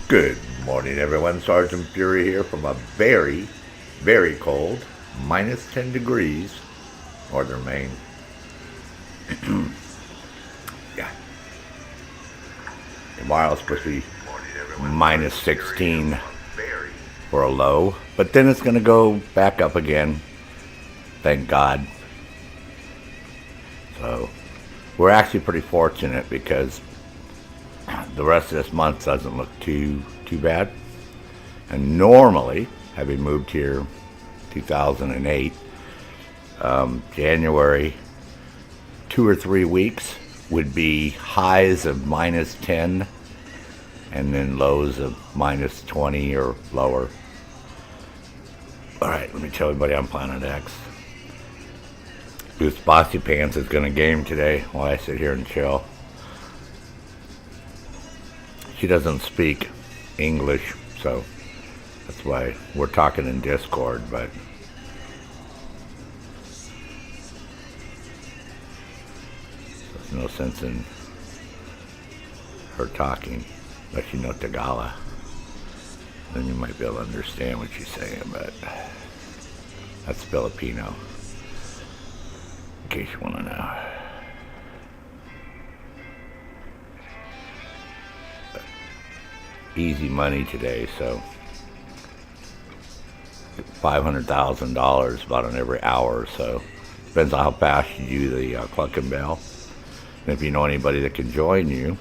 Good morning, everyone. Sergeant Fury here from a very, very cold, minus 10 degrees, northern Maine. Yeah. Tomorrow's supposed to be minus 16 for a low, but then it's going to go back up again. Thank God. So, we're actually pretty fortunate because the rest of this month doesn't look too bad. And normally, having moved here 2008, January, 2 or 3 weeks would be highs of minus 10 and then lows of minus 20 or lower. Alright, let me tell everybody I'm Planet X. This Bossy Pants is going to game today while I sit here and chill. She doesn't speak English, so that's why we're talking in Discord, but there's no sense in her talking unless you know Tagalog. Then you might be able to understand what she's saying, but that's Filipino, in case you want to know. Easy money today, so $500,000 about on every hour or so. Depends on how fast you do the Cluck N Bell. And if you know anybody that can join you,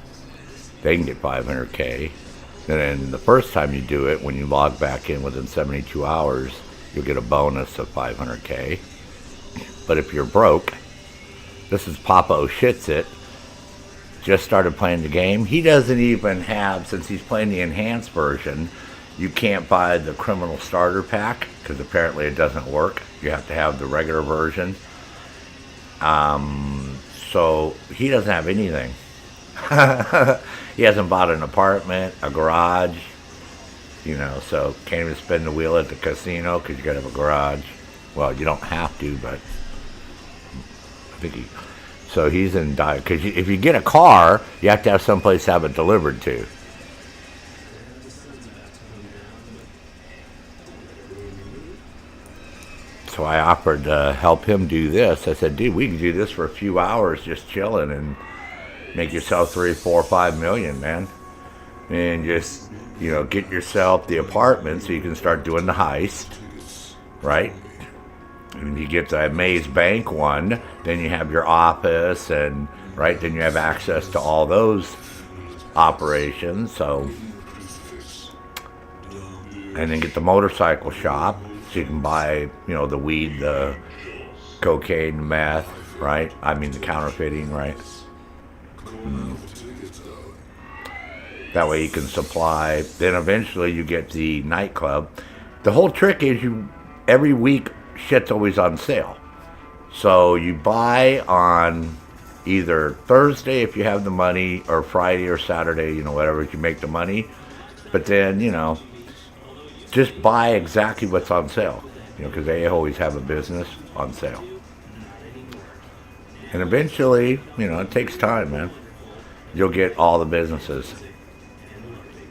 they can get 500K. And then the first time you do it, when you log back in within 72 hours, you'll get a bonus of 500K. But if you're broke, this is Papa O'Shitsit. Just started playing the game. He doesn't even have, since he's playing the enhanced version, you can't buy the criminal starter pack because apparently it doesn't work. You have to have the regular version. So he doesn't have anything. He hasn't bought an apartment, a garage, so can't even spin the wheel at the casino because you got to have a garage. Well, you don't have to, but I think so he's in dire, because if you get a car, you have to have someplace to have it delivered to. So I offered to help him do this. I said, dude, we can do this for a few hours just chilling and make yourself 3, 4, 5 million, man. And just, get yourself the apartment so you can start doing the heist, right? And you get the Maze Bank one, then you have your office, and right, then you have access to all those operations. So, and then get the motorcycle shop, so you can buy, the weed, the cocaine, the meth, right? I mean the counterfeiting, right? That way you can supply. Then eventually you get the nightclub. The whole trick is every week shit's always on sale. So you buy on either Thursday if you have the money, or Friday or Saturday, whatever, if you make the money. But then, just buy exactly what's on sale, because they always have a business on sale. And eventually, it takes time, man. You'll get all the businesses.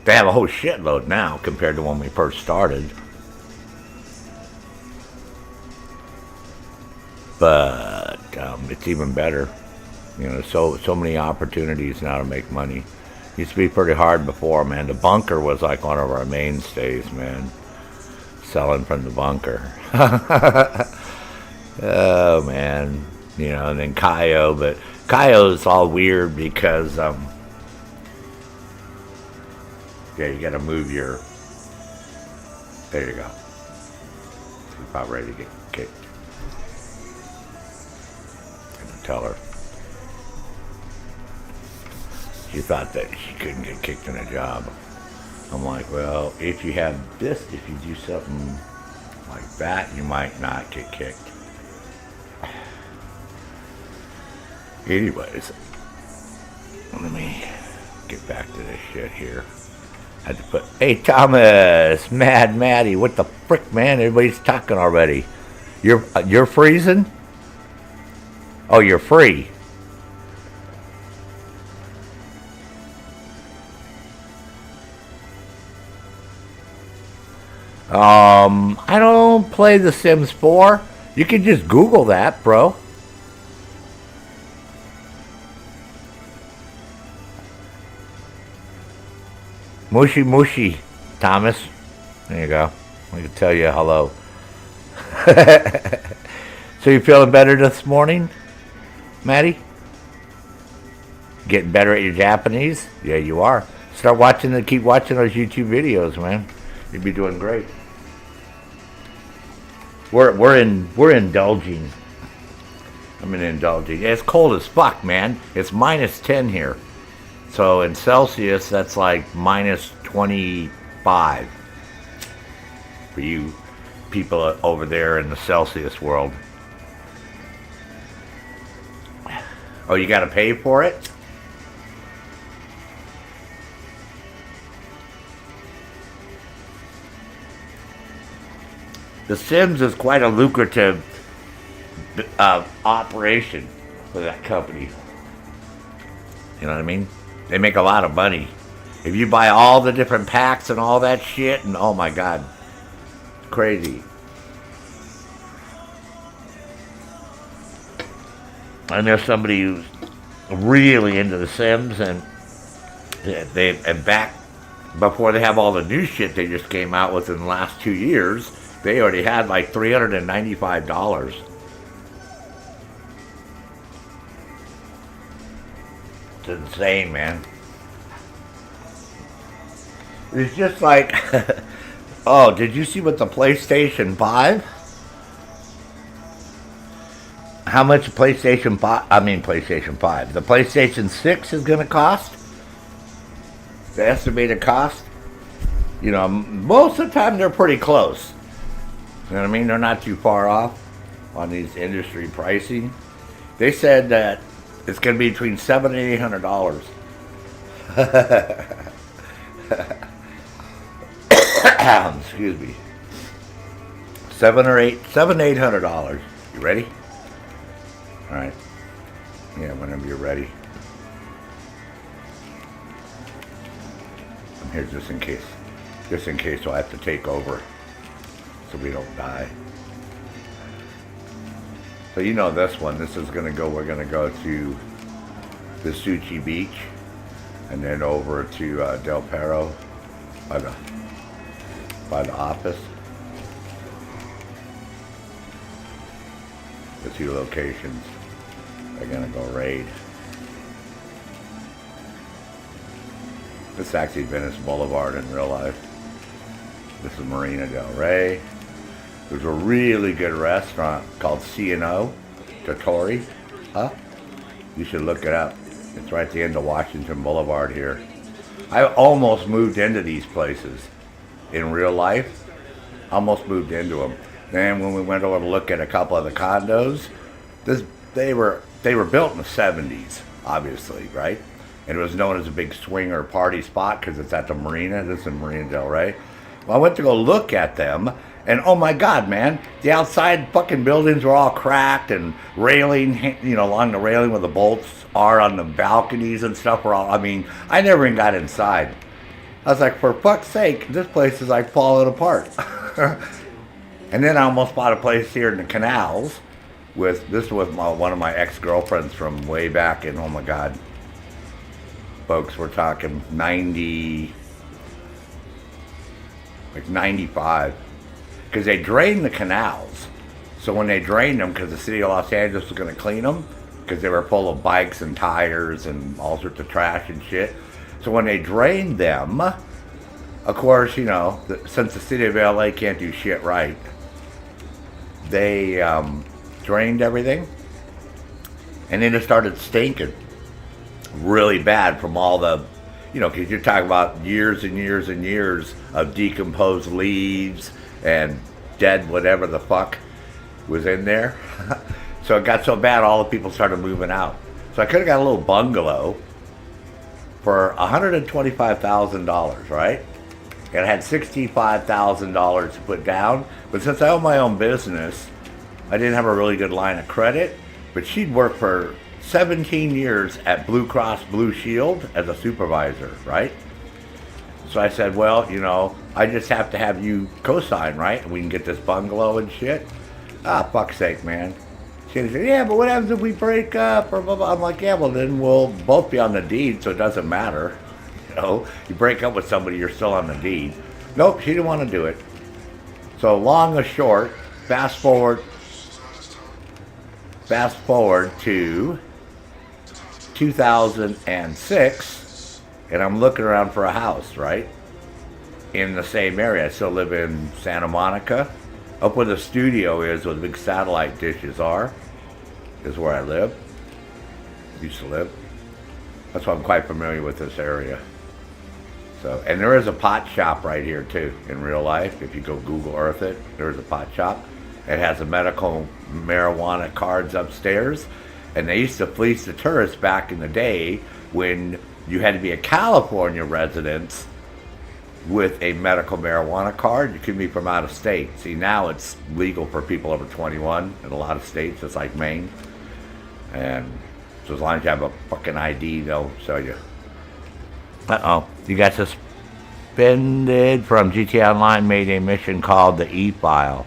They have a whole shitload now compared to when we first started. But it's even better. So many opportunities now to make money. Used to be pretty hard before, man. The bunker was like one of our mainstays, man. Selling from the bunker. Oh, man. And then Kaio. But Kaio's all weird because, you gotta move your... There you go. She's about ready to get kicked. Tell her. She thought that she couldn't get kicked in a job. I'm like, well, if you have this, if you do something like that, you might not get kicked. Anyways, let me get back to this shit here. Had to put, hey Thomas, Mad Maddie, what the frick, man? Everybody's talking already. You're freezing? Oh, you're free. I don't play The Sims 4. You can just Google that, bro. Mushy mushy, Thomas. There you go. I can tell you hello. So you feeling better this morning, Maddie? Getting better at your Japanese? Yeah, you are. Start watching and keep watching those YouTube videos, man. You'd be doing great. We're indulging. I'm indulging. Yeah, it's cold as fuck, man. It's -10 here. So in Celsius, that's like -25 for you people over there in the Celsius world. Oh, you got to pay for it? The Sims is quite a lucrative operation for that company. You know what I mean? They make a lot of money. If you buy all the different packs and all that shit, and oh my god, it's crazy. I know somebody who's really into the Sims, and back before they have all the new shit they just came out with in the last 2 years, they already had like $395. It's insane, man. It's just like, oh, did you see what the PlayStation 5? How much PlayStation 5, PlayStation 5, the PlayStation 6 is going to cost? The estimated cost? You know, most of the time they're pretty close. You know what I mean? They're not too far off on these industry pricing. They said that it's going to be between $700 and $800. Excuse me. $800. You ready? All right. Yeah, whenever you're ready. I'm here just in case. Just in case I have to take over, so we don't die. So you know this one. This is gonna go. We're gonna go to the Suchi Beach, and then over to Del Perro by the office. The two locations are gonna go raid. This is actually Venice Boulevard in real life. This is Marina Del Rey. There's a really good restaurant called C&O, Tottori. Huh? You should look it up. It's right at the end of Washington Boulevard here. I almost moved into these places in real life. Almost moved into them. Then when we went over to look at a couple of the condos, they were built in the 70s, obviously, right? And it was known as a big swinger party spot because it's at the marina. This is Marina Del Rey. Well, I went to go look at them, and oh my god, man, the outside fucking buildings were all cracked, and railing, you know, along the railing where the bolts are on the balconies and stuff were all, I mean, I never even got inside. I was like, for fuck's sake, this place is like falling apart. And then I almost bought a place here in the canals with one of my ex-girlfriends from way back in, oh my god, folks, we're talking 95. Because they drained the canals. So when they drained them, because the city of Los Angeles was going to clean them, because they were full of bikes and tires and all sorts of trash and shit. So when they drained them, of course, you know, since the city of LA can't do shit right, they drained everything, and then it started stinking really bad from all the, you know, because you're talking about years and years and years of decomposed leaves and dead whatever the fuck was in there. So it got so bad, all the people started moving out. So I could have got a little bungalow for $125,000, right? And I had $65,000 to put down. But since I own my own business, I didn't have a really good line of credit. But she'd worked for 17 years at Blue Cross Blue Shield as a supervisor, right? So I said, well, you know, I just have to have you co-sign, right? And we can get this bungalow and shit. Ah, fuck's sake, man. She said, yeah, but what happens if we break up or blah, blah. I'm like, yeah, well, then we'll both be on the deed, so it doesn't matter. You know, you break up with somebody, you're still on the deed. Nope, she didn't want to do it. So long or short, fast forward to 2006, and I'm looking around for a house, right? In the same area. I still live in Santa Monica. Up where the studio is, where the big satellite dishes are, is where I live. Used to live. That's why I'm quite familiar with this area. So, and there is a pot shop right here too, in real life. If you go Google Earth it, there is a pot shop. It has a medical marijuana cards upstairs. And they used to fleece the tourists back in the day when you had to be a California resident with a medical marijuana card. You could be from out of state. See, now it's legal for people over 21 in a lot of states. It's like Maine. And so as long as you have a fucking ID, they'll show you. Uh-oh. You got suspended from GTA Online, made a mission called the E-File.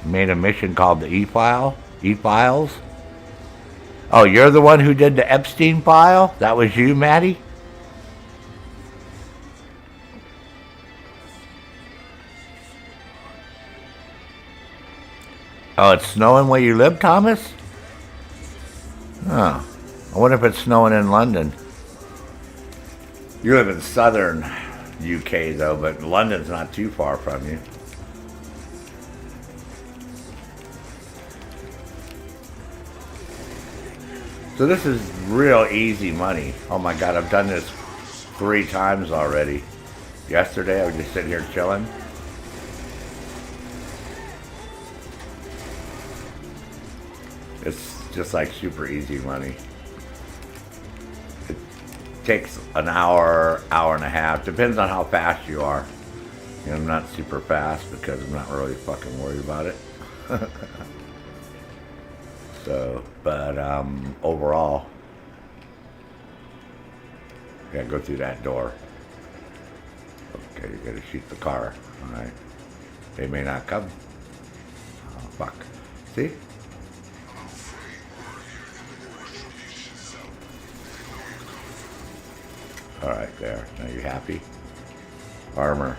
Made a mission called the E-File? E-Files? Oh, you're the one who did the Epstein file? That was you, Maddie? Oh, it's snowing where you live, Thomas? Oh. I wonder if it's snowing in London. You live in southern UK, though, but London's not too far from you. So this is real easy money. Oh my God, I've done this 3 times already. Yesterday, I was just sitting here chilling. It's just like super easy money. It takes an hour, hour and a half. Depends on how fast you are. And I'm not super fast because I'm not really fucking worried about it. So, but overall, you gotta go through that door. Okay, you gotta shoot the car. All right, they may not come. Oh, fuck. See? All right, there. Now you happy? Armor.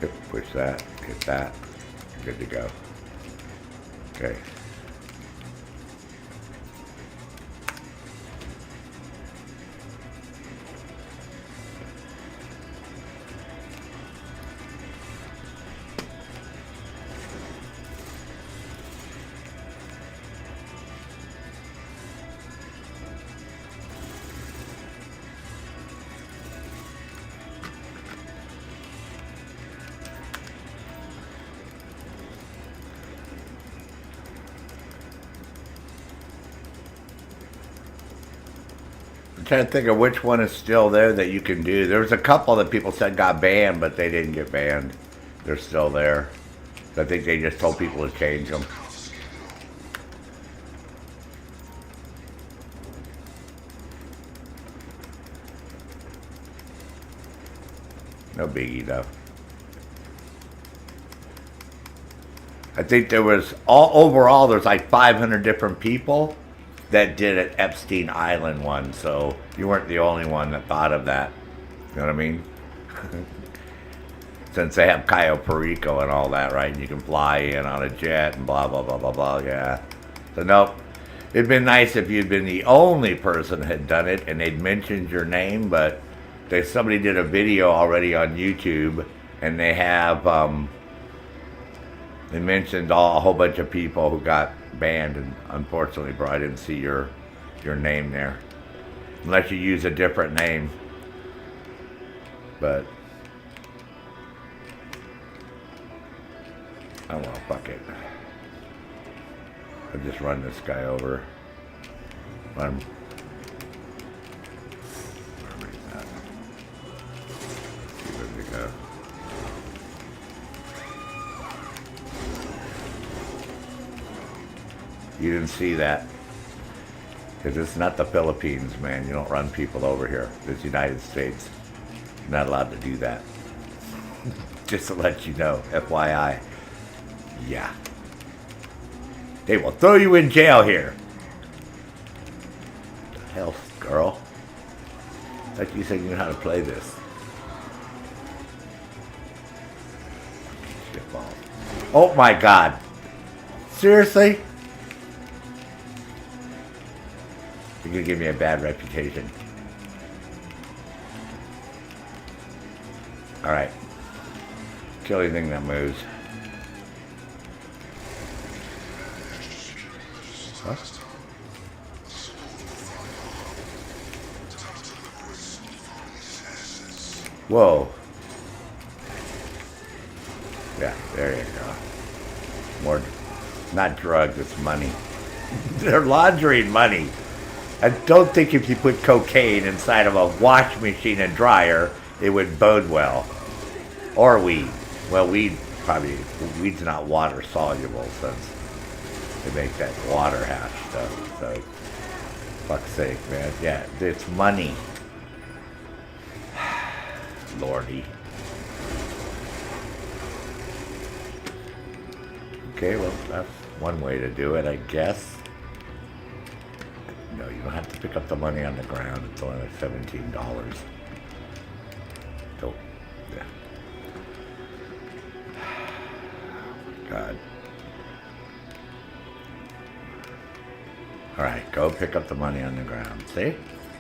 Yep, push that. Hit that. You're good to go. Okay. I'm trying to think of which one is still there that you can do. There was a couple that people said got banned, but they didn't get banned. They're still there. I think they just told people to change them. No biggie though. I think there was overall there's like 500 different people that did an Epstein Island one, so you weren't the only one that thought of that. You know what I mean? Since they have Cayo Perico and all that, right? And you can fly in on a jet and blah, blah, blah, blah, blah, yeah. So nope. It'd been nice if you'd been the only person that had done it and they'd mentioned your name, but somebody did a video already on YouTube and they have, they mentioned a whole bunch of people who got banned, and unfortunately, bro, I didn't see your name there. Unless you use a different name. But oh well, fuck it. I'll just run this guy over. Run him. Where is that? See where we go. You didn't see that. Because it's not the Philippines, man. You don't run people over here. It's the United States. You're not allowed to do that. Just to let you know, FYI. Yeah. They will throw you in jail here. What the hell, girl? I thought you said you knew how to play this. Shitball. Oh my God. Seriously? You're gonna give me a bad reputation. Alright. Kill anything that moves. Huh? Whoa. Yeah, there you go. More, not drugs, it's money. They're laundering money. I don't think if you put cocaine inside of a wash machine and dryer, it would bode well. Or weed. Well, weed's not water soluble since they make that water hash stuff. So, fuck's sake, man. Yeah, it's money. Lordy. Okay, well, that's one way to do it, I guess. No, you don't have to pick up the money on the ground. It's only like $17. Don't, yeah. God. Alright, go pick up the money on the ground. See?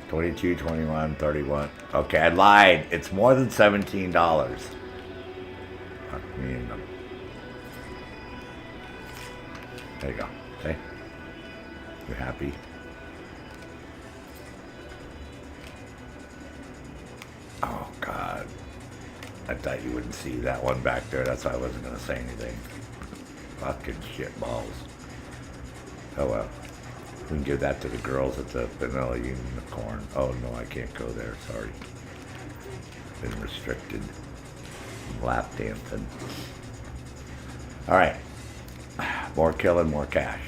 22, 21, 31. Okay, I lied. It's more than $17. Fuck me in the... There you go. See? You happy? Oh, God. I thought you wouldn't see that one back there. That's why I wasn't going to say anything. Fucking shitballs. Oh, well. We can give that to the girls at the Vanilla Unicorn. Oh, no, I can't go there. Sorry. Been restricted. Lap dancing. All right. More killing, more cash.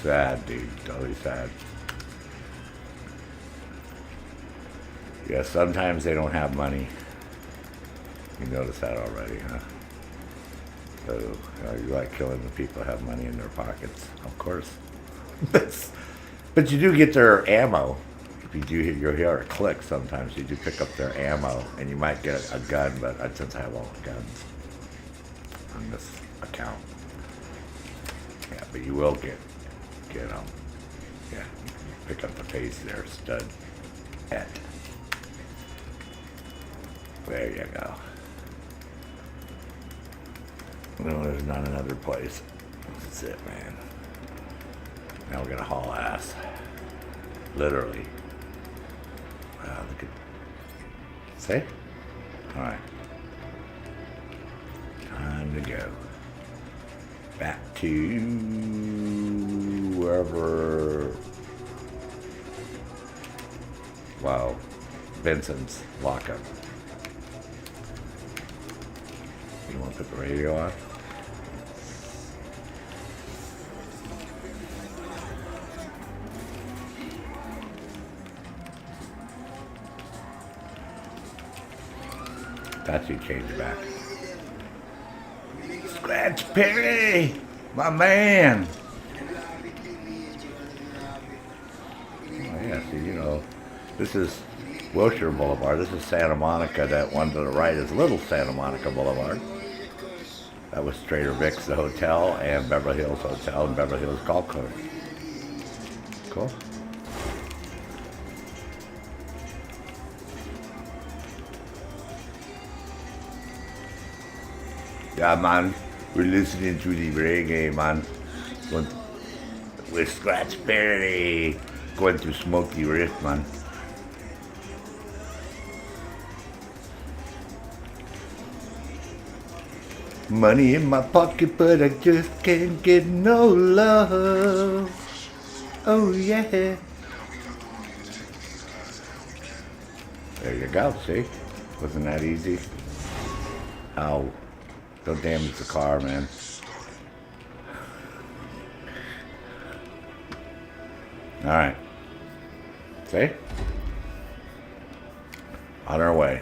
Sad, dude. Totally sad. Yeah, sometimes they don't have money. You notice that already, huh? So, you like killing the people who have money in their pockets, of course. But you do get their ammo. If you do, you'll hear a click sometimes. You do pick up their ammo, and you might get a gun, but since I have all the guns on this account. Yeah, but you will get yeah, pick up the pace there, stud. There you go. No, there's not another place. That's it, man. Now we're gonna haul ass. Literally. Wow, look at... See? Alright. Time to go. Back to... wherever... Wow. Vincent's lockup. You want to put the radio on? That should change back. Scratch Perry! My man! Oh yeah, see, you know, this is Wilshire Boulevard. This is Santa Monica. That one to the right is Little Santa Monica Boulevard. That was Trader Vic's, the hotel, and Beverly Hills Hotel and Beverly Hills Golf Course. Cool. Yeah, man. We're listening to the reggae, man. With Scratch Perry. Going to Smoky Rift, man. Money in my pocket, but I just can't get no love. Oh yeah. There you go, see? Wasn't that easy? Ow. Don't damage the car, man. Alright. See? On our way.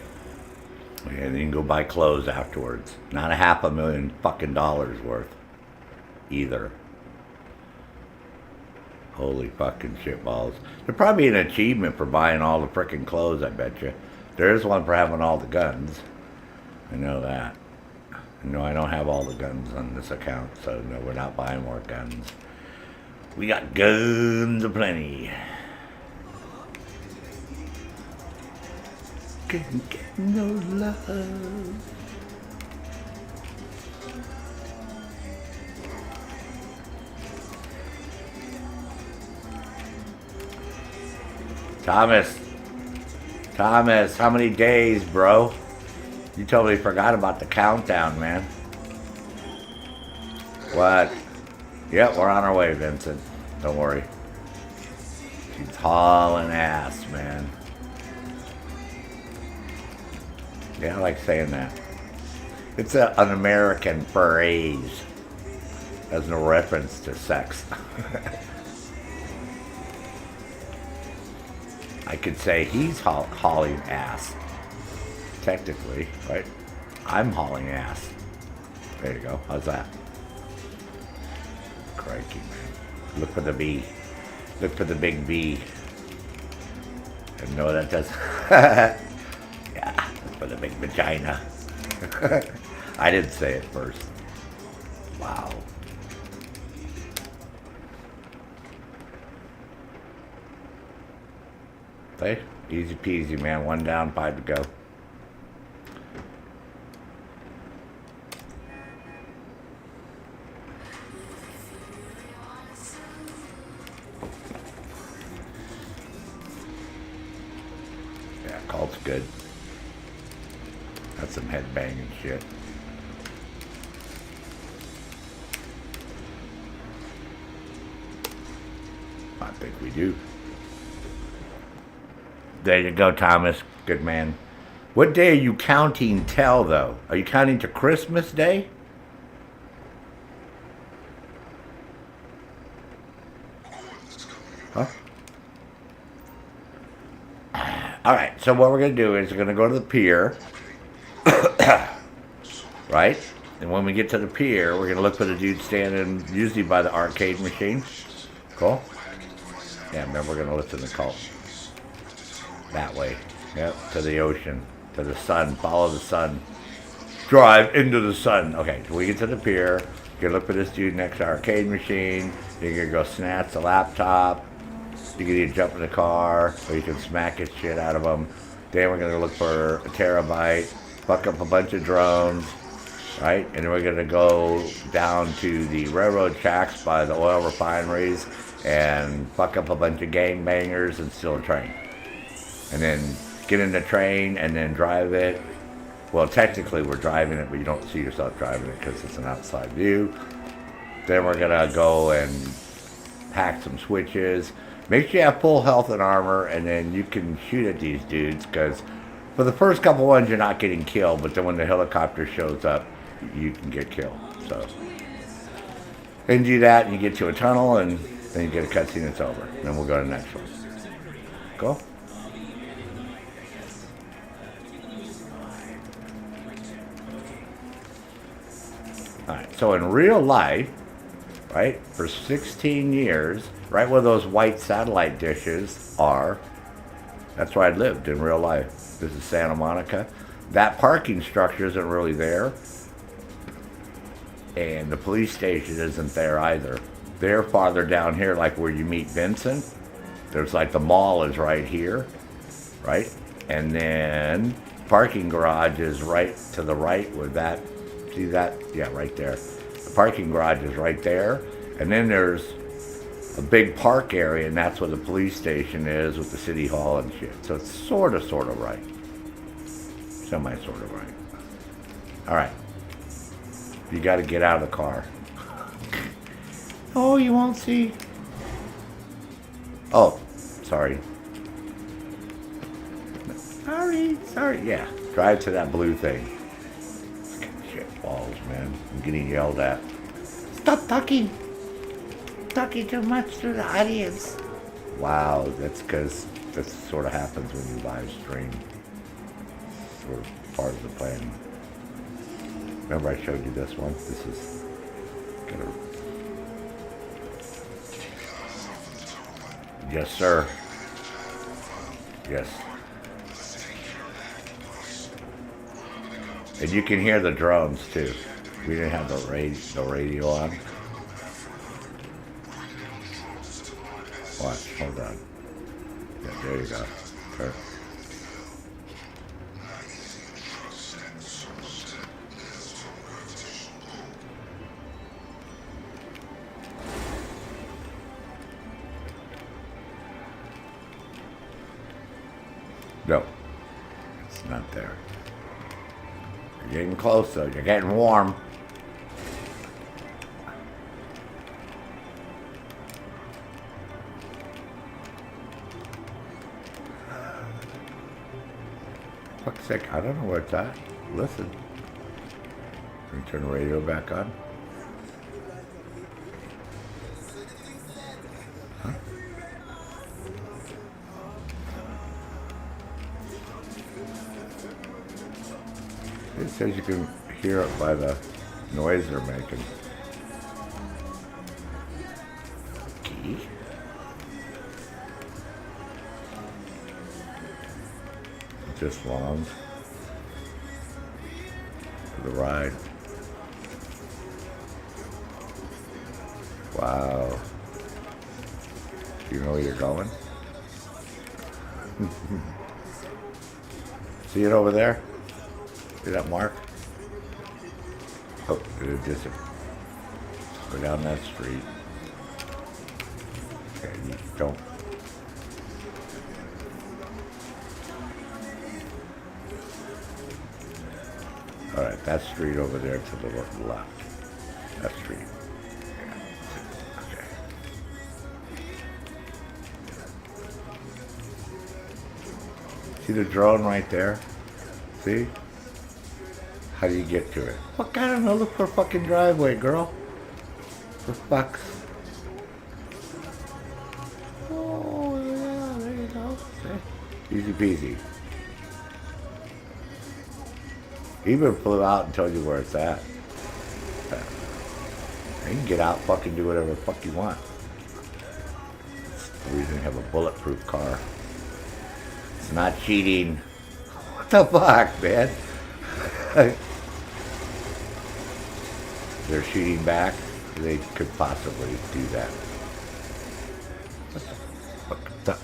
And then you can go buy clothes afterwards. Not $500,000 fucking dollars worth. Either. Holy fucking shitballs. There's probably an achievement for buying all the frickin' clothes, I bet you. There is one for having all the guns. I know that. No, I don't have all the guns on this account, so no, we're not buying more guns. We got guns aplenty. Can't get no love. Thomas, how many days, bro? You totally forgot about the countdown, man. What? Yep, we're on our way, Vincent. Don't worry. She's hauling ass, man. Yeah, I like saying that. It's an American phrase. Has no reference to sex. I could say he's hauling ass. Technically, right? I'm hauling ass. There you go. How's that? Crikey, man. Look for the B. Look for the big B. And no, that doesn't. Yeah, look for the big vagina. I didn't say it first. Wow. Hey, easy peasy, man. 1 down, 5 to go. Yeah, Colt's good. That's some headbanging shit. I think we do. There you go, Thomas. Good man. What day are you counting till, though? Are you counting to Christmas Day? Huh? All right, so what we're going to do is we're going to go to the pier. Right? And when we get to the pier, we're going to look for the dude standing usually by the arcade machine. Cool? Yeah, remember, we're going to listen to Cult. That way. Yep, to the ocean. To the sun. Follow the sun. Drive into the sun. Okay, so we get to the pier. You can look for this dude next to the arcade machine. You can go snatch the laptop. You can either jump in the car, or you can smack his shit out of him. Then we're going to look for a terabyte. Fuck up a bunch of drones. Right? And then we're going to go down to the railroad tracks by the oil refineries and fuck up a bunch of gangbangers and steal a train. And then get in the train and then drive it. Well, technically we're driving it, but you don't see yourself driving it because it's an outside view. Then we're going to go and hack some switches. Make sure you have full health and armor, and then you can shoot at these dudes, because for the first couple ones you're not getting killed, but then when the helicopter shows up, you can get killed. So then you do that, and you get to a tunnel, and then you get a cutscene, it's over. And then we'll go to the next one. Cool? Alright, so in real life, right, for 16 years, right where those white satellite dishes are, that's where I lived in real life. This is Santa Monica. That parking structure isn't really there. And the police station isn't there either. They're farther down here, like where you meet Vincent. There's like the mall is right here, right? And then parking garage is right to the right with that. See that? Yeah, right there. The parking garage is right there. And then there's a big park area, and that's where the police station is with the city hall and shit. So it's sort of right. Sort of right. All right. You got to get out of the car. Oh, you won't see. Sorry. Yeah, drive to that blue thing. Shit balls, man. I'm getting yelled at. Stop talking. Talking too much to the audience. Wow, that's because that sort of happens when you live stream. Sort of part of the plan. Remember I showed you this one? This is gonna... Yes, sir. Yes. And you can hear the drums too. We didn't have the radio on. Watch, hold on. Yeah, there you go. Okay. No, it's not there. You're getting close though. You're getting warm. Fuck's sake, I don't know where it's at. Listen. Can we turn the radio back on? Huh? It says you can hear it by the noise they're making. Key? Just long for the ride. Wow. Do you know where you're going? See it over there? See that mark? Oh, it just go down that street. Okay, you don't. All right, that street over there to the left. That street. Yeah. Okay. See the drone right there? See? How do you get to it? What kind of no look for a fucking driveway, girl? For fucks. Oh yeah, there you go. See? Easy peasy. Even flew out and told you where it's at. You can get out, fucking do whatever the fuck you want. It's the reason you have a bulletproof car. It's not cheating. What the fuck, man? They're shooting back. They could possibly do that. What the fuck?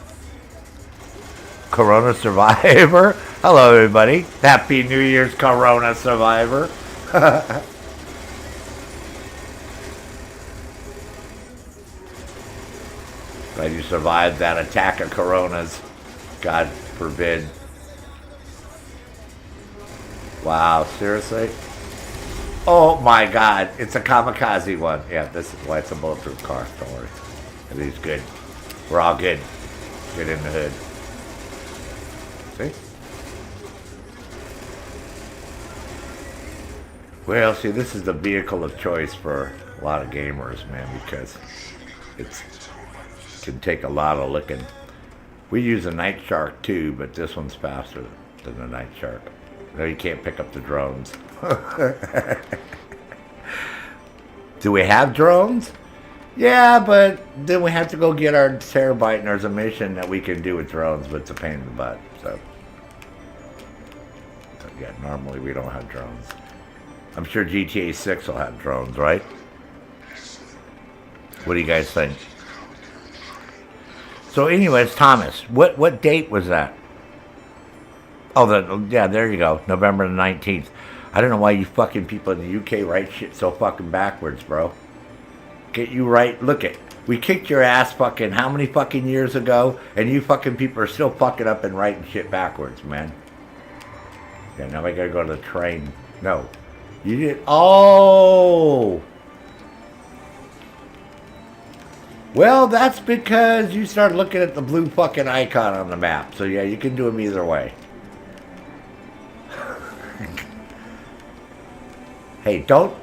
Corona Survivor? Hello, everybody. Happy New Year's, Corona Survivor. Glad you survived that attack of coronas. God forbid. Wow, seriously? Oh my God, it's a kamikaze one. Yeah, this is why it's a bulletproof car. Don't worry. Everything's good. We're all good. Good in the hood. See? Well, see, this is the vehicle of choice for a lot of gamers, man, because it can take a lot of licking. We use a Night Shark too, but this one's faster than the Night Shark. No, you can't pick up the drones. Do we have drones? Yeah, but then we have to go get our terabyte, and there's a mission that we can do with drones, but it's a pain in the butt. So yeah, normally we don't have drones. I'm sure GTA 6 will have drones, right? What do you guys think? So anyways, Thomas, what date was that? Oh, yeah, there you go. November the 19th. I don't know why you fucking people in the UK write shit so fucking backwards, bro. Get you right. Look it. We kicked your ass fucking how many fucking years ago, and you fucking people are still fucking up and writing shit backwards, man. Yeah, now I gotta go to the train. No. You did. Oh! Well, that's because you started looking at the blue fucking icon on the map. So yeah, you can do them either way. Hey, don't.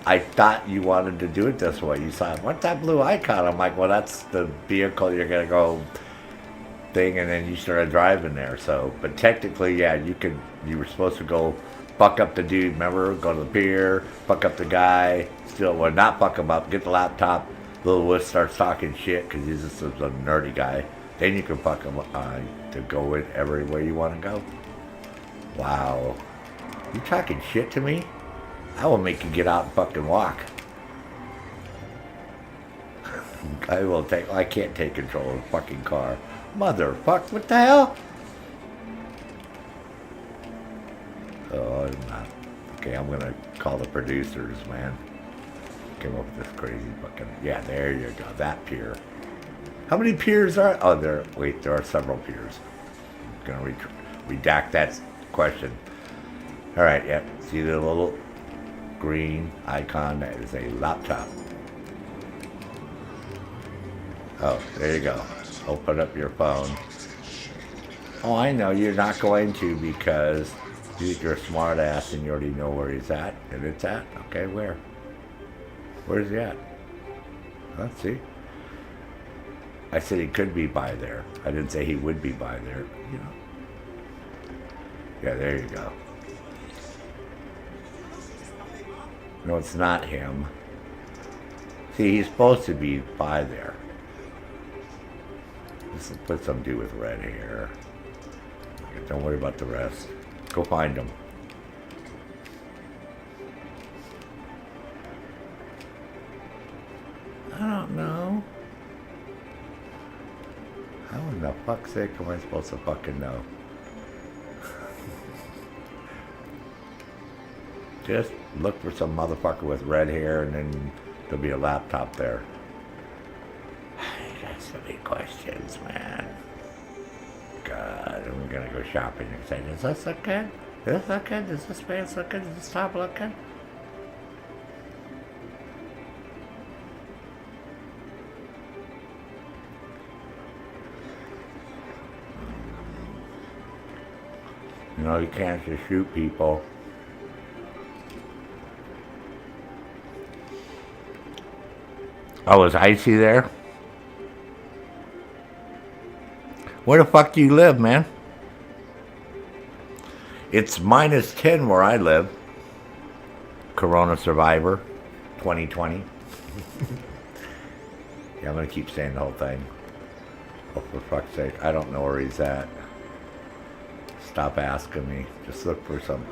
I thought you wanted to do it this way. You saw, what's that blue icon? I'm like, well, that's the vehicle you're going to go thing, and then you started driving there. So, but technically, yeah, you were supposed to go fuck up the dude, remember? Go to the pier, fuck up the guy, still, well, not fuck him up, get the laptop. Little Wuss starts talking shit because he's just a nerdy guy. Then you can fuck him to go in everywhere you want to go. Wow. You talking shit to me? I will make you get out and fucking walk. I can't take control of the fucking car. Motherfuck, what the hell? Oh, I'm not. Okay, I'm gonna call the producers, man. Came up with this crazy fucking, yeah, there you go, that pier. How many piers are, oh, there are several piers. I'm gonna redact that question. All right, yeah, see the little green icon? That is a laptop. Oh, there you go. Open up your phone. Oh, I know you're not going to because you're a smart ass and you already know where he's at. And it's at? Okay, where? Where's he at? Let's see. I said he could be by there. I didn't say he would be by there. You know. Yeah, there you go. No, it's not him. See, he's supposed to be by there. This will put some dude with red hair. Don't worry about the rest. Go find him. I don't know. How in the fuck's sake am I supposed to fucking know? Just look for some motherfucker with red hair and then there'll be a laptop there. You got so many questions, man. God, I'm gonna go shopping and say, does this look good? Does this look good? Does this pants look good? Does this top look good? You know, you can't just shoot people. Oh, is Icy there? Where the fuck do you live, man? It's -10 where I live. Corona survivor, 2020. Yeah, I'm gonna keep saying the whole thing. Oh, for fuck's sake, I don't know where he's at. Stop asking me. Just look for some.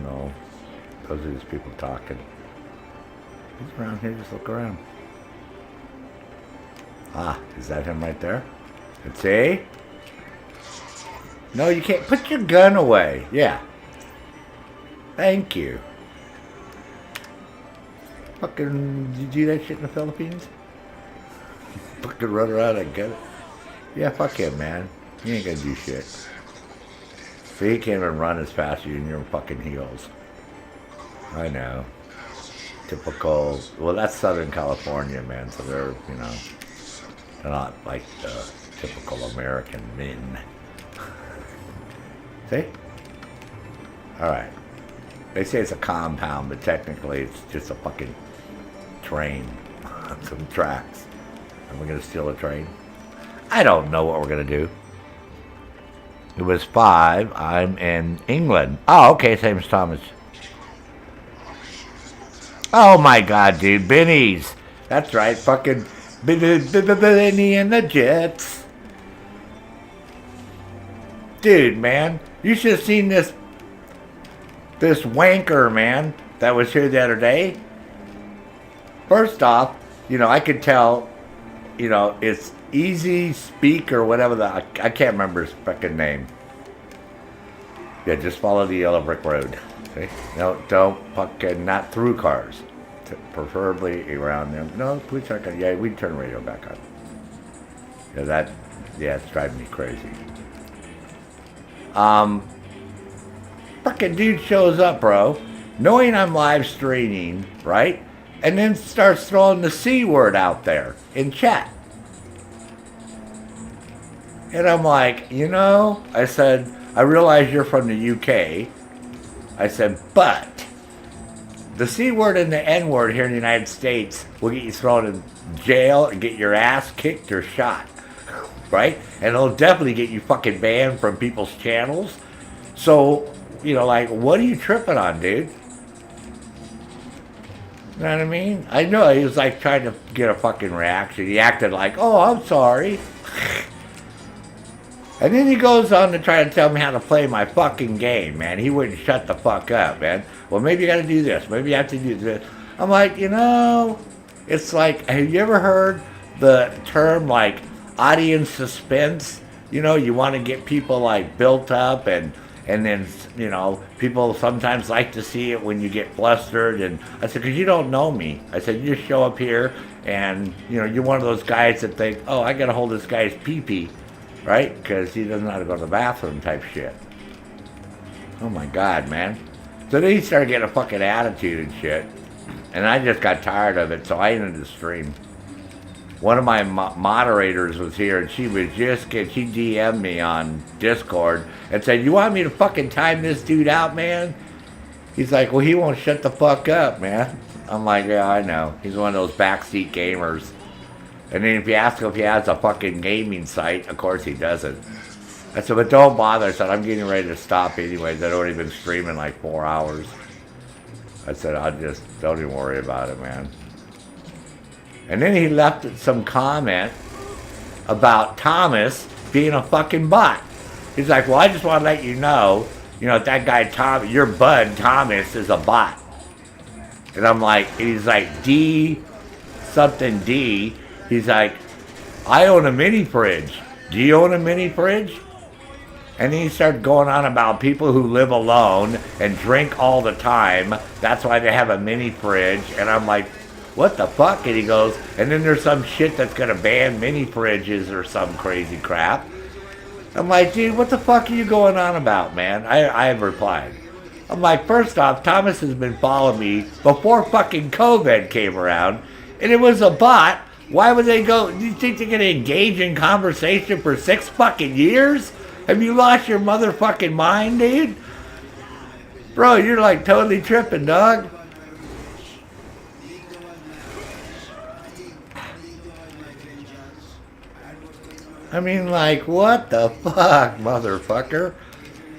No, those are just people talking. He's around here, just look around. Ah, is that him right there? Let's see. No, you can't. Put your gun away. Yeah. Thank you. Fucking, did you do that shit in the Philippines? Fucking run around and get it. Yeah, fuck him, man. He ain't gonna do shit. See, he can't even run as fast as you in your fucking heels. I know. Typical. Well, that's Southern California, man. So they're, you know, they're not like the typical American men. See? All right. They say it's a compound, but technically it's just a fucking train on some tracks. And we're gonna steal a train? I don't know what we're gonna do. It was 5. I'm in England. Oh, okay, same as Thomas. Oh my god, dude. Benny's. That's right, fucking Benny and the Jets. Dude, man. You should have seen this wanker, man, that was here the other day. First off, you know, I could tell, you know, it's Easy Speak or whatever I can't remember his fucking name. Yeah, just follow the yellow brick road. See? No, don't fucking, not through cars. Preferably around them. No, police aren't gonna, yeah, we can turn the radio back on. Yeah, it's driving me crazy. Fucking dude shows up, bro, knowing I'm live streaming, right? And then starts throwing the C word out there in chat. And I'm like, you know, I said, I realize you're from the UK. I said, but the C word and the N word here in the United States will get you thrown in jail and get your ass kicked or shot. Right? And it'll definitely get you fucking banned from people's channels. So, you know, like, what are you tripping on, dude? You know what I mean? I know he was like trying to get a fucking reaction. He acted like, oh, I'm sorry. And then he goes on to try to tell me how to play my fucking game, man. He wouldn't shut the fuck up, man. Well, maybe you gotta do this. Maybe you have to do this. I'm like, you know, it's like, have you ever heard the term like audience suspense? You know, you want to get people like built up and then, you know, people sometimes like to see it when you get flustered. And I said, because you don't know me. I said, you just show up here and, you know, you're one of those guys that think, oh, I got to hold this guy's pee-pee, right? Because he doesn't know how to go to the bathroom type shit. Oh, my God, man. So then he started getting a fucking attitude and shit. And I just got tired of it, so I ended the stream. One of my moderators was here, and she DM'd me on Discord and said, you want me to fucking time this dude out, man? He's like, well, he won't shut the fuck up, man. I'm like, yeah, I know. He's one of those backseat gamers. And then if you ask him if he has a fucking gaming site, of course he doesn't. I said, but don't bother. I said, I'm getting ready to stop anyways. I'd already been streaming like 4 hours. I said, don't even worry about it, man. And then he left some comment about Thomas being a fucking bot. He's like, well, I just want to let you know, that guy Tom, your bud Thomas is a bot. And I'm like, he's like, D. He's like, I own a mini fridge. Do you own a mini fridge? And then he started going on about people who live alone and drink all the time. That's why they have a mini fridge. And I'm like, what the fuck? And he goes, and then there's some shit that's going to ban mini fridges or some crazy crap. I'm like, dude, what the fuck are you going on about, man? I have replied. I'm like, first off, Thomas has been following me before fucking COVID came around. And it was a bot. Why would they go? Do you think they're going to engage in conversation for 6 fucking years? Have you lost your motherfucking mind, dude? Bro, you're like totally tripping, dog. I mean, like, what the fuck, motherfucker?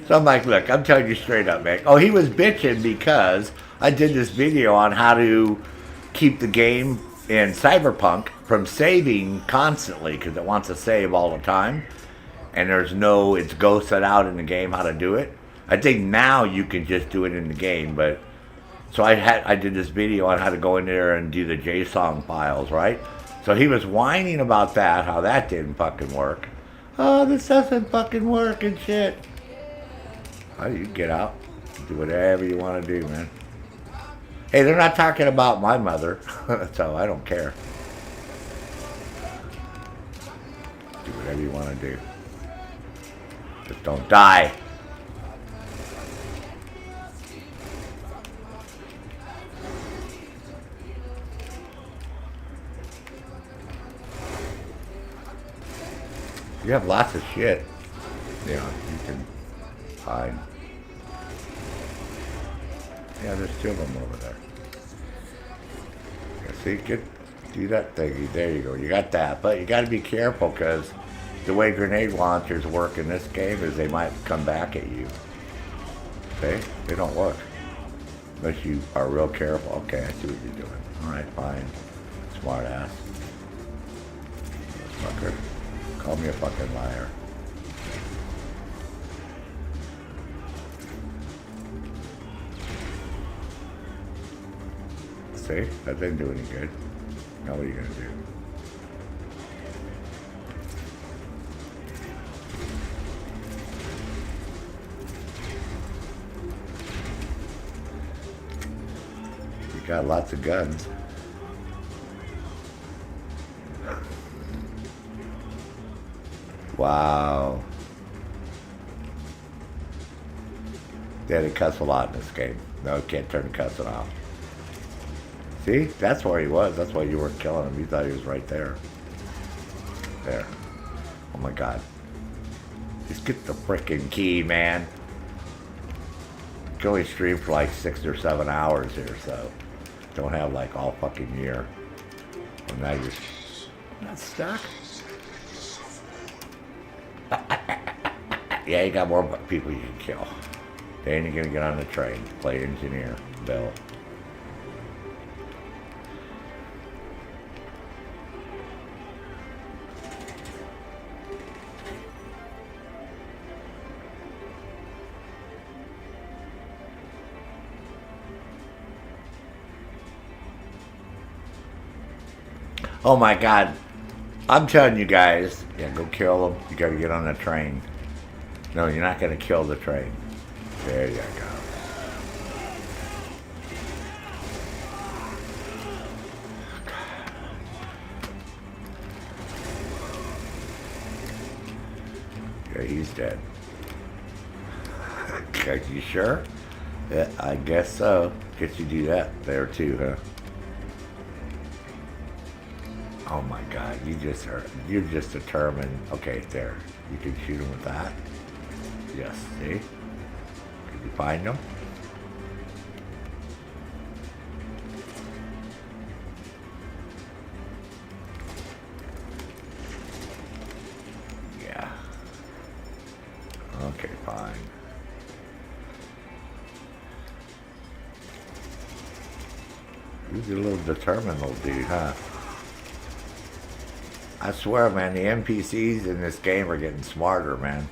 So I'm like, look, I'm telling you straight up, man. Oh, he was bitching because I did this video on how to keep the game in Cyberpunk from saving constantly because it wants to save all the time. And it's ghosted out in the game how to do it. I think now you can just do it in the game, but so I did this video on how to go in there and do the JSON files, right? So he was whining about that, how that didn't fucking work. Oh, this doesn't fucking work and shit. Oh, you get out, do whatever you want to do, man. Hey, they're not talking about my mother, so I don't care. Do whatever you want to do. Just don't die. You have lots of shit. You can hide. Yeah, there's 2 of them over there. Yeah, see, do that thingy. There you go. You got that. But you got to be careful because the way grenade launchers work in this game is they might come back at you. See? They don't work. Unless you are real careful. Okay, I see what you're doing. Alright, fine. Smart ass. Fucker. Call me a fucking liar. See? That didn't do any good. Now what are you gonna do? You got lots of guns. Wow. Yeah, they cuss a lot in this game. No, you can't turn the cussing off. See? That's where he was. That's why you weren't killing him. You thought he was right there. There. Oh my God. Just get the frickin' key, man. You can only stream for like 6 or 7 hours here, so don't have like all fucking year. And now you're not stuck. Yeah, you got more people you can kill. Then you're gonna get on the train, play engineer, Bill. Oh my God. I'm telling you guys, yeah, go kill them. You gotta get on the train. No, you're not gonna kill the train. There you go. Yeah, he's dead. Okay, you sure? Yeah, I guess so. Guess you do that there too, huh? Oh my God, you're just determined. Okay, there. You can shoot him with that. Yes, see? Did you find him? Yeah. Okay, fine. He's a little determined little dude, huh? I swear, man, the NPCs in this game are getting smarter, man.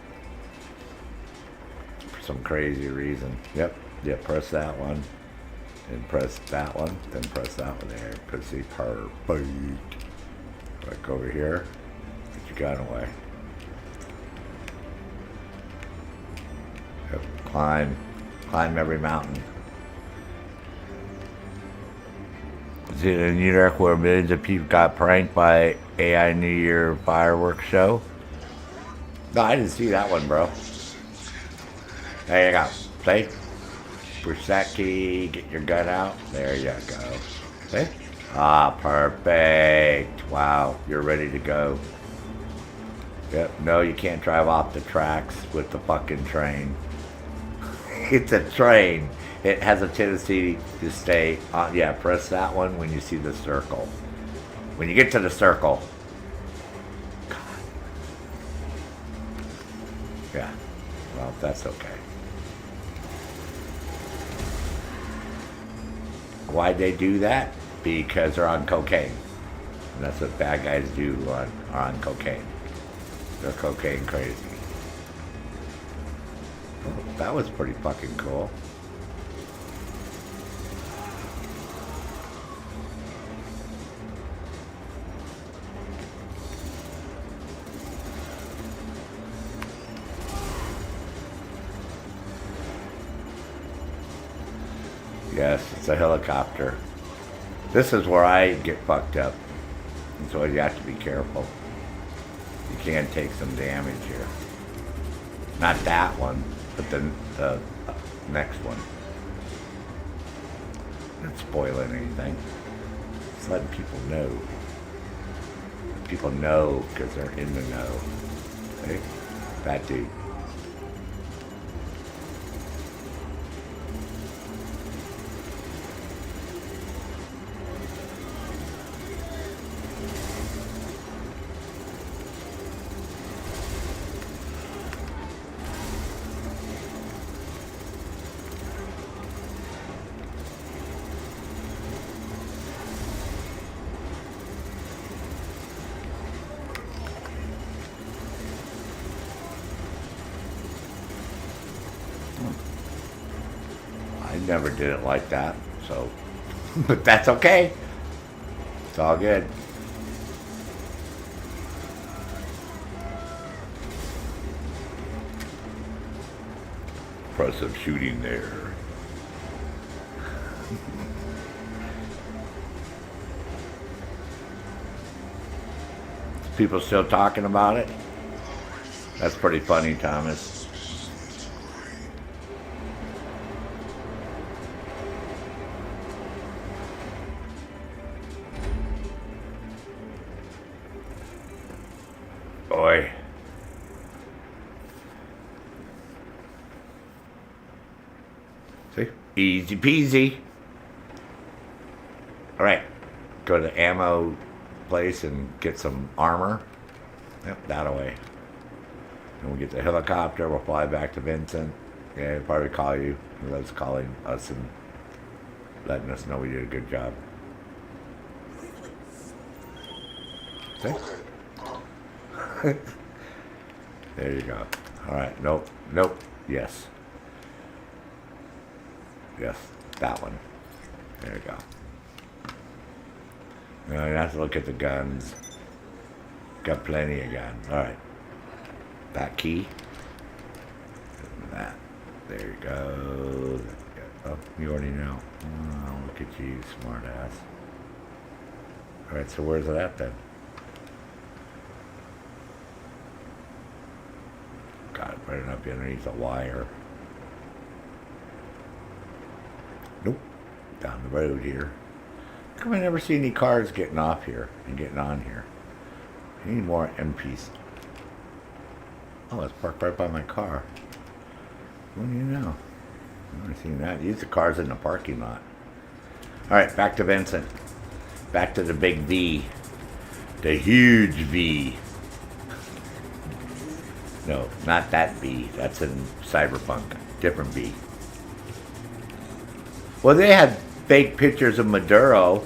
For some crazy reason. Yep, press that one. Then press that one. Then press that one there. Pussy perfect. Like over here. Get your gun away. Yep, climb. Climb every mountain. Is it a New York where millions of people got pranked by AI New Year fireworks show? No, I didn't see that one, bro. There you go. See? Push that key, get your gun out. There you go. See? Ah, perfect. Wow, you're ready to go. Yep, no, you can't drive off the tracks with the fucking train. It's a train. It has a tendency to stay on. Yeah, press that one when you see the circle. When you get to the circle. God. Yeah, well, that's okay. Why'd they do that? Because they're on cocaine. And that's what bad guys do are on cocaine. They're cocaine crazy. Oh, that was pretty fucking cool. Yes, it's a helicopter. This is where I get fucked up. And so you have to be careful. You can take some damage here. Not that one, but the next one. Not spoiling anything. Just letting people know. People know because they're in the know. See? That dude. I never did it like that, so, but that's okay. It's all good. Impressive shooting there. People still talking about it? That's pretty funny, Thomas. Boy. See? Easy peasy. Alright. Go to the ammo place and get some armor. Yep, that away. And we'll get the helicopter. We'll fly back to Vincent. Yeah, he'll probably call you. He loves calling us and letting us know we did a good job. See? There you go. Alright, nope, nope, yes. Yes, that one. There you go. Now you have to look at the guns. Got plenty of guns. Alright. That key. That. There you go. Oh, you already know. Oh, look at you, smart ass. Alright, so where's it at then? God, it better not be underneath a wire. Nope. Down the road here. How come I never see any cars getting off here and getting on here? I need more MPs. Oh, it's parked right by my car. What do you know? I've never seen that. Use the cars in the parking lot. Alright, back to Vincent. Back to the big V. The huge V. No, not that V. That's in Cyberpunk. Different V. Well, they had fake pictures of Maduro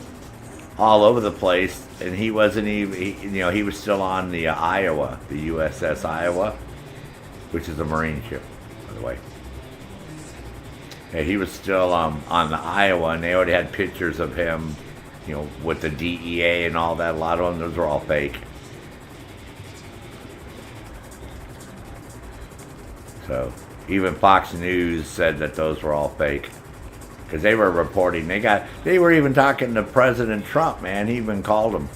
all over the place, and he wasn't even, he was still on the Iowa, the USS Iowa, which is a Marine ship, by the way. Yeah, he was still on the Iowa, and they already had pictures of him, with the DEA and all that. A lot of them, those were all fake. So, even Fox News said that those were all fake. Because they were reporting, they were even talking to President Trump, man. He even called him.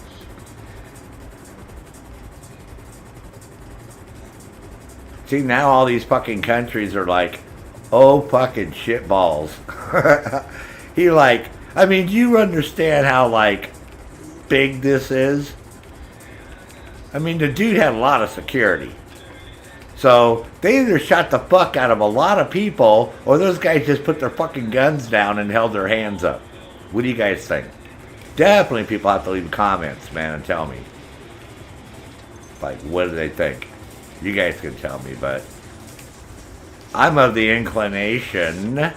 See, now all these fucking countries are like, oh, fucking shitballs. Do you understand how, big this is? The dude had a lot of security. So, they either shot the fuck out of a lot of people, or those guys just put their fucking guns down and held their hands up. What do you guys think? Definitely people have to leave comments, man, and tell me. What do they think? You guys can tell me, but I'm of the inclination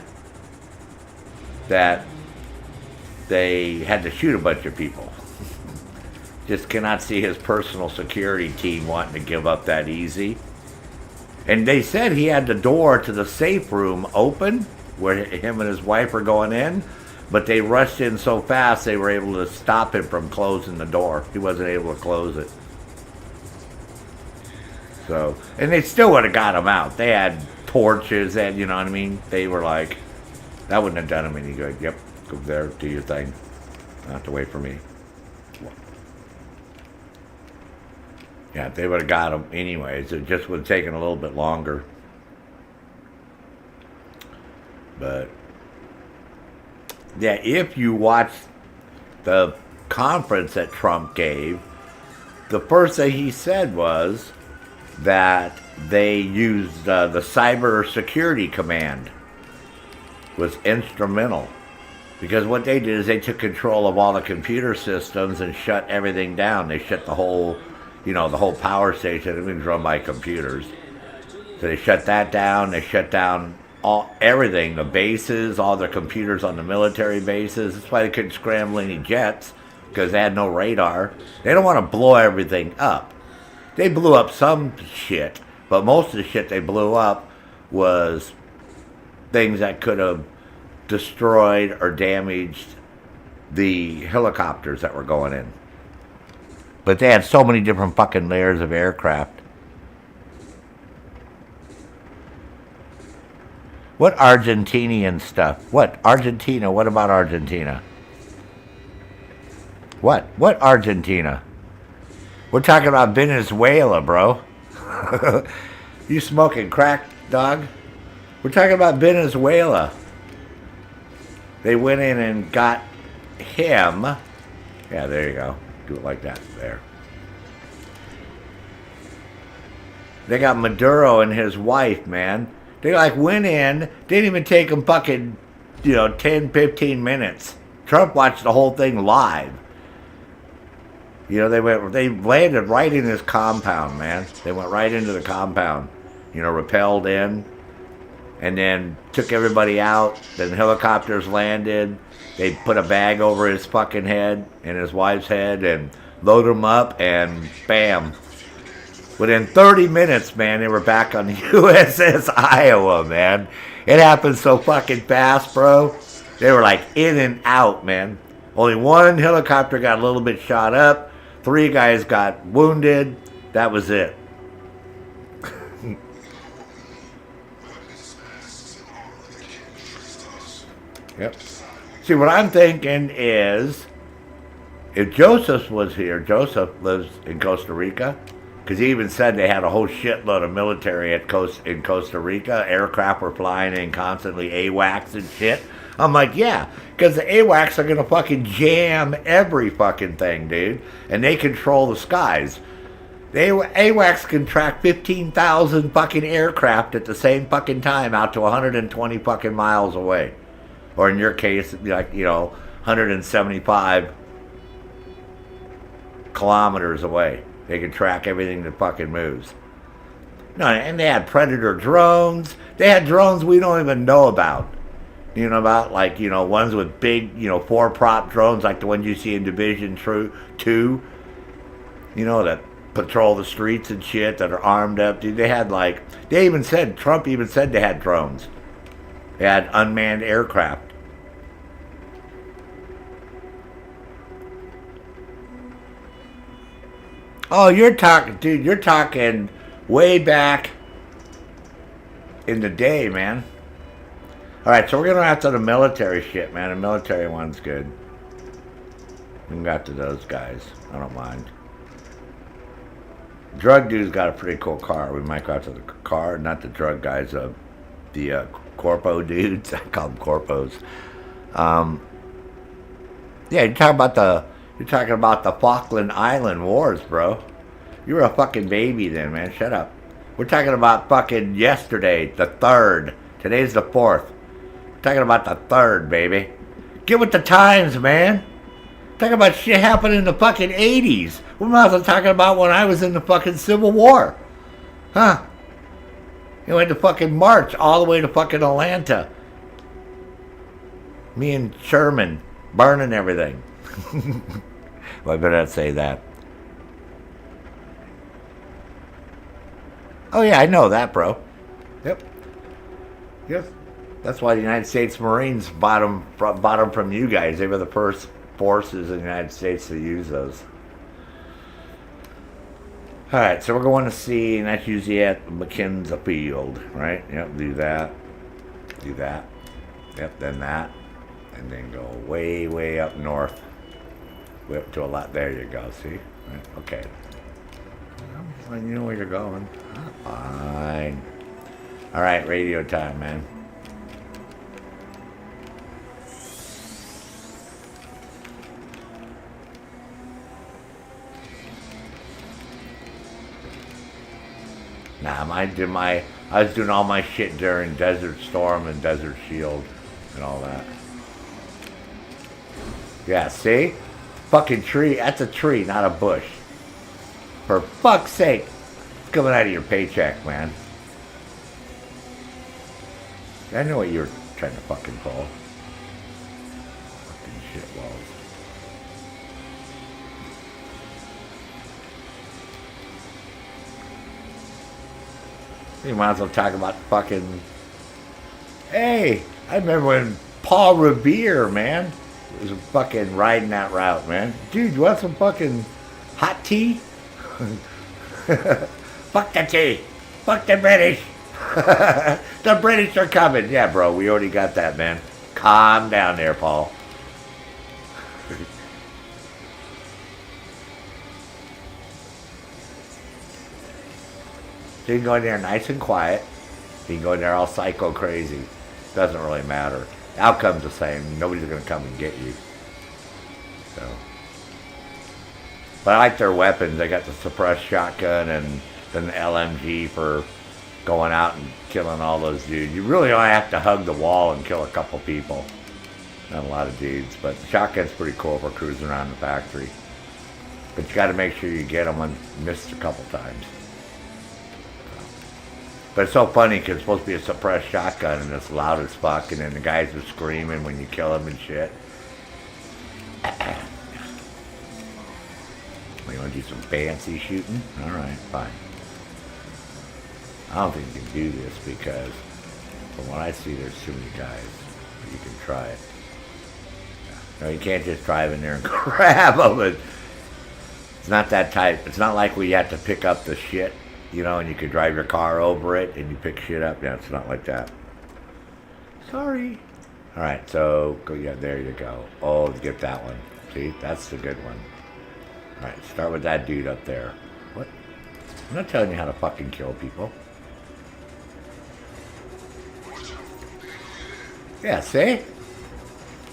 that they had to shoot a bunch of people. Just cannot see his personal security team wanting to give up that easy. And they said he had the door to the safe room open, where him and his wife were going in, but they rushed in so fast they were able to stop him from closing the door. He wasn't able to close it. So, and they still would have got him out. They had torches, and you know what I mean? They were like, that wouldn't have done him any good. Yep, go there, do your thing. Don't have to wait for me. Yeah, they would have got him anyways. It just would have taken a little bit longer. But, yeah, if you watch the conference that Trump gave, the first thing he said was that they used the cyber security command was instrumental. Because what they did is they took control of all the computer systems and shut everything down. They shut the whole... the whole power station, everything's run by computers. So they shut that down. They shut down everything, the bases, all their computers on the military bases. That's why they couldn't scramble any jets, because they had no radar. They don't want to blow everything up. They blew up some shit, but most of the shit they blew up was things that could have destroyed or damaged the helicopters that were going in. But they had so many different fucking layers of aircraft. What Argentinian stuff? What? Argentina? What about Argentina? What? What Argentina? We're talking about Venezuela, bro. You smoking crack, dog? We're talking about Venezuela. They went in and got him. Yeah, there you go. Do it like that. There. They got Maduro and his wife, man. They went in. Didn't even take them fucking 10, 15 minutes. Trump watched the whole thing live. They landed right in his compound, man. They went right into the compound, rappelled in, and then took everybody out. Then helicopters landed. They put a bag over his fucking head and his wife's head and loaded him up, and bam. Within 30 minutes, man, they were back on the USS Iowa, man. It happened so fucking fast, bro. They were like in and out, man. Only one helicopter got a little bit shot up. 3 guys got wounded. That was it. Yep. See, what I'm thinking is, if Joseph was here, Joseph lives in Costa Rica, because he even said they had a whole shitload of military in Costa Rica. Aircraft were flying in constantly, AWACS and shit. I'm like, yeah, because the AWACS are going to fucking jam every fucking thing, dude. And they control the skies. The AWACS can track 15,000 fucking aircraft at the same fucking time out to 120 fucking miles away. Or in your case, like, 175 kilometers away. They can track everything that fucking moves. No, and they had Predator drones. They had drones we don't even know about. Ones with big, 4-prop drones like the ones you see in Division 2. That patrol the streets and shit, that are armed up. Dude, Trump even said they had drones. They had unmanned aircraft. Oh, you're talking way back in the day, man. Alright, so we're going to have to the military shit, man. The military one's good. We got to those guys. I don't mind. Drug dude's got a pretty cool car. We might go out to the car, not the drug guys, the corpo dudes. I call them corpos. Yeah, you're talking about the Falkland Island Wars, bro. You were a fucking baby then, man. Shut up. We're talking about fucking yesterday, the 3rd. Today's the 4th. We're talking about the 3rd, baby. Get with the times, man. Talking about shit happening in the fucking 80s. We're not talking about when I was in the fucking Civil War. Huh? You went to fucking March all the way to fucking Atlanta. Me and Sherman burning everything. Well, I better not say that. Oh yeah, I know that, bro. Yep. That's why the United States Marines bought them from you guys. They were the first forces in the United States to use those. Alright, so we're going to see, and that's usually at McKenzie Field, right? Yep, do that. Yep, then that. And then go way, way up north. Way up to a lot. There you go, see? Right, okay. Well, you know where you're going. Fine. Alright, radio time, man. Nah, I was doing all my shit during Desert Storm and Desert Shield and all that. Yeah, see? Fucking tree. That's a tree, not a bush. For fuck's sake. It's coming out of your paycheck, man. I know what you were trying to fucking pull. Fucking shit walls. You might as well talk about fucking... Hey, I remember when Paul Revere, man, was fucking riding that route, man. Dude, you want some fucking hot tea? Fuck the tea. Fuck the British. The British are coming. Yeah, bro, we already got that, man. Calm down there, Paul. So you can go in there nice and quiet. You can go in there all psycho crazy. Doesn't really matter. The outcome's the same. Nobody's going to come and get you. So. But I like their weapons. They got the suppressed shotgun and then the LMG for going out and killing all those dudes. You really only have to hug the wall and kill a couple people. Not a lot of dudes, but the shotgun's pretty cool for cruising around the factory. But you got to make sure you get them when missed a couple times. But it's so funny because it's supposed to be a suppressed shotgun and it's loud as fuck, and then the guys are screaming when you kill them and shit. You want to do some fancy shooting? Alright, fine. I don't think you can do this because from what I see there's too many guys. But you can try it. No, you can't just drive in there and grab them. It's not that type. It's not like where you have to pick up the shit, you know, and you can drive your car over it and you pick shit up. Yeah, it's not like that. Sorry. Alright, so go. Yeah, there you go. Oh, get that one. See, that's the good one. Alright, start with that dude up there. What? I'm not telling you how to fucking kill people. Yeah, see?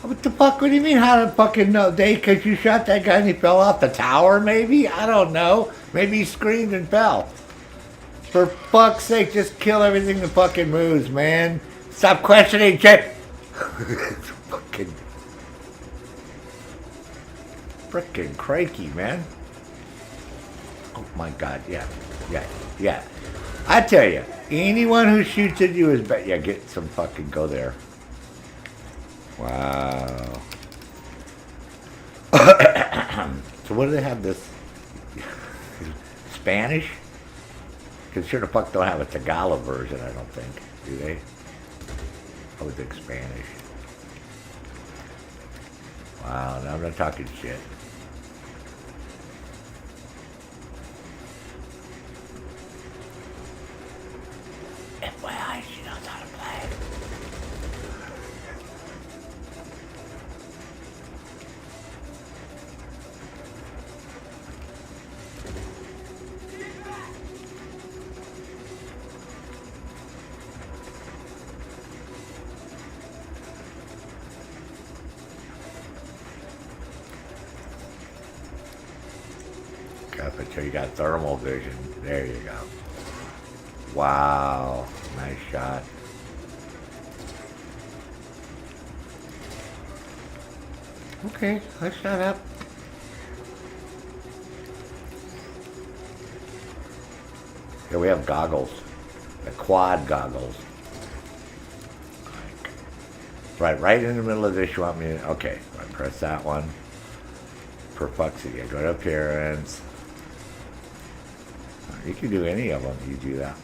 What the fuck? What do you mean how to fucking know? Because you shot that guy and he fell off the tower, maybe? I don't know. Maybe he screamed and fell. For fuck's sake, just kill everything that fucking moves, man. Stop questioning shit. It's fucking... frickin' cranky, man. Oh my god, yeah. I tell you, anyone who shoots at you is bad. Yeah, get some fucking... go there. Wow. So what do they have this? Spanish? Because sure the fuck don't have a Tagalog version, I don't think. Do they? I would think Spanish. Wow, now I'm not talking shit. FYI, she knows how to play. Up until you got thermal vision. There you go. Wow. Nice shot. Okay, let's shut up. Here we have goggles. The quad goggles. Right in the middle of this you want me to... Okay, I press that one. For fuck's sake, go to appearance. You can do any of them. You do that.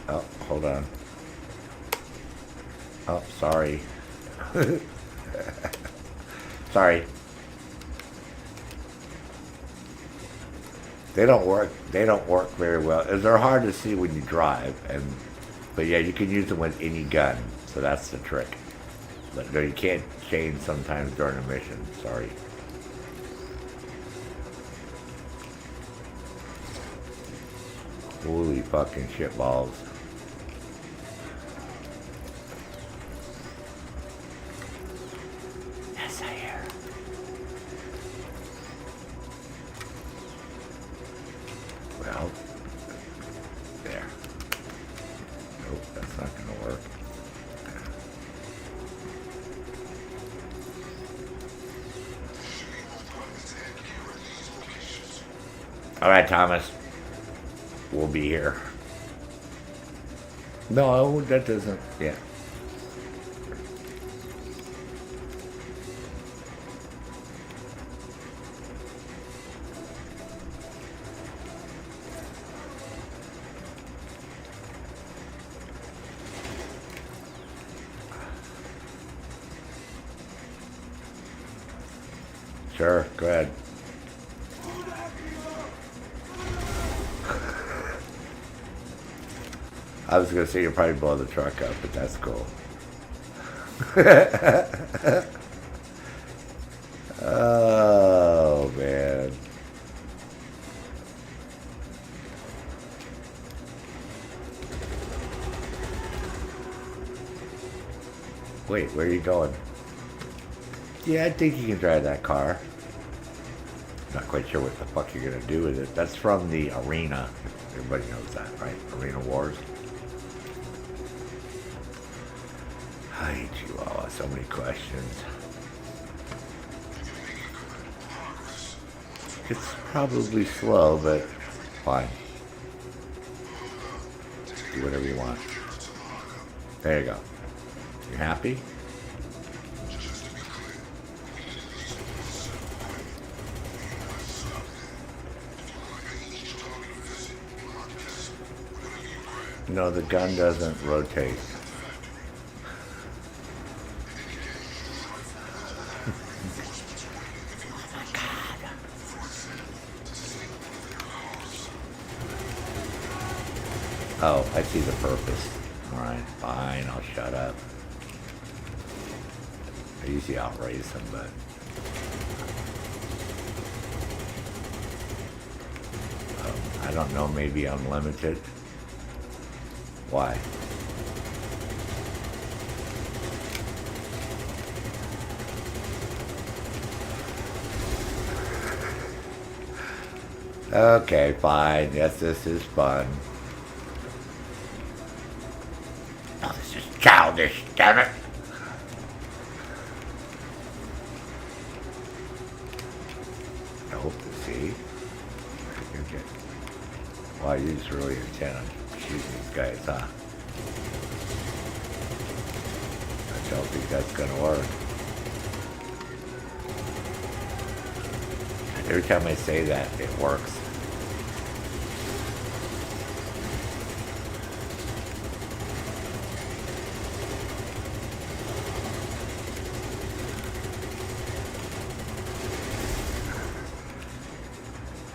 Oh, hold on. Oh, sorry. Sorry. They don't work. They don't work very well. They're hard to see when you drive, but yeah, you can use them with any gun. So that's the trick. But no, you can't change sometimes during a mission. Sorry. Holy fucking shitballs. Yes, I hear. Well, there. Nope, that's not gonna work. Alright, Thomas. We'll be here. No, that doesn't. Yeah. Sure, go ahead. I was going to say you'll probably blow the truck up, but that's cool. Oh, man. Wait, where are you going? Yeah, I think you can drive that car. Not quite sure what the fuck you're going to do with it. That's from the arena. Everybody knows that, right? Arena Wars. Hi, Chihuahua. So many questions. It's probably slow, but fine. Do whatever you want. There you go. You happy? No, the gun doesn't rotate. Oh, I see the purpose. Alright, fine, I'll shut up. I usually outrace them, but... I don't know, maybe unlimited? Why? Okay, fine. Yes, this is fun. Oh, this is childish, damn it! I hope to see. Okay. Wow, you're just really intent on shooting these guys, huh? I don't think that's gonna work. Every time I say that, it works.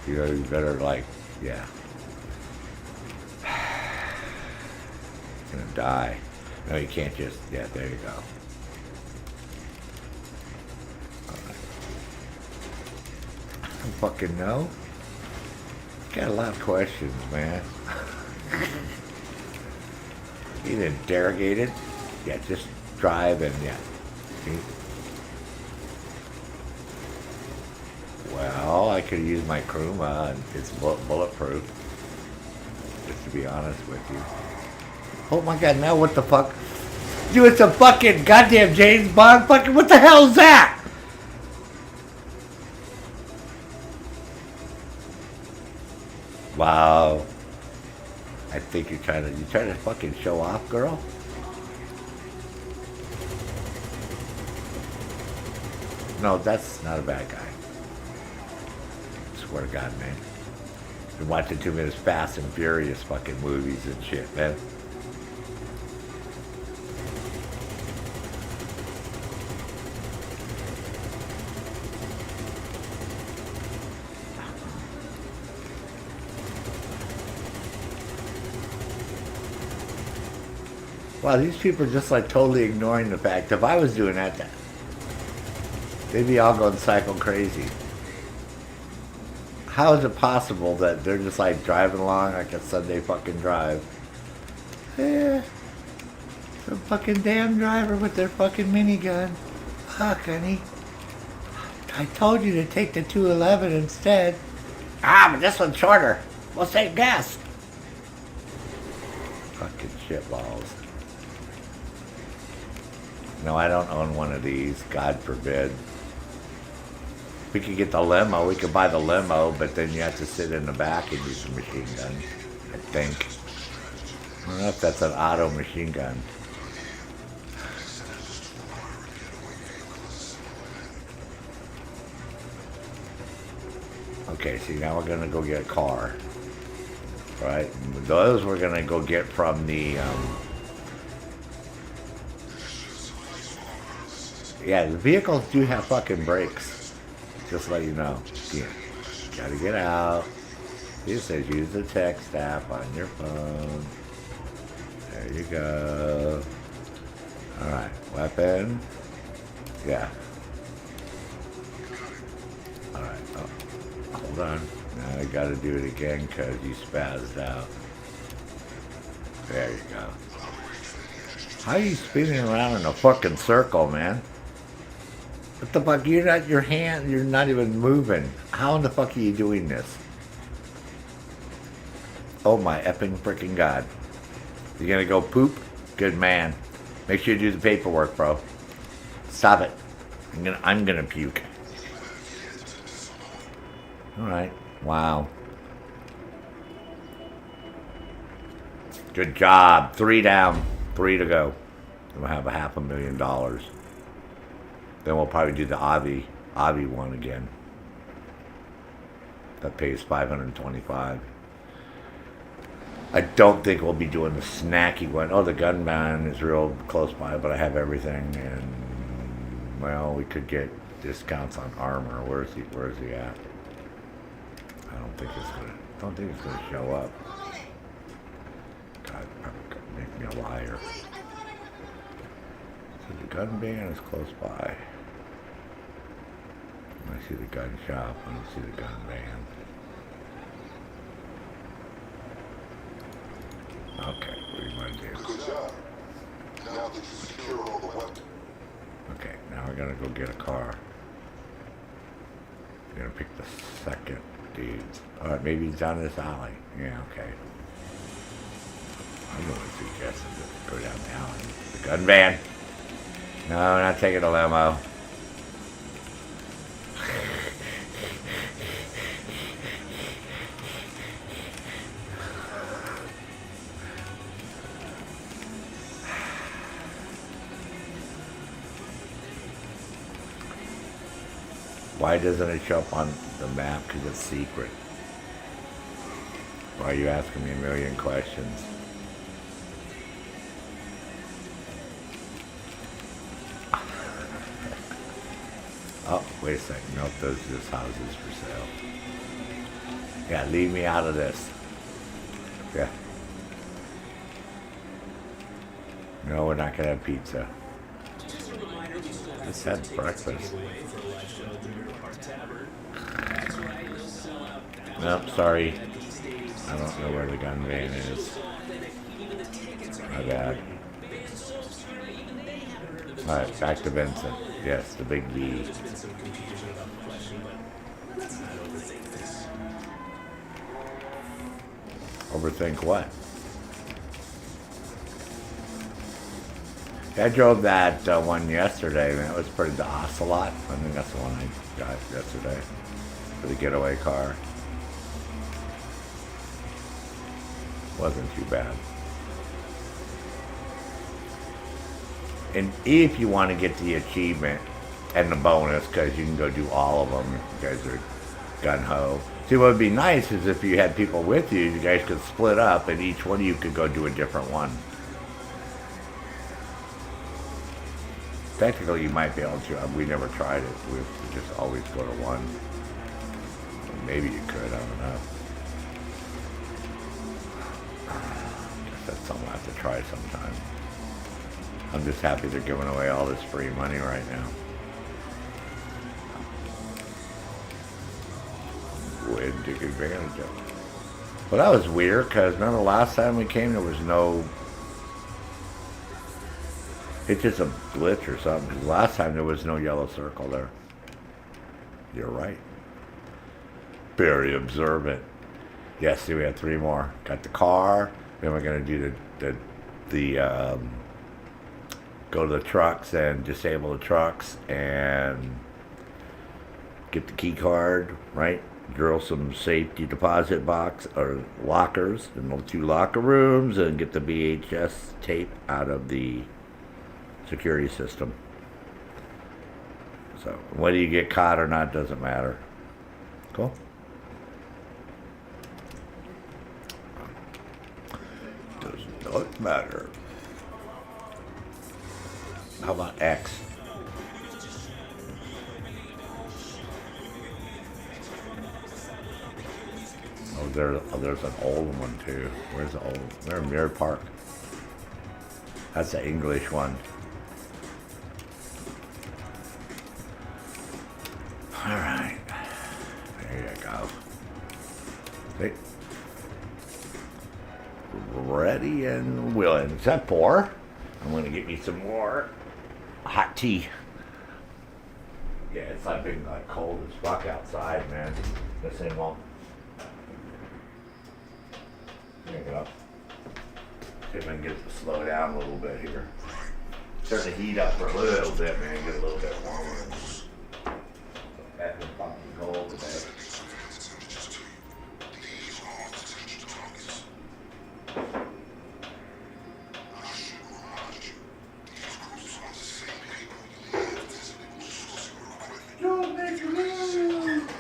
You know, you better like, yeah. You're gonna die. No, you can't just, yeah, there you go. Alright. I don't fucking know. Got a lot of questions, man. Either interrogated, yeah, just drive and, yeah. See? Well, I could use my Kruma and it's bulletproof. Just to be honest with you. Oh my god, now what the fuck? Dude, it's a fucking goddamn James Bond fucking, what the hell is that? Wow. I think you trying to fucking show off, girl? No, that's not a bad guy. Swear to God, man. Been watching too many Fast and Furious fucking movies and shit, man. Wow, these people are just like totally ignoring the fact if I was doing that, they'd be all going psycho crazy. How is it possible that they're just like driving along like a Sunday fucking drive? Yeah, some fucking damn driver with their fucking minigun. Fuck, honey. I told you to take the 211 instead. Ah, but this one's shorter. We'll save gas. Fucking shitballs. No, I don't own one of these. God forbid. We could get the limo. We could buy the limo, but then you have to sit in the back and use a machine gun. I think. I don't know if that's an auto machine gun. Okay, see, now we're gonna go get a car. Right? And those we're gonna go get from the, yeah, the vehicles do have fucking brakes. Just to let you know. Yeah. Gotta get out. It says use the text app on your phone. There you go. Alright, weapon. Yeah. Alright, oh, hold on. Now I gotta do it again because you spazzed out. There you go. How are you spinning around in a fucking circle, man? What the fuck? You're not, your hand, you're not even moving. How in the fuck are you doing this? Oh my effing freaking god. You gonna go poop? Good man. Make sure you do the paperwork, bro. Stop it. I'm gonna puke. Alright. Wow. Good job. 3 down. 3 to go. And we'll have a $500,000. Then we'll probably do the Avi one again. That pays $525. I don't think we'll be doing the snacky one. Oh, the gunman is real close by, but I have everything, and well, we could get discounts on armor. Where's he at? I don't think it's gonna show up. God, make me a liar. So the gun ban is close by. I see the gun shop. I don't see the gun ban. Okay, what do you want to do? Good job. Now that you secure all the weapons. Okay, now we're gonna go get a car. We're gonna pick the second dude. Alright, maybe he's down this alley. Yeah, okay. I'm going to suggest to go down the alley. The gun van. No, not taking a limo. Why doesn't it show up on the map? Because it's secret. Why are you asking me a million questions? Oh, wait a second. Nope, those are just houses for sale. Yeah, leave me out of this. Yeah. No, we're not going to have pizza. Just had breakfast. Nope, sorry. I don't know where the gun van is. My bad. Alright, back to Vincent. Yes, the big V. Overthink what? I drove that one yesterday, man. It was pretty, the Ocelot. I think that's the one I got yesterday for the getaway car. Wasn't too bad. And if you want to get the achievement and the bonus, because you can go do all of them, you guys are gun-ho. See, what would be nice is if you had people with you, you guys could split up, and each one of you could go do a different one. Technically, you might be able to. We never tried it. We just always go to one. Maybe you could. I don't know. Guess that's something I have to try sometime. I'm just happy they're giving away all this free money right now. Go ahead and take advantage of it. Well, that was weird, because remember last time we came, there was no... It's just a glitch or something, because last time there was no yellow circle there. You're right. Very observant. Yes, see, we had 3 more. Got the car, then we're going to do the go to the trucks and disable the trucks and get the key card, right? Drill some safety deposit box or lockers in the 2 locker rooms and get the VHS tape out of the security system. So whether you get caught or not doesn't matter. Cool. Does not matter. How about X? Oh, there's an old one too. Where's the old? Where in Mirror Park? That's the English one. All right, there you go. See? Ready and willing. Is that 4? I'm gonna get me some more hot tea. Yeah, it's like been like cold as fuck outside, man. This thing won't. Pick it up. See if I can get it to slow down a little bit here. Turn the heat up for a little bit, man. Get a little bit warmer. That's fucking cold today. Don't make a move.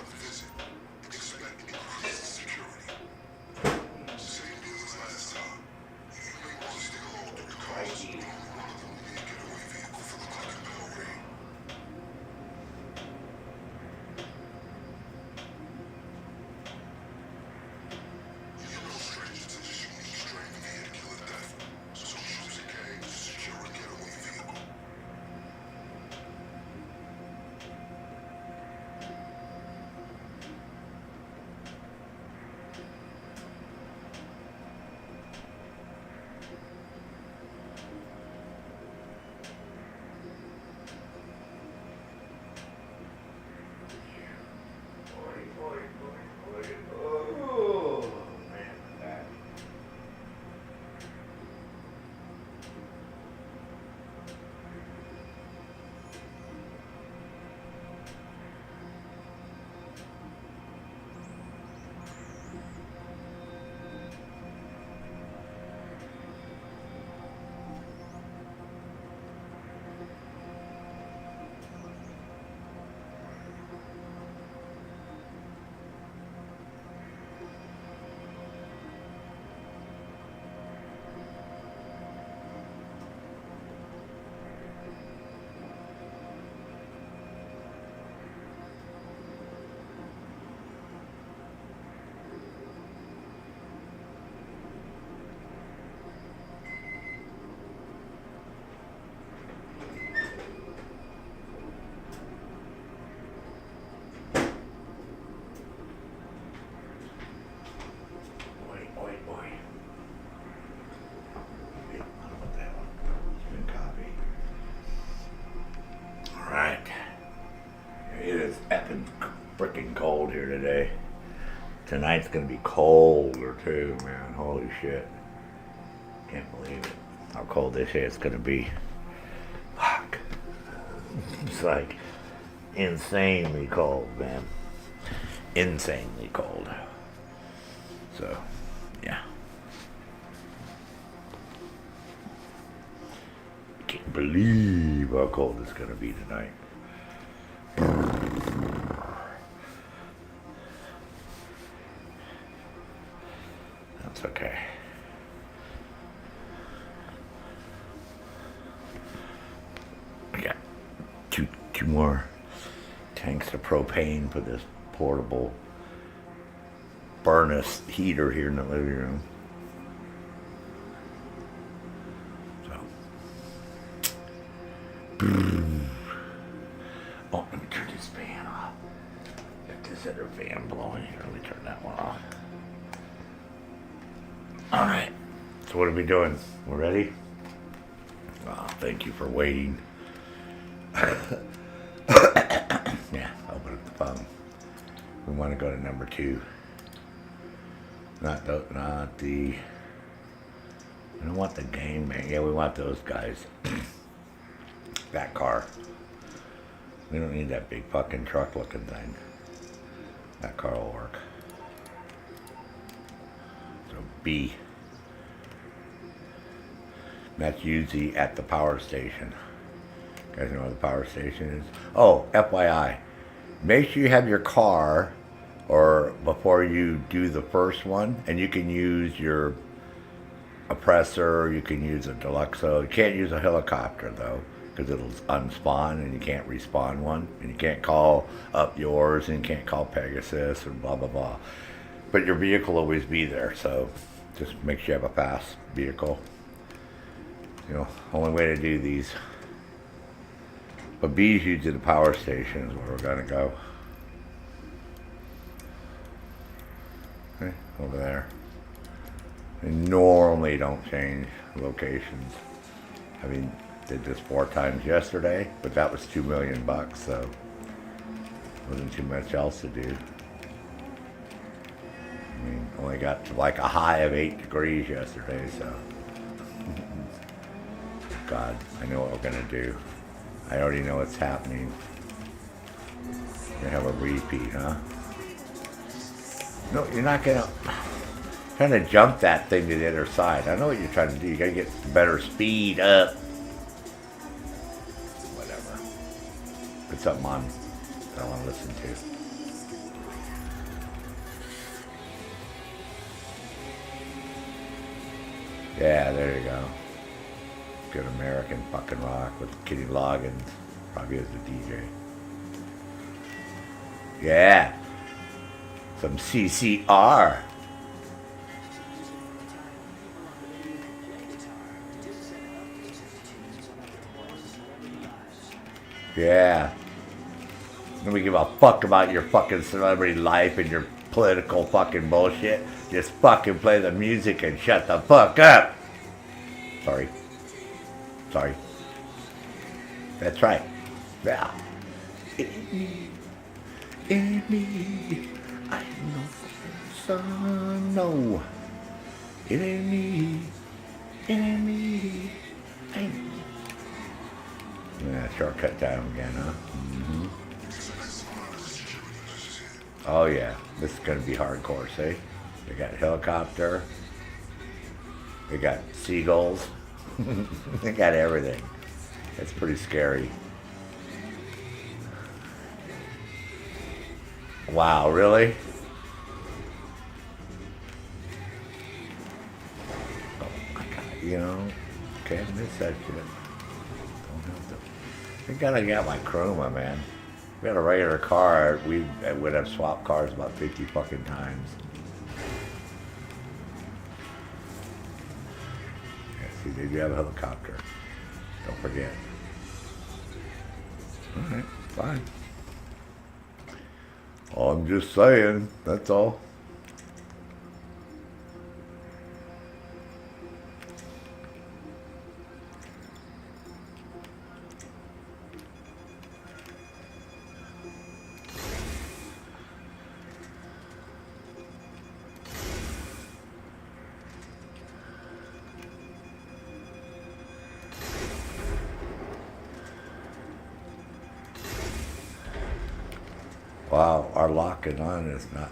Freaking cold here today. Tonight's gonna be colder too, man. Holy shit. Can't believe it. How cold they say it's gonna be. Fuck. It's like insanely cold, man. Insanely cold. So, yeah. Can't believe how cold it's gonna be tonight. That's okay. I got two more tanks of propane for this portable furnace heater here in the living room. So, oh, let me turn this fan off. Got this other fan blowing here. Let me turn that one off. All right. So what are we doing? We're ready? Oh, thank you for waiting. Yeah, open up the phone. We want to go to number 2. Not the. We don't want the game, man. Yeah, we want those guys. That car. We don't need that big fucking truck looking thing. That car will work. So B. That's usually at the power station. You guys know where the power station is? Oh, FYI. Make sure you have your car or before you do the first one, and you can use your oppressor, you can use a Deluxo. You can't use a helicopter though, because it'll unspawn and you can't respawn one, and you can't call up yours, and you can't call Pegasus and blah blah blah. But your vehicle will always be there, so just make sure you have a fast vehicle. You know, only way to do these. But B's usually the power station is where we're gonna go. Okay, over there. They normally don't change locations. I mean, did this 4 times yesterday, but that was $2 million, so wasn't too much else to do. I mean, only got to like a high of 8 degrees yesterday, so. God, I know what we're gonna do. I already know what's happening. We're gonna have a repeat, huh? No, you're not gonna... Trying to jump that thing to the other side. I know what you're trying to do. You gotta get better speed up. Whatever. Put something on that I want to listen to. Yeah, there you go. Good American fucking rock with Kenny Loggins. Probably as a DJ. Yeah. Some CCR. Yeah. Nobody give a fuck about your fucking celebrity life and your political fucking bullshit. Just fucking play the music and shut the fuck up. Sorry. Sorry. That's right. Yeah. In me. I know. Son, no. It ain't me. It ain't me. I know. Yeah, shortcut time again, huh? Mm-hmm. Oh yeah, this is gonna be hardcore, see? They got helicopter. They got seagulls. They got everything. It's pretty scary. Wow, really? Oh my God, you know, can't miss that shit. I gotta get my chroma, man. We had a regular car. We would have swapped cars about 50 fucking times. Yeah, see, they do have a helicopter. Don't forget. Alright, fine. I'm just saying, that's all. Wow, our locking on is not...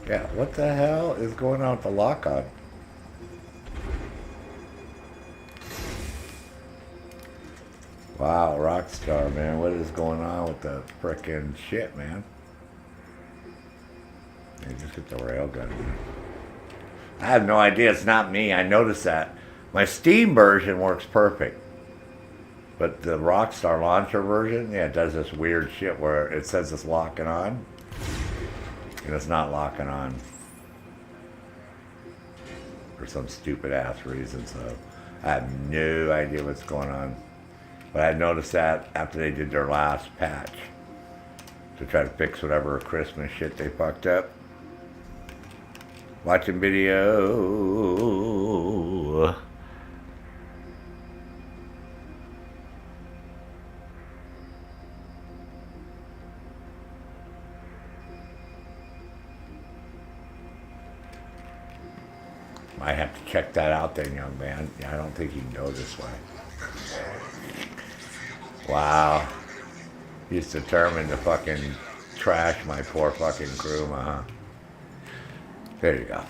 Yeah, what the hell is going on with the lock on? Wow, Rockstar, man, what is going on with the frickin' shit, man? They just hit the railgun, man. I have no idea, it's not me, I noticed that. My Steam version works perfect. But the Rockstar launcher version, yeah, it does this weird shit where it says it's locking on. And it's not locking on. For some stupid ass reason, so I have no idea what's going on. But I noticed that after they did their last patch. To try to fix whatever Christmas shit they fucked up. Watching video. I have to check that out then, young man. I don't think you can go this way. Wow. He's determined to fucking trash my poor fucking crew, huh? There you go.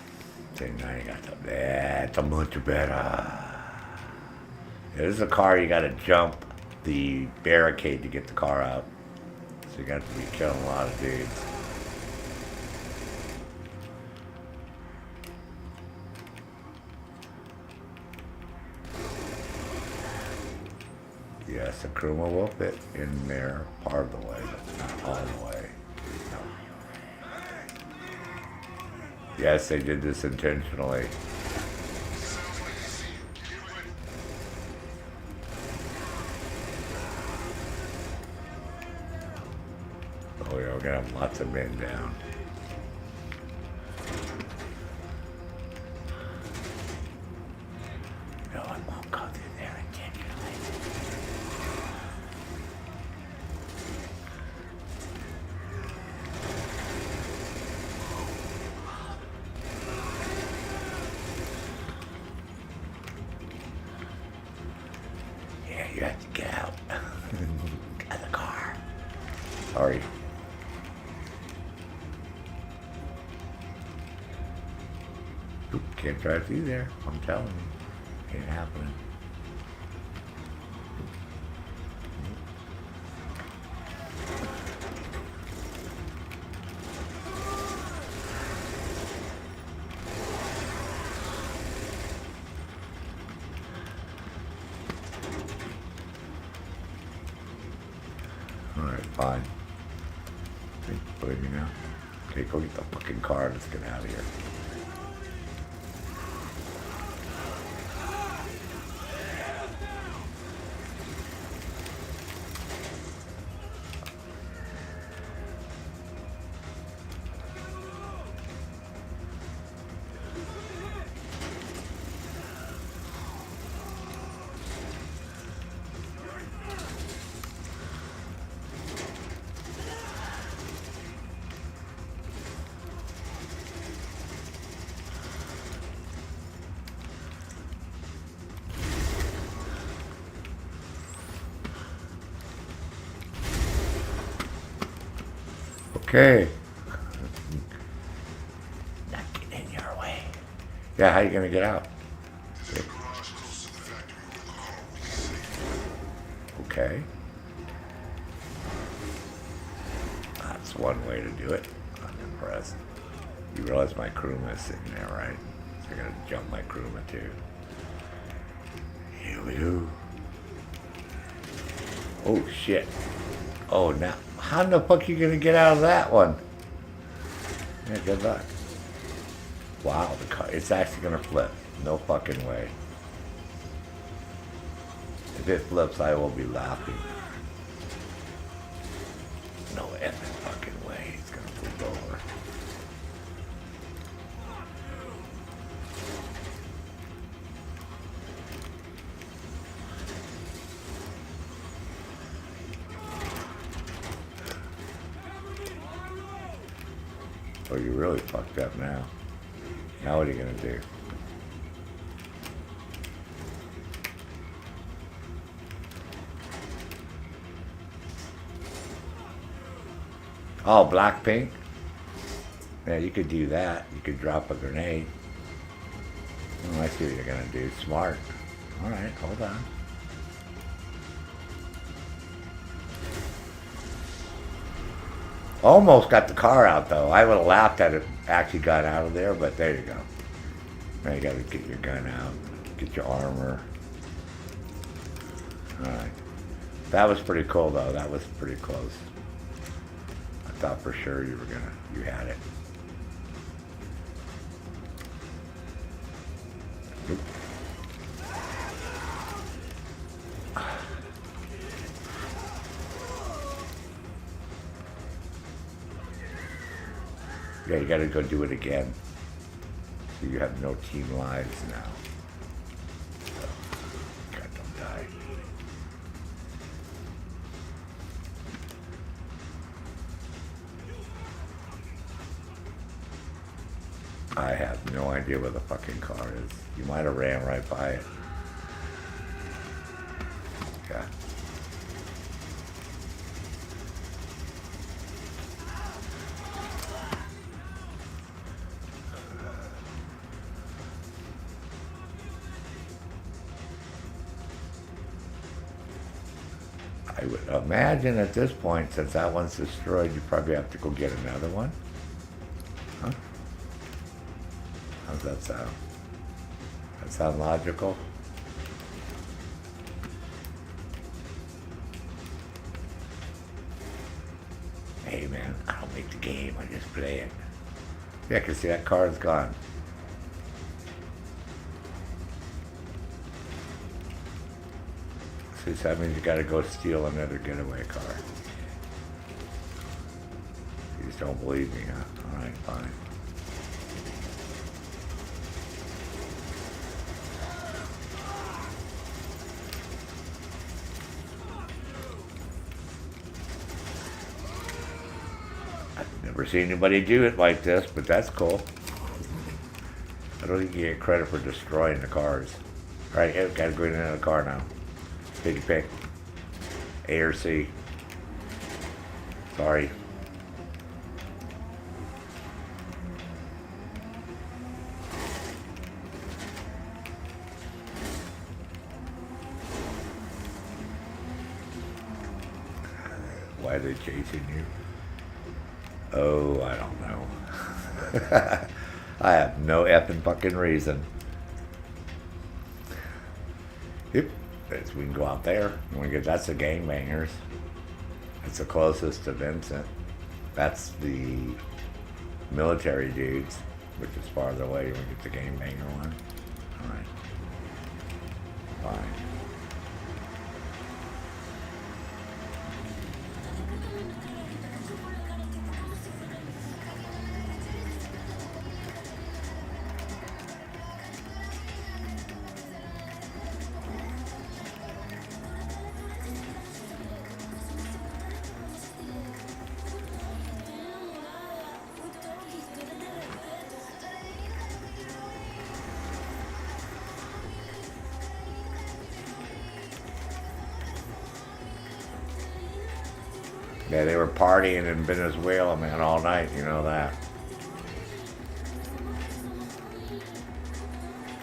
See, now you got the... That's much better. This is a car you gotta jump the barricade to get the car out. So you got to be killing a lot of dudes. Yes, the Kruma will fit in there part of the way, but not all the way. No. Yes, they did this intentionally. Oh yeah, we're gonna have lots of men down. No, I won't go through there intentionally. You have to get out. Get the car. Sorry. Oop, can't drive through there. I'm telling you. Ain't happening. Alright, fine. Believe me now. Okay, go get the fucking car. Let's get out of here. Okay. Not get in your way. Yeah, how you gonna get out? Okay. That's one way to do it. I'm impressed. You realize my crewman is sitting there, right? So you're gonna jump my crewman too. Yoo-hoo. Oh shit. Oh, now, how in the fuck are you gonna get out of that one? Yeah, good luck. Wow, the car, it's actually gonna flip. No fucking way. If it flips, I will be laughing. No effing fucking way it's gonna flip over. Oh, you really fucked up now. Now what are you gonna do? Oh, Blackpink? Yeah, you could do that. You could drop a grenade. Oh, I see what you're gonna do. Smart. Alright, hold on. Almost got the car out though. I would have laughed at it actually got out of there, but there you go. Now you gotta get your gun out, get your armor. Alright. That was pretty cool though. That was pretty close. I thought for sure you had it. Oop. Yeah, you gotta go do it again. So you have no team lives now. So, God, don't die. I have no idea where the fucking car is. You might have ran right by it. Yeah. I would imagine at this point, since that one's destroyed, you probably have to go get another one. Huh? How's that sound? That sound logical? Hey man, I don't make the game, I just play it. Yeah, 'cause see that car's gone. So that means you gotta go steal another getaway car. You just don't believe me, huh? Alright, fine. I've never seen anybody do it like this, but that's cool. I don't think you get credit for destroying the cars. Alright, gotta go in another car now. Did you pick A or C? Sorry. Why are they chasing you? Oh, I don't know. I have no effing fucking reason. Yep, we can go out there. That's the gangbangers. It's the closest to Vincent. That's the military dudes, which is farther away. We get the gangbanger one. All right. Fine. Yeah, they were partying in Venezuela, man, all night. You know that.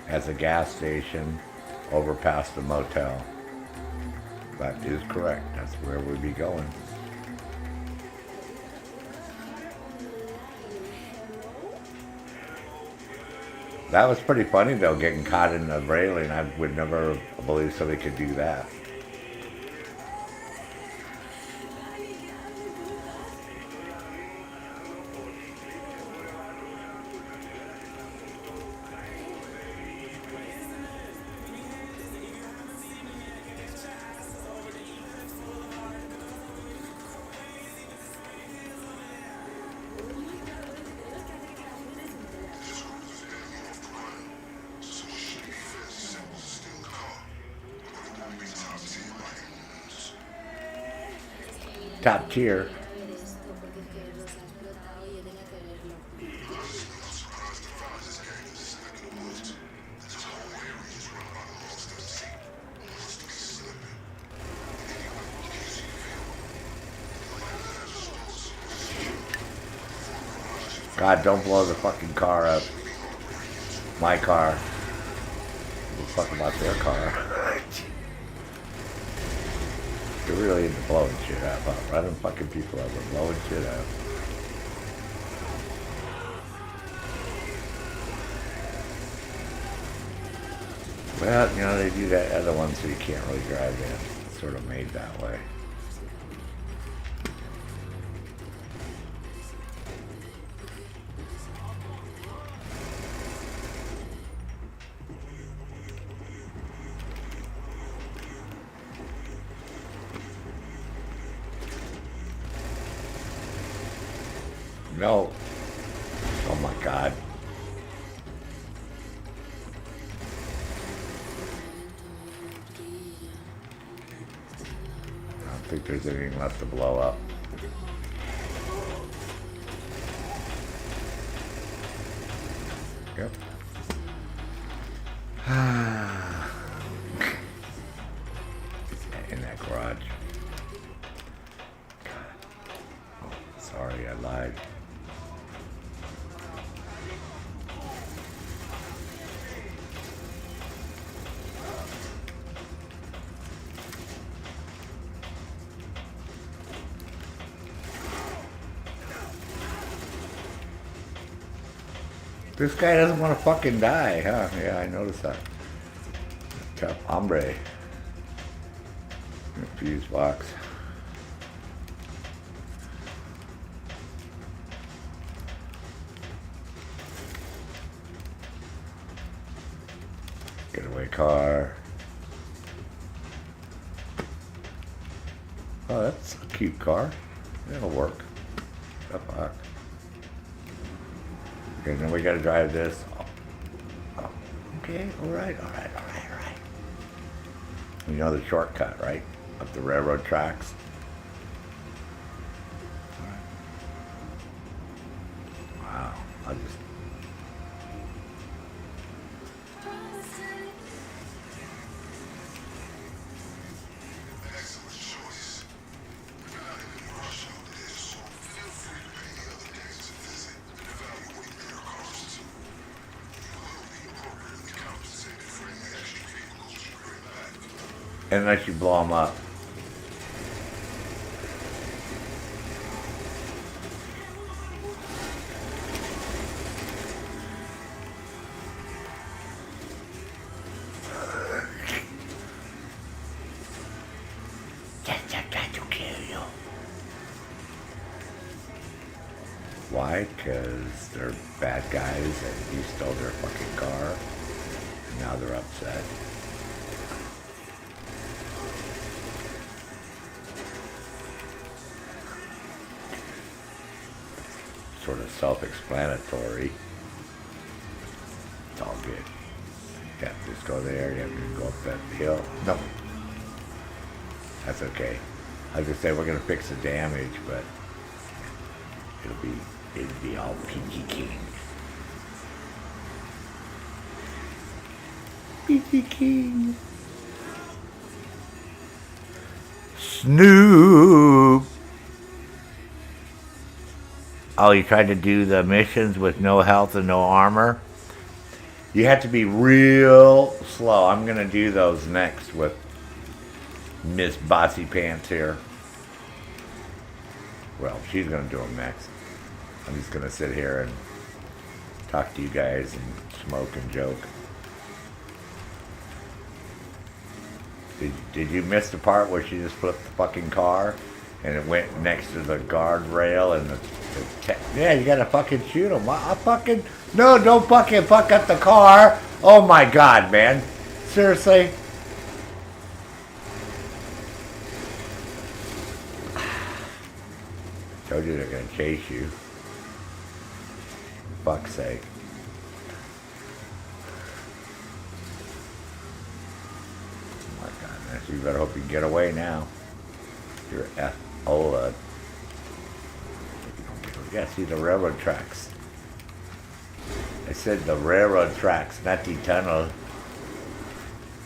At the gas station, over past the motel. That is correct. That's where we'd be going. That was pretty funny, though, getting caught in the railing. I would never believe somebody could do that. Top tier. God, don't blow the fucking car up. My car. We'll fuck about their car. You're really into blowing shit up, huh? Running fucking people over, blowing shit up. Well, you know, they do that other one so you can't really drive in. It's sort of made that way. No. Oh my God. I don't think there's anything left to blow up. Yep. In that garage. God. Oh, sorry, I lied. This guy doesn't want to fucking die, huh? Yeah, I noticed that. Tough hombre. Fuse box. Getaway car. Oh, that's a cute car. It'll work. The fuck. Okay, then we gotta drive this. Oh, okay, alright. You know the shortcut, right? Up the railroad tracks. All right. Wow, I just... unless you blow them up. Why? Because they're bad guys and you stole their fucking car. And now they're upset. Sort of self-explanatory. It's all good. Yeah, just go there. You have to go up that hill. No. That's okay. I was going to say we're going to fix the damage, but it'd be all peachy keen. Peachy keen. Snoop. Oh, you tried to do the missions with no health and no armor? You have to be real slow. I'm going to do those next with Miss Bossy Pants here. Well, she's going to do them next. I'm just going to sit here and talk to you guys and smoke and joke. Did you miss the part where she just flipped the fucking car and it went next to the guardrail and yeah, you gotta fucking shoot him. No, don't fucking fuck up the car. Oh my god, man. Seriously? Told you they're gonna chase you. Fuck's sake. Oh my god, man. So you better hope you can get away now. You're Ola. Yeah, see the railroad tracks. I said the railroad tracks, not the tunnel.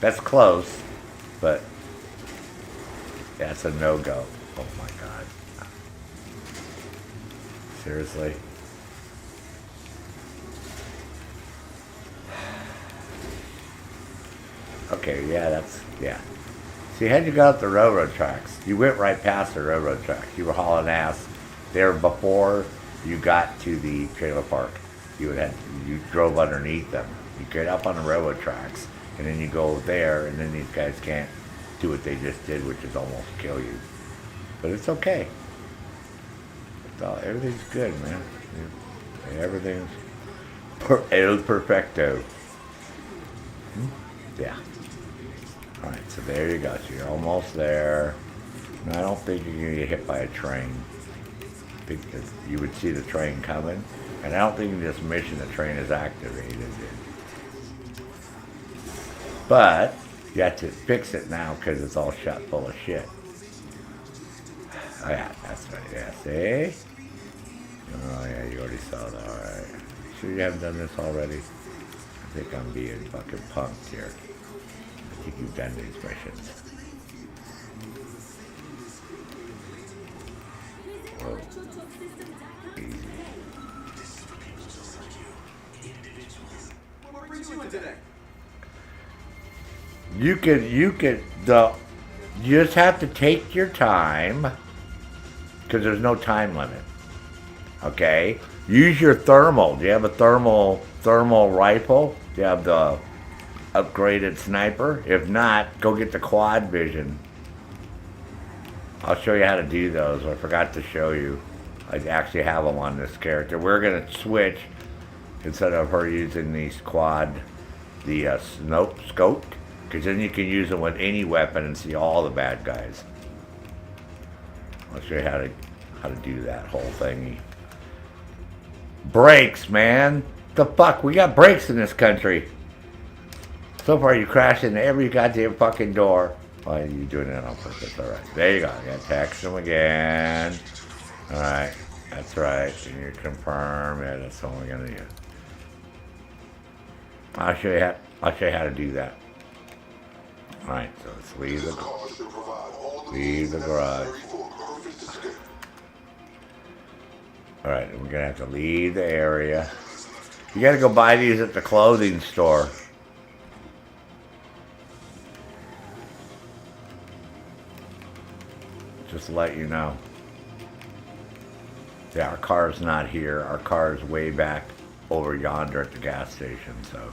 That's close, but that's a no-go. Oh my god. Seriously? Okay, yeah, yeah. See, how'd you got up the railroad tracks? You went right past the railroad tracks. You were hauling ass there before you got to the trailer park. You drove underneath them. You get up on the railroad tracks, and then you go there, and then these guys can't do what they just did, which is almost kill you. But it's okay. Everything's good, man. Everything's el perfecto. Yeah. All right, so there you go. So you're almost there. And I don't think you're going to get hit by a train. I think that you would see the train coming. And I don't think in this mission the train is activated. But you have to fix it now because it's all shot full of shit. Oh yeah, that's right. Yeah, see? Oh yeah, you already saw it. All right. Sure you haven't done this already? I think I'm being fucking punked here. I think you've done these missions. Whoa. Easy. What were you doing today? You just have to take your time because there's no time limit. Okay? Use your thermal. Do you have a thermal rifle? Do you have the upgraded sniper? If not, go get the quad vision. I'll show you how to do those. I forgot to show you. I actually have them on this character. We're going to switch, instead of her using the squad, the scope, because then you can use them with any weapon and see all the bad guys. I'll show you how to do that whole thingy. Brakes, man. The fuck? We got brakes in this country. So far, you crashed into every goddamn fucking door. Why are you doing that on purpose? All right. There you go. You got to text them again. All right. That's right. And you confirm. Yeah, that's all we're going to do. I'll show you how to do that. All right. So let's leave the garage. All right. We're going to have to leave the area. You got to go buy these at the clothing store. Just to let you know. Yeah, our car's not here. Our car's way back over yonder at the gas station, so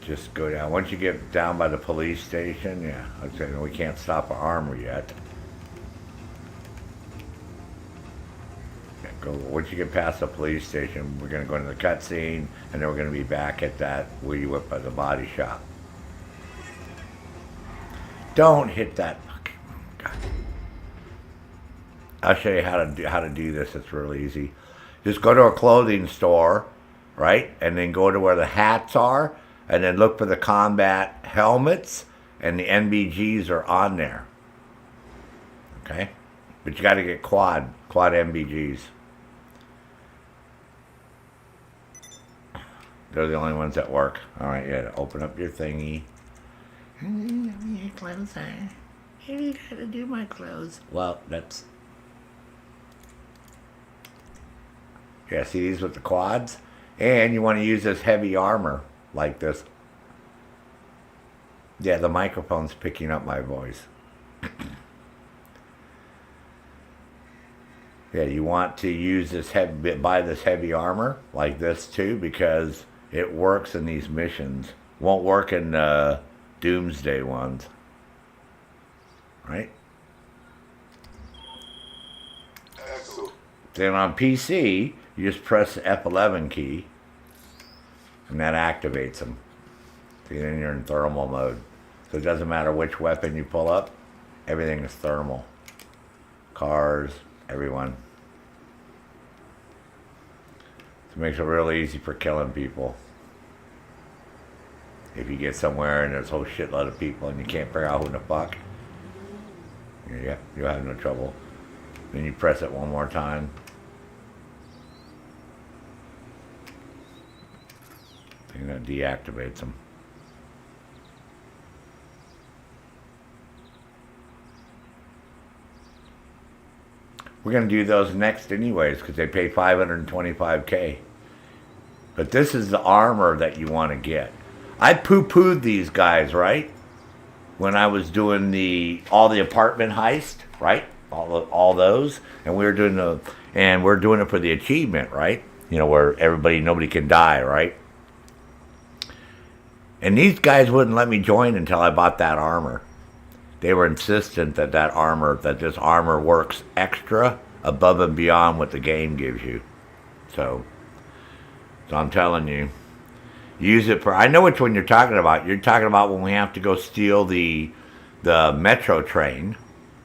just go down. Once you get down by the police station, yeah, I'd say we can't stop our armor yet. Yeah, go once you get past the police station, we're gonna go into the cutscene, and then we're gonna be back at that where you went by the body shop. Don't hit that fucking God. I'll show you how to do this. It's really easy. Just go to a clothing store, right? And then go to where the hats are, and then look for the combat helmets, and the NBGs are on there. Okay? But you got to get quad NBGs. They're the only ones that work. All right, yeah. Open up your thingy. Your clothes are. You gotta do my clothes. Well, that's. Yeah, see these with the quads? And you want to use this heavy armor like this. Yeah, the microphone's picking up my voice. Yeah, you want to use this buy this heavy armor like this too, because it works in these missions. Won't work in Doomsday ones. Right? Excellent. Then on PC, you just press the F11 key, and that activates them. See, then you're in thermal mode. So it doesn't matter which weapon you pull up, everything is thermal. Cars, everyone. So it makes it real easy for killing people. If you get somewhere and there's a whole shitload of people and you can't figure out who the fuck, yeah, you'll have no trouble. Then you press it one more time. And that deactivates them. We're going to do those next anyways because they pay $525K. But this is the armor that you want to get. I poo-pooed these guys, right? When I was doing all the apartment heist, right? All those, and we're doing it for the achievement, right? You know, where nobody can die, right? And these guys wouldn't let me join until I bought that armor. They were insistent that this armor works extra above and beyond what the game gives you. So I'm telling you, use it for. I know which one you're talking about. You're talking about when we have to go steal the metro train,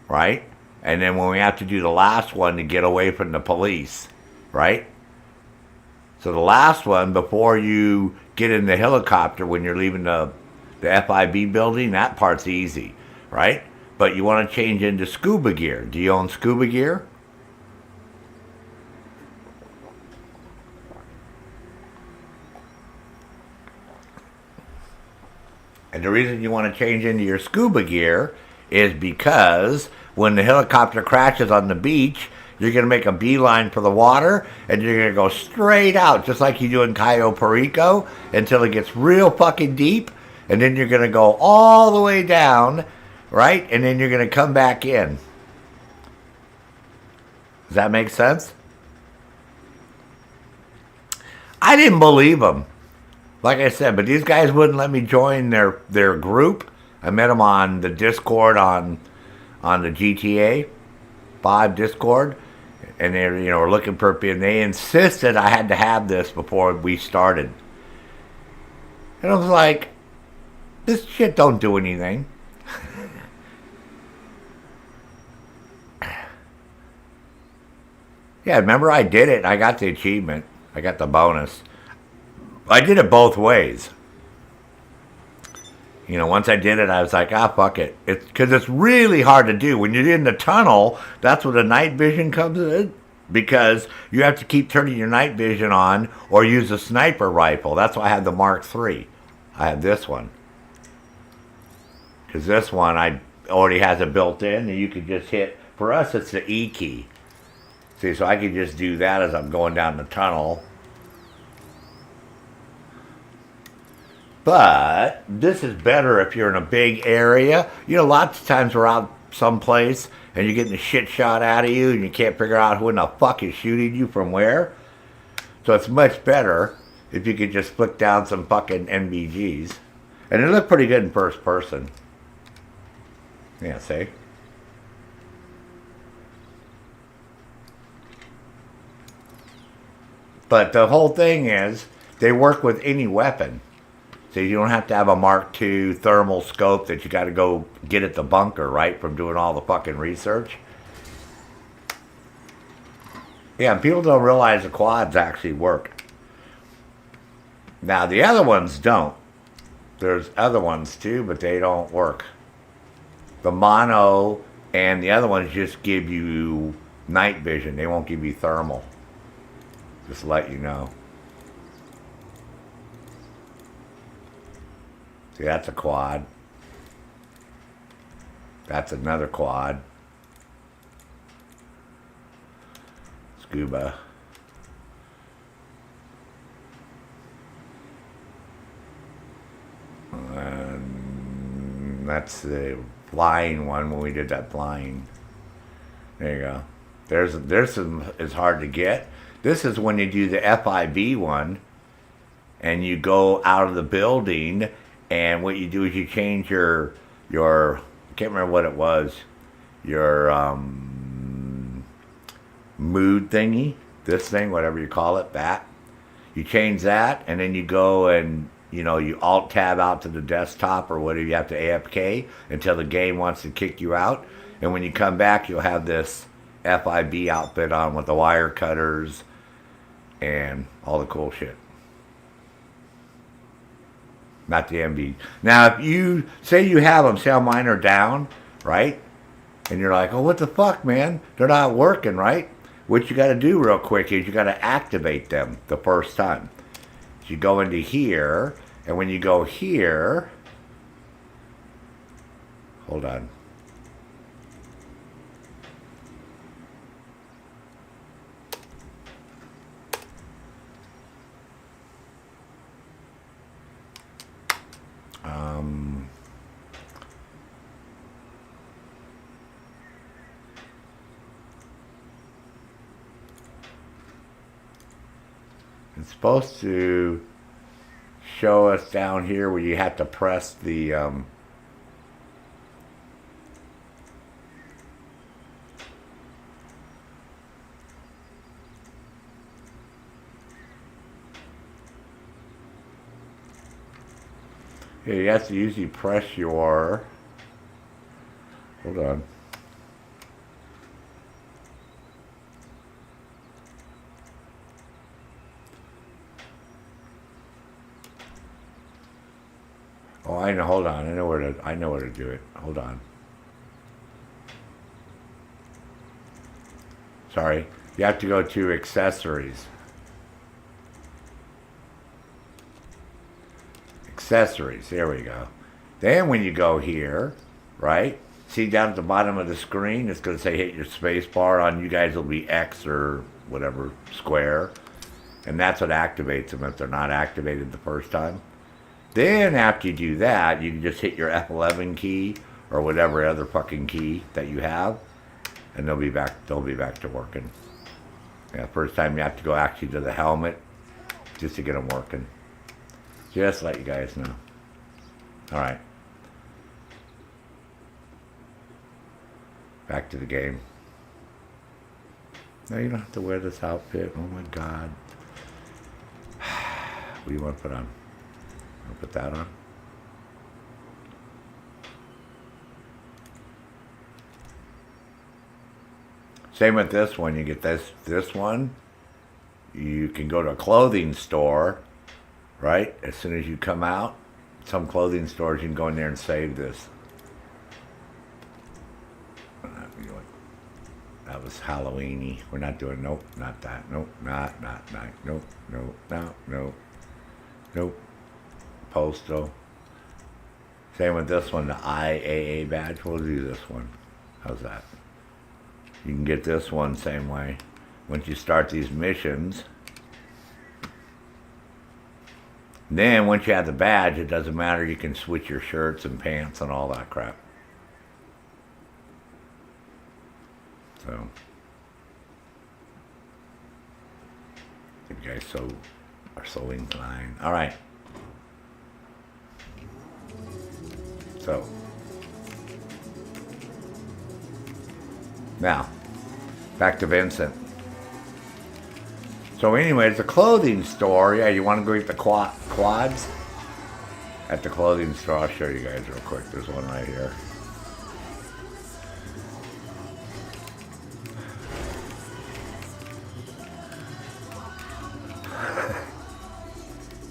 right? And then when we have to do the last one to get away from the police, right? So the last one, before you get in the helicopter when you're leaving the FIB building, that part's easy, right? But you want to change into scuba gear. Do you own scuba gear? And the reason you want to change into your scuba gear is because when the helicopter crashes on the beach, you're going to make a beeline for the water, and you're going to go straight out, just like you do in Cayo Perico, until it gets real fucking deep, and then you're going to go all the way down, right? And then you're going to come back in. Does that make sense? I didn't believe them. Like I said, but these guys wouldn't let me join their group. I met them on the Discord on the GTA 5 Discord, and they were looking for me, and they insisted I had to have this before we started. And I was like, this shit don't do anything. Yeah, remember I did it. I got the achievement. I got the bonus. I did it both ways. Once I did it, I was like, fuck it. Because it's really hard to do. When you're in the tunnel, that's where the night vision comes in. Because you have to keep turning your night vision on or use a sniper rifle. That's why I have the Mark III. I have this one. Because this one already has it built in, and you can just hit. For us, it's the E key. See, so I can just do that as I'm going down the tunnel. But this is better if you're in a big area. Lots of times we're out someplace and you're getting the shit shot out of you and you can't figure out who in the fuck is shooting you from where. So it's much better if you could just flick down some fucking NBGs. And it looked pretty good in first person. Yeah, see? But the whole thing is, they work with any weapon. So you don't have to have a Mark II thermal scope that you got to go get at the bunker, right? From doing all the fucking research. Yeah, and people don't realize the quads actually work. Now, the other ones don't. There's other ones too, but they don't work. The mono and the other ones just give you night vision. They won't give you thermal. Just to let you know. See, that's a quad. That's another quad. Scuba. And that's the flying one when we did that flying. There you go. There's some, it's hard to get. This is when you do the FIB one and you go out of the building and what you do is you change your I can't remember what it was, your mood thingy, this thing, whatever you call it, that. You change that and then you go and you alt tab out to the desktop or whatever, you have to AFK until the game wants to kick you out. And when you come back, you'll have this FIB outfit on with the wire cutters and all the cool shit. Not the MB. Now, if you say you have them, say how mine are down, right? And you're like, oh, what the fuck, man? They're not working, right? What you got to do real quick is you got to activate them the first time. So you go into here, and when you go here, hold on. It's supposed to show us down here where you have to press the yeah, you have to usually press your, hold on. Oh, I know. Hold on. I know where to do it. Hold on. Sorry. You have to go to accessories. Accessories. There we go. Then when you go here, right? See down at the bottom of the screen, it's going to say hit your space bar. On you guys will be X or whatever, square. And that's what activates them if they're not activated the first time. Then after you do that, you can just hit your F11 key or whatever other fucking key that you have, and they'll be back to working. Yeah, first time you have to go actually to the helmet just to get them working. Just let you guys know. All right. Back to the game. No, you don't have to wear this outfit. Oh my God. What do you want to put on? I'll put that on. Same with this one. You get this one. You can go to a clothing store, right? As soon as you come out, some clothing stores you can go in there and save this. That was Halloween-y. We're not doing, nope, not that. Nope, not, nope, nope. Postal. Same with this one, the IAA badge. We'll do this one. How's that? You can get this one same way. Once you start these missions, then once you have the badge, it doesn't matter. You can switch your shirts and pants and all that crap. So, you guys are so inclined. All right. So, now, back to Vincent. So anyway, it's a clothing store. Yeah, you want to go get the quads? At the clothing store, I'll show you guys real quick. There's one right here.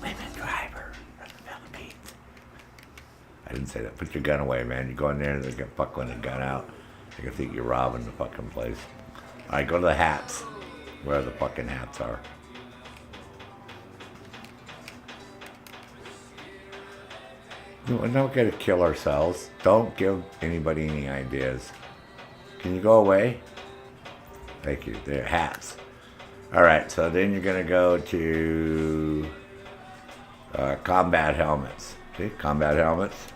Women driver from the Philippines. I didn't say that. Put your gun away, man. You go in there and they're going to fuck with the gun out. They're going to think you're robbing the fucking place. All right, go to the hats. Where the fucking hats are. We're not going to kill ourselves. Don't give anybody any ideas. Can you go away? Thank you. They're hats. All right, so then you're going to go to combat helmets. See, combat helmets.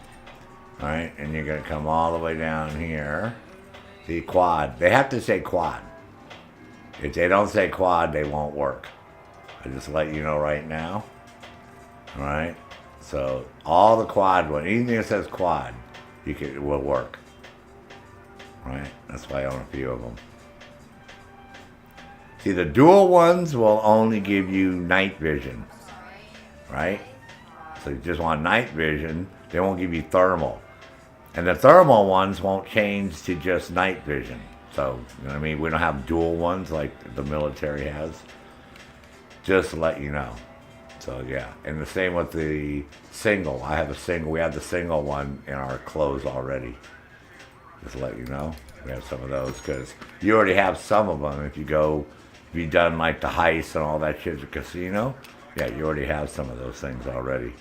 All right, and you're going to come all the way down here. See, quad. They have to say quad. If they don't say quad, they won't work. I just let you know right now. All right. So all the quad ones, anything that says quad, it will work. All right. That's why I own a few of them. See, the dual ones will only give you night vision. Right. So you just want night vision. They won't give you thermal. And the thermal ones won't change to just night vision. So, you know what I mean? We don't have dual ones like the military has. Just to let you know. So, yeah. And the same with the single. I have a single. We have the single one in our clothes already. Just to let you know. We have some of those because you already have some of them. If you've done like the heist and all that shit at the casino, yeah, you already have some of those things already.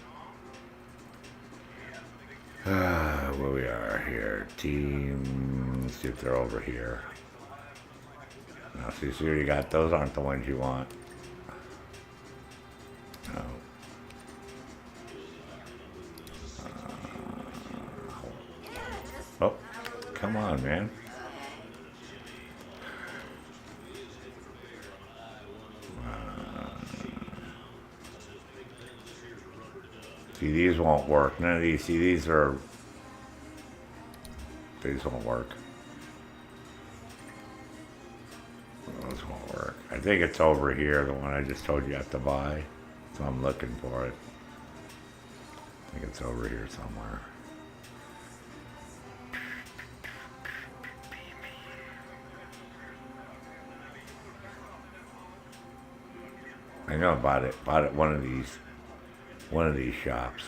Where we are here. Team. Let's see if they're over here. Now, see, so you already got those. Aren't the ones you want. No. Oh, come on, man. See, these won't work. None of these. See, these won't work. Those won't work. I think it's over here, the one I just told you have to buy. So I'm looking for it. I think it's over here somewhere. I know I bought it at one of these shops.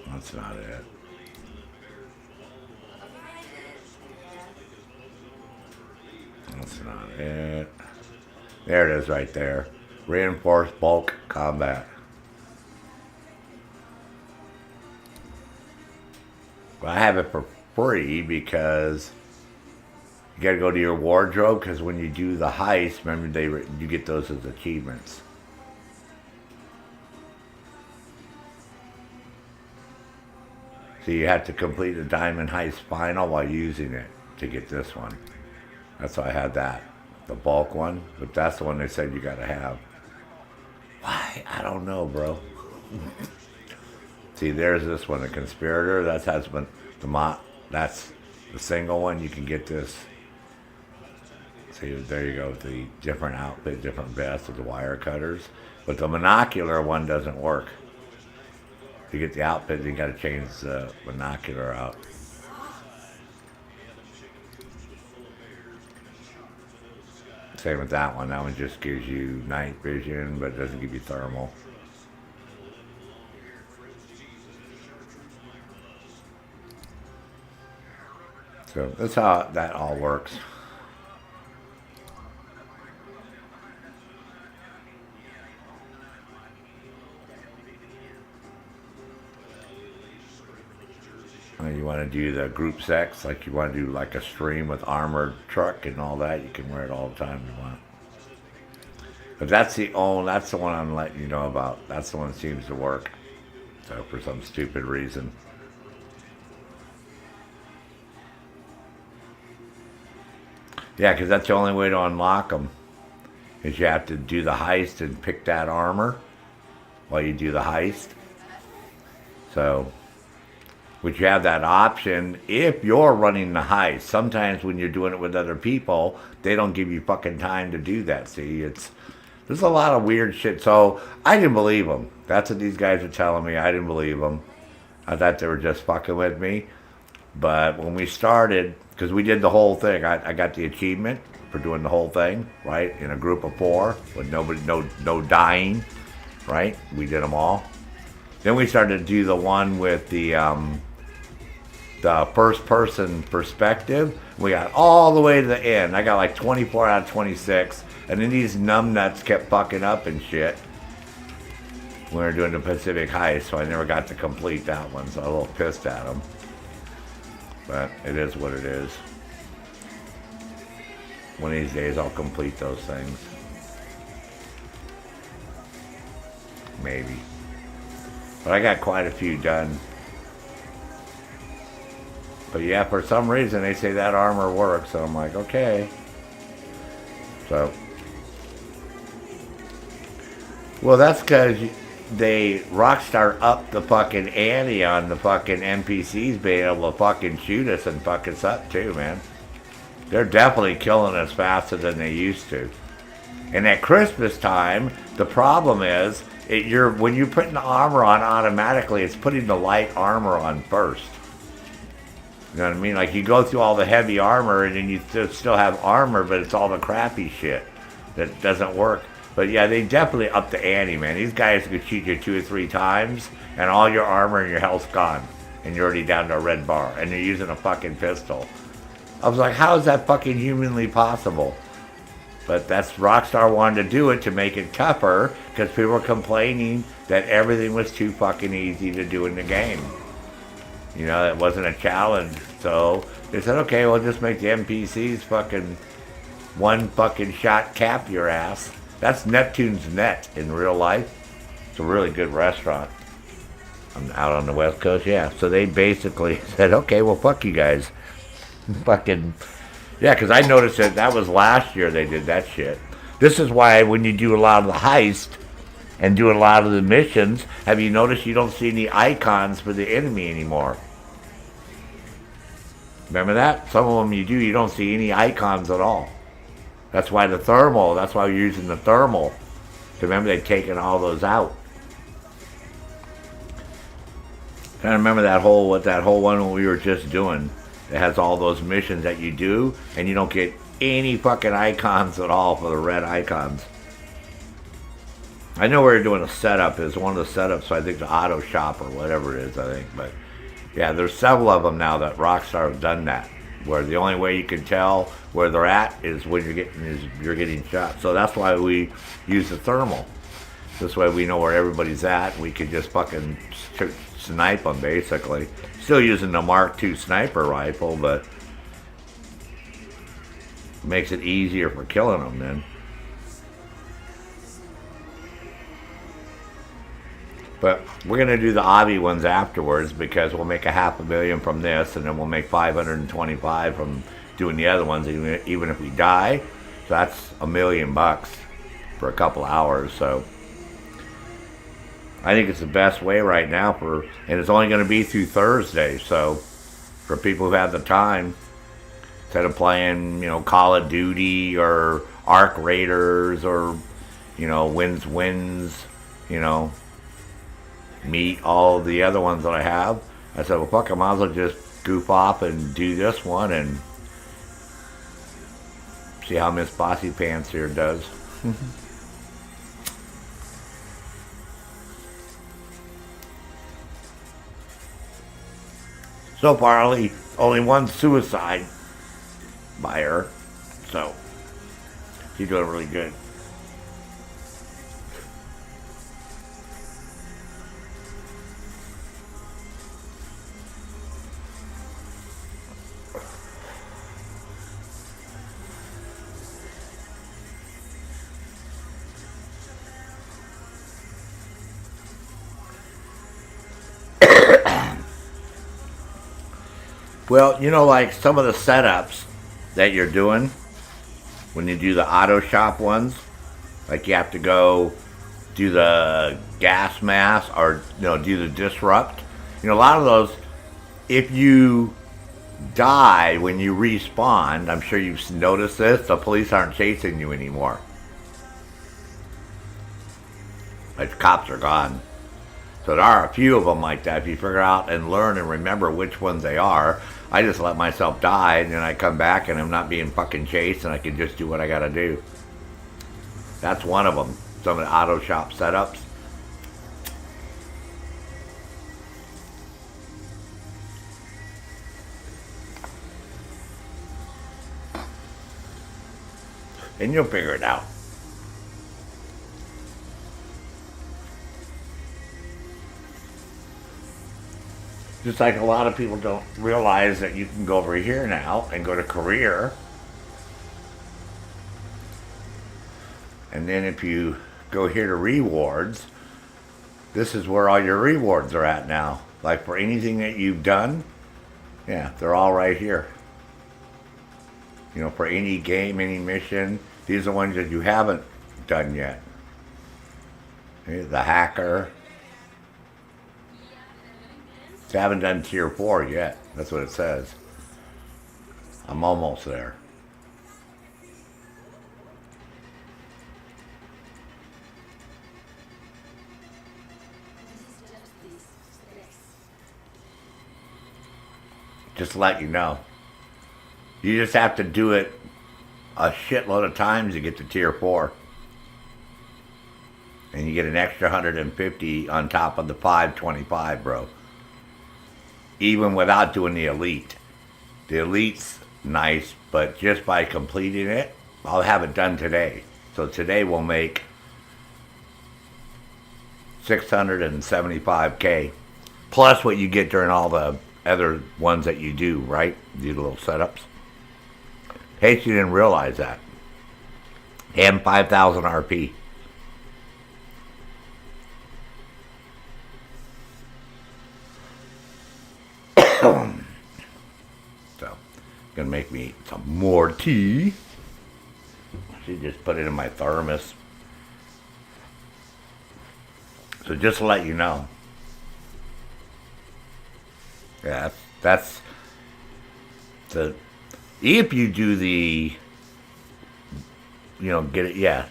That's not it. That's not it. There it is right there. Reinforced bulk combat. Well, I have it for free because you gotta go to your wardrobe because when you do the heist, remember you get those as achievements. So you have to complete the Diamond Heist final while using it to get this one. That's why I had that. The bulk one. But that's the one they said you gotta have. Why? I don't know, bro. See, there's this one, the Conspirator. That's the single one. You can get this. See, there you go. The different outfit, different vest with the wire cutters. But the monocular one doesn't work. To get the outfit, you got to change the monocular out. Same with that one. That one just gives you night vision, but it doesn't give you thermal. So that's how that all works. You want to do the group sex, like you want to do like a stream with armored truck and all that. You can wear it all the time you want. But that's the one I'm letting you know about. That's the one that seems to work. So for some stupid reason. Yeah, because that's the only way to unlock them. Is you have to do the heist and pick that armor while you do the heist. So, which you have that option if you're running the heist. Sometimes when you're doing it with other people, they don't give you fucking time to do that. See, there's a lot of weird shit. So I didn't believe them. That's what these guys were telling me. I didn't believe them. I thought they were just fucking with me. But when we started, because we did the whole thing, I got the achievement for doing the whole thing, right? In a group of 4 with nobody, no dying, right? We did them all. Then we started to do the one with the first person perspective. We got all the way to the end. I got like 24 out of 26. And then these numbnuts kept fucking up and shit. We were doing the Pacific Heist, so I never got to complete that one. So I was a little pissed at them. But it is what it is. One of these days I'll complete those things. Maybe. But I got quite a few done. But yeah, for some reason they say that armor works. So I'm like, okay. So. Well, that's because Rockstar upped the fucking ante on the fucking NPCs being able to fucking shoot us and fuck us up too, man. They're definitely killing us faster than they used to. And at Christmas time, the problem is, when you're putting the armor on automatically, it's putting the light armor on first. You know what I mean? Like you go through all the heavy armor and then you still have armor, but it's all the crappy shit that doesn't work. But yeah, they definitely upped the ante, man. These guys could shoot you 2 or 3 times, and all your armor and your health's gone. And you're already down to a red bar, and you're using a fucking pistol. I was like, how is that fucking humanly possible? But that's Rockstar wanted to do it to make it tougher, because people were complaining that everything was too fucking easy to do in the game. You know, it wasn't a challenge. So they said, okay, we'll just make the NPCs fucking one fucking shot cap your ass. That's Neptune's Net in real life. It's a really good restaurant. I'm out on the West Coast, yeah. So they basically said, okay, well, fuck you guys. Fucking, yeah, because I noticed that was last year they did that shit. This is why when you do a lot of the heist and do a lot of the missions, have you noticed you don't see any icons for the enemy anymore? Remember that? Some of them you don't see any icons at all. That's why that's why we're using the thermal. Remember, they'd taken all those out. I remember that whole one we were just doing. It has all those missions that you do, and you don't get any fucking icons at all for the red icons. I know we were doing a setup. It's one of the setups, so I think the auto shop or whatever it is, I think. But yeah, there's several of them now that Rockstar have done that, where the only way you can tell where they're at is when you're getting shot. So that's why we use the thermal. This way we know where everybody's at. We can just fucking snipe them, basically. Still using the Mark II sniper rifle, but makes it easier for killing them then. But we're going to do the obby ones afterwards, because we'll make $500,000 from this, and then we'll make 525 from doing the other ones, even if we die. So that's $1 million for a couple hours. So I think it's the best way right now and it's only going to be through Thursday. So for people who have the time, instead of playing, Call of Duty or Arc Raiders or, Wins, meet all the other ones that I have. I said, well, fuck, I might as well just goof off and do this one and see how Miss Bossy Pants here does. So far, only one suicide by her, so she's doing really good. Well, you know, like some of the setups that you're doing when you do the auto shop ones, like you have to go do the gas mask or do the disrupt. You know, a lot of those, if you die when you respawn, I'm sure you've noticed this, the police aren't chasing you anymore. Like the cops are gone. So there are a few of them like that. If you figure out and learn and remember which ones they are, I just let myself die and then I come back and I'm not being fucking chased and I can just do what I gotta do. That's one of them. Some of the auto shop setups. And you'll figure it out. Just like a lot of people don't realize that you can go over here now and go to career. And then if you go here to rewards, this is where all your rewards are at now. Like for anything that you've done, yeah, they're all right here. You know, for any game, any mission, these are the ones that you haven't done yet. The hacker. I haven't done tier 4 yet. That's what it says. I'm almost there. Just to let you know. You just have to do it a shitload of times to get to tier 4. And you get an extra 150 on top of the 525, bro. Even without doing the elite. The elite's nice, but just by completing it, I'll have it done today. So today we'll make 675K. Plus what you get during all the other ones that you do, right? These little setups. In case you didn't realize that. And 5,000 RP. So, gonna make me some more tea. She just put it in my thermos. So just to let you know. Yeah, that's the, if you do the, get it, yeah.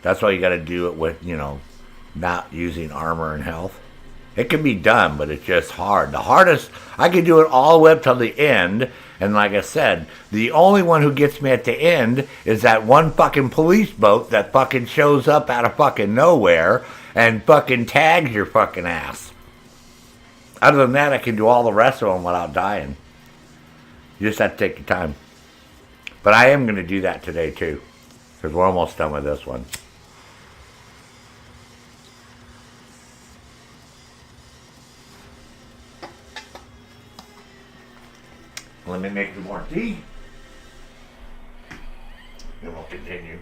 That's why you gotta do it with, not using armor and health. It can be done, but it's just hard. The hardest, I can do it all the way up till the end, and like I said, the only one who gets me at the end is that one fucking police boat that fucking shows up out of fucking nowhere and fucking tags your fucking ass. Other than that, I can do all the rest of them without dying. You just have to take your time. But I am going to do that today too, because we're almost done with this one. Let me make some more tea. And we'll continue.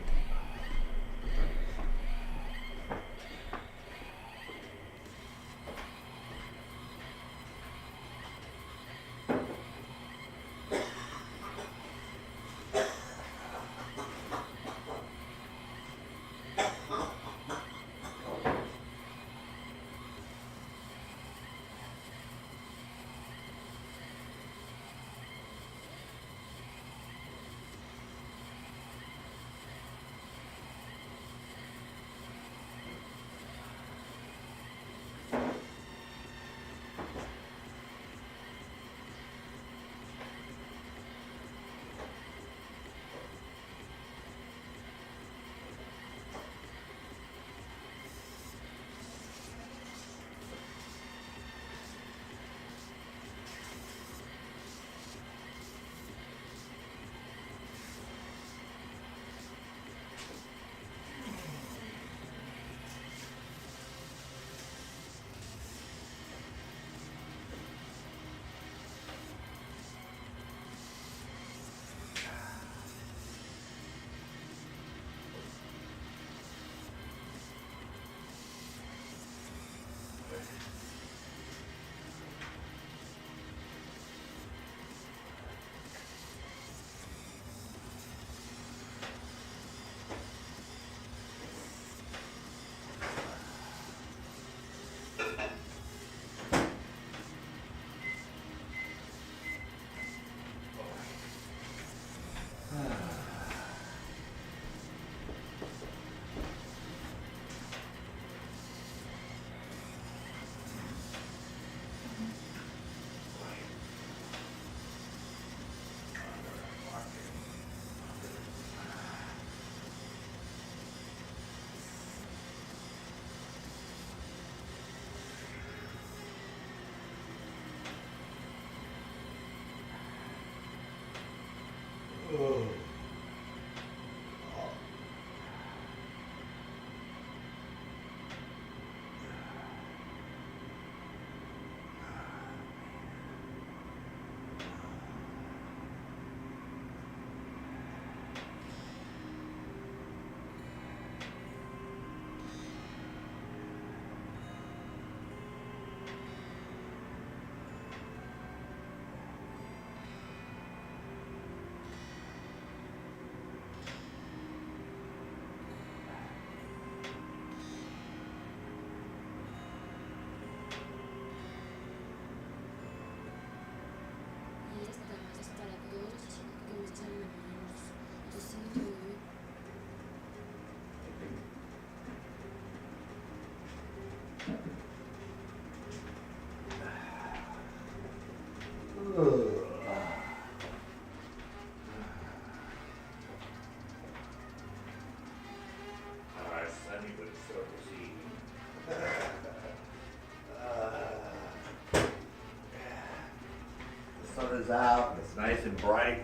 is out. And it's nice and bright.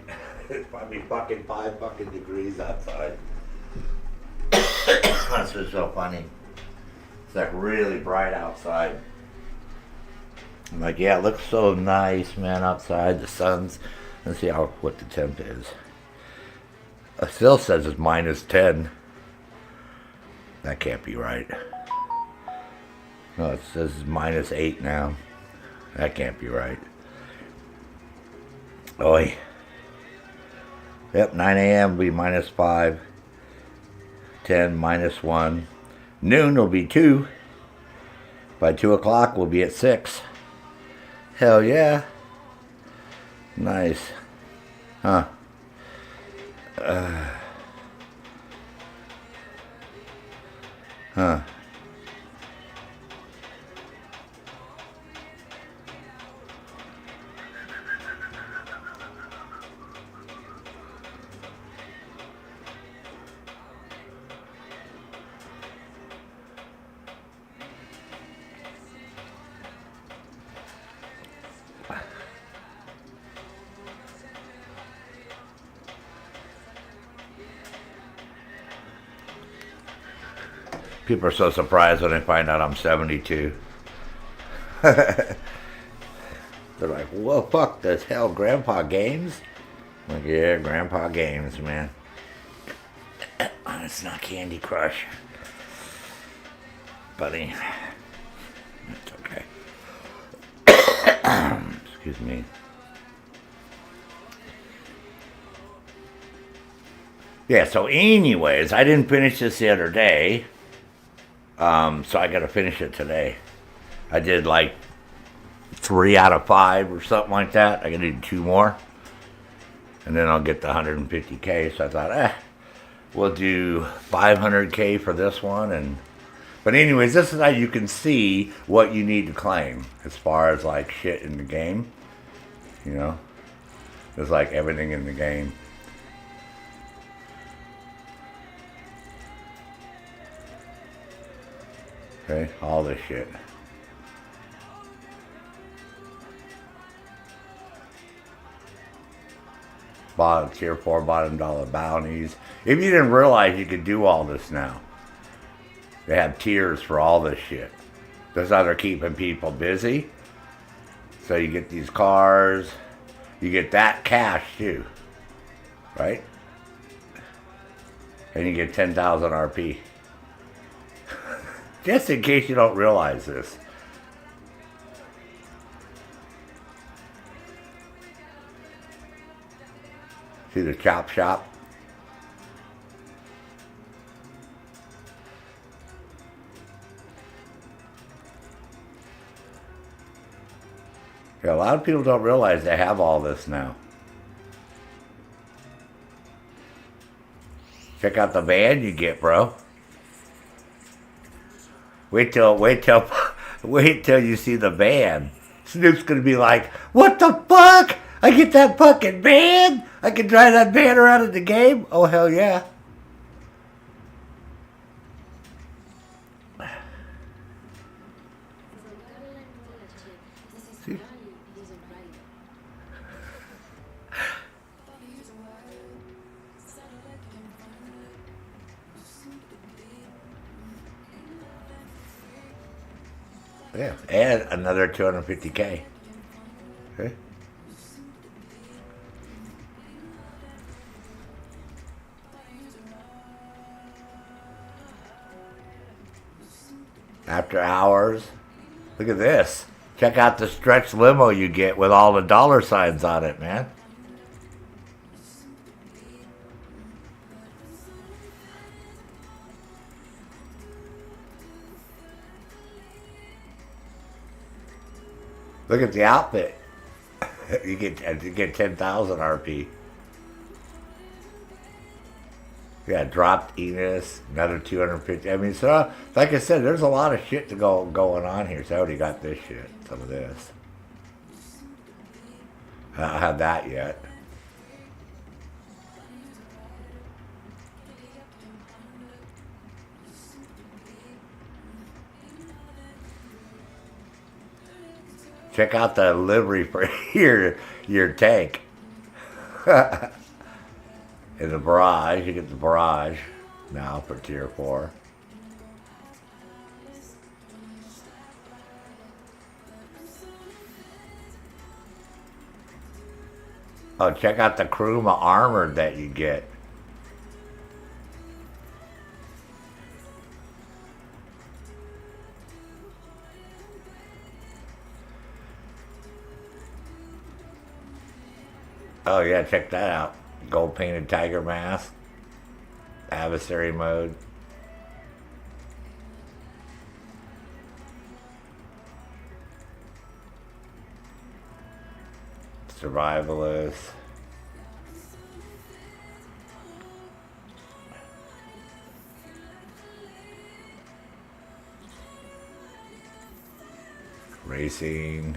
It's probably fucking 5 fucking degrees outside. That's what's so funny. It's like really bright outside. I'm like, yeah, it looks so nice, man, outside. The sun's. Let's see what the temp is. It still says it's -10. That can't be right. No, it says it's -8 now. That can't be right. Oi. Yep, 9 a.m. will be -5. 10, -1. Noon will be 2. By 2 o'clock, we'll be at 6. Hell yeah. Nice. Huh. Huh. People are so surprised when they find out I'm 72. They're like, well, fuck, does hell Grandpa games? I'm like, yeah, Grandpa games, man. It's not Candy Crush. Buddy. It's okay. Excuse me. Yeah, so anyways, I didn't finish this the other day. So I gotta finish it today. I did like 3 out of 5 or something like that. I gotta do 2 more. And then I'll get the 150K. So I thought, we'll do 500K for this one. But anyways, this is how you can see what you need to claim as far as like shit in the game. You know? There's like everything in the game. Okay, all this shit. Tier 4 bottom dollar bounties. If you didn't realize you could do all this now. They have tiers for all this shit. That's how they're keeping people busy. So you get these cars. You get that cash too. Right? And you get 10,000 RP. Just in case you don't realize this. See the chop shop? Yeah, a lot of people don't realize they have all this now. Check out the van you get, bro. Wait till you see the van. Snoop's gonna be like, what the fuck? I get that fucking van? I can drive that van around in the game? Oh, hell yeah. See? Yeah, and another 250K. Okay. After hours. Look at this. Check out the stretch limo you get with all the dollar signs on it, man. Look at the outfit. You get 10,000 RP. Yeah, dropped Enos, another 250. I mean, so like I said, there's a lot of shit going on here. So I already got this shit, some of this. I don't have that yet. Check out the livery for your tank. In the barrage, you get the barrage now for tier 4. Oh, check out the Kuruma armor that you get. Oh yeah, check that out. Gold painted tiger mask. Adversary mode. Survivalist. Racing.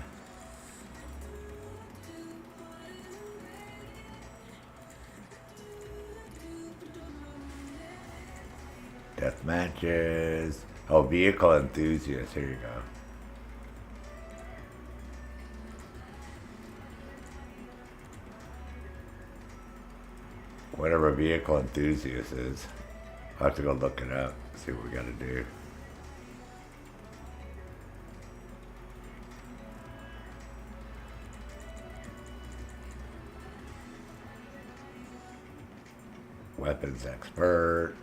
Death matches. Oh, vehicle enthusiast. Here you go. Whatever vehicle enthusiast is. I'll have to go look it up. See what we got to do. Weapons expert.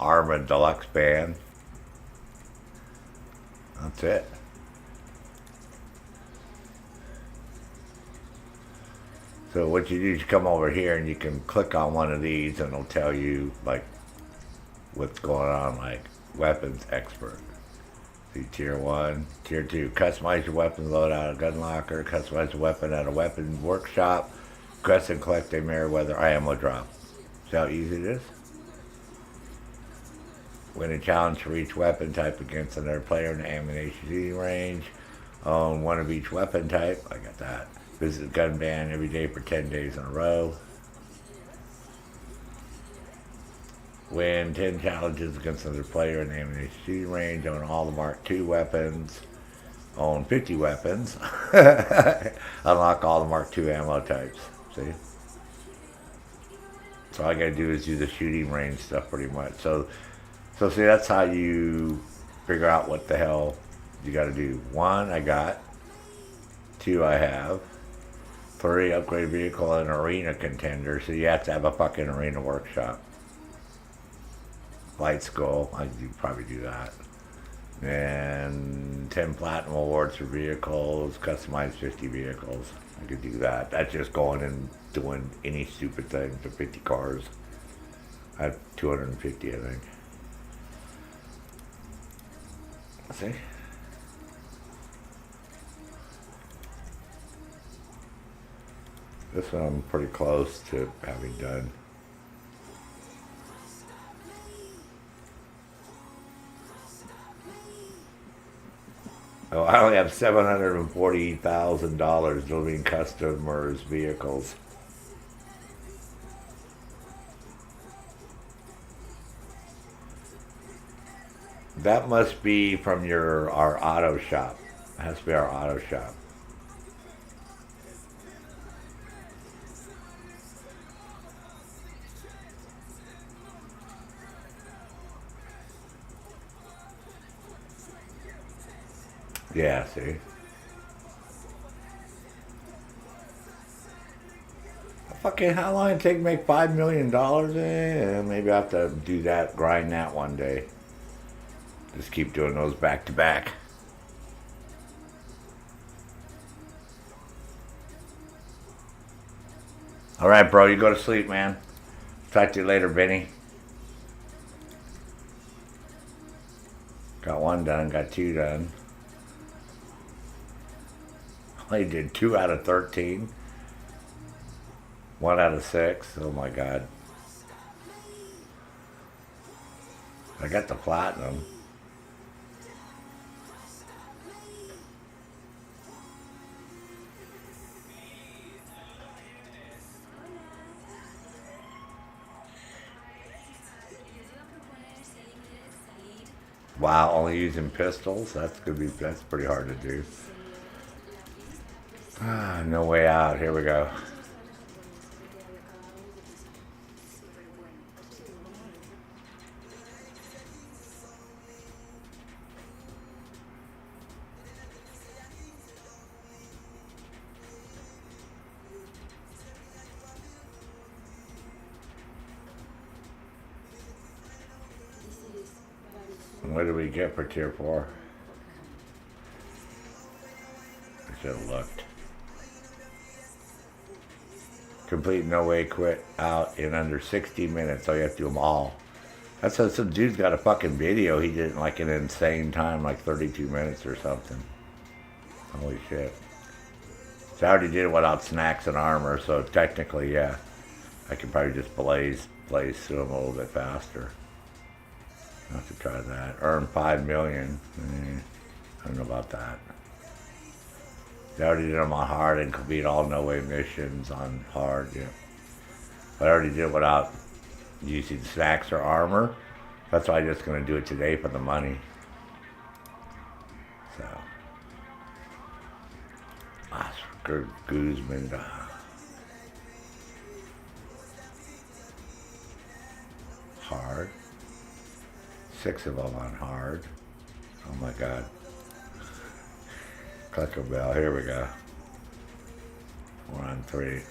Armor deluxe band. That's it. So what you do is you come over here and you can click on one of these and it'll tell you like what's going on, like weapons expert. See tier 1, tier 2, customize your weapon loadout at a gun locker, customize a weapon at a weapon workshop, quest and collect a Meriwether ammo drop. See how easy it is? Win a challenge for each weapon type against another player in the ammunition shooting range. Own one of each weapon type. I got that. Visit the gun ban every day for 10 days in a row. Win 10 challenges against another player in the ammunition shooting range. Own all the Mark II weapons. Own 50 weapons. Unlock all the Mark II ammo types. See? So all I gotta do is do the shooting range stuff pretty much. So see, that's how you figure out what the hell you gotta do. 1, I got. 2, I have. 3, upgrade vehicle and arena contender. So you have to have a fucking arena workshop. Light skull, I could probably do that. And 10 platinum awards for vehicles, customize 50 vehicles. I could do that. That's just going and doing any stupid thing for 50 cars. I have 250, I think. See? This one I'm pretty close to having done. Oh, I only have $740,000 delivering customers' vehicles. That must be from our auto shop. It has to be our auto shop. Yeah, see? Fucking how long it take to make $5 million? Maybe I have to do that, grind that one day. Just keep doing those back to back. All right, bro, you go to sleep, man. Talk to you later, Benny. Got 1 done, got 2 done. Only did 2 out of 13. 1 out of 6. Oh my God. I got the platinum. Wow, only using pistols? That's pretty hard to do. Ah, no way out. Here we go. What did we get for tier 4? I should have looked. Complete no way quit out in under 60 minutes. So you have to do them all. That's how some dude's got a fucking video. He did it in like an insane time, like 32 minutes or something. Holy shit. So I already did it without snacks and armor, so technically, yeah. I could probably just blaze through them a little bit faster. I'll have to try that. Earn 5 million. I don't know about that. I already did them on hard and complete all no way missions on hard, yeah. But I already did it without using snacks or armor. That's why I'm just going to do it today for the money. So. Oscar Guzman. Hard. 6 of them on hard. Oh my god. Cluck N Bell, here we go. 4 on 3.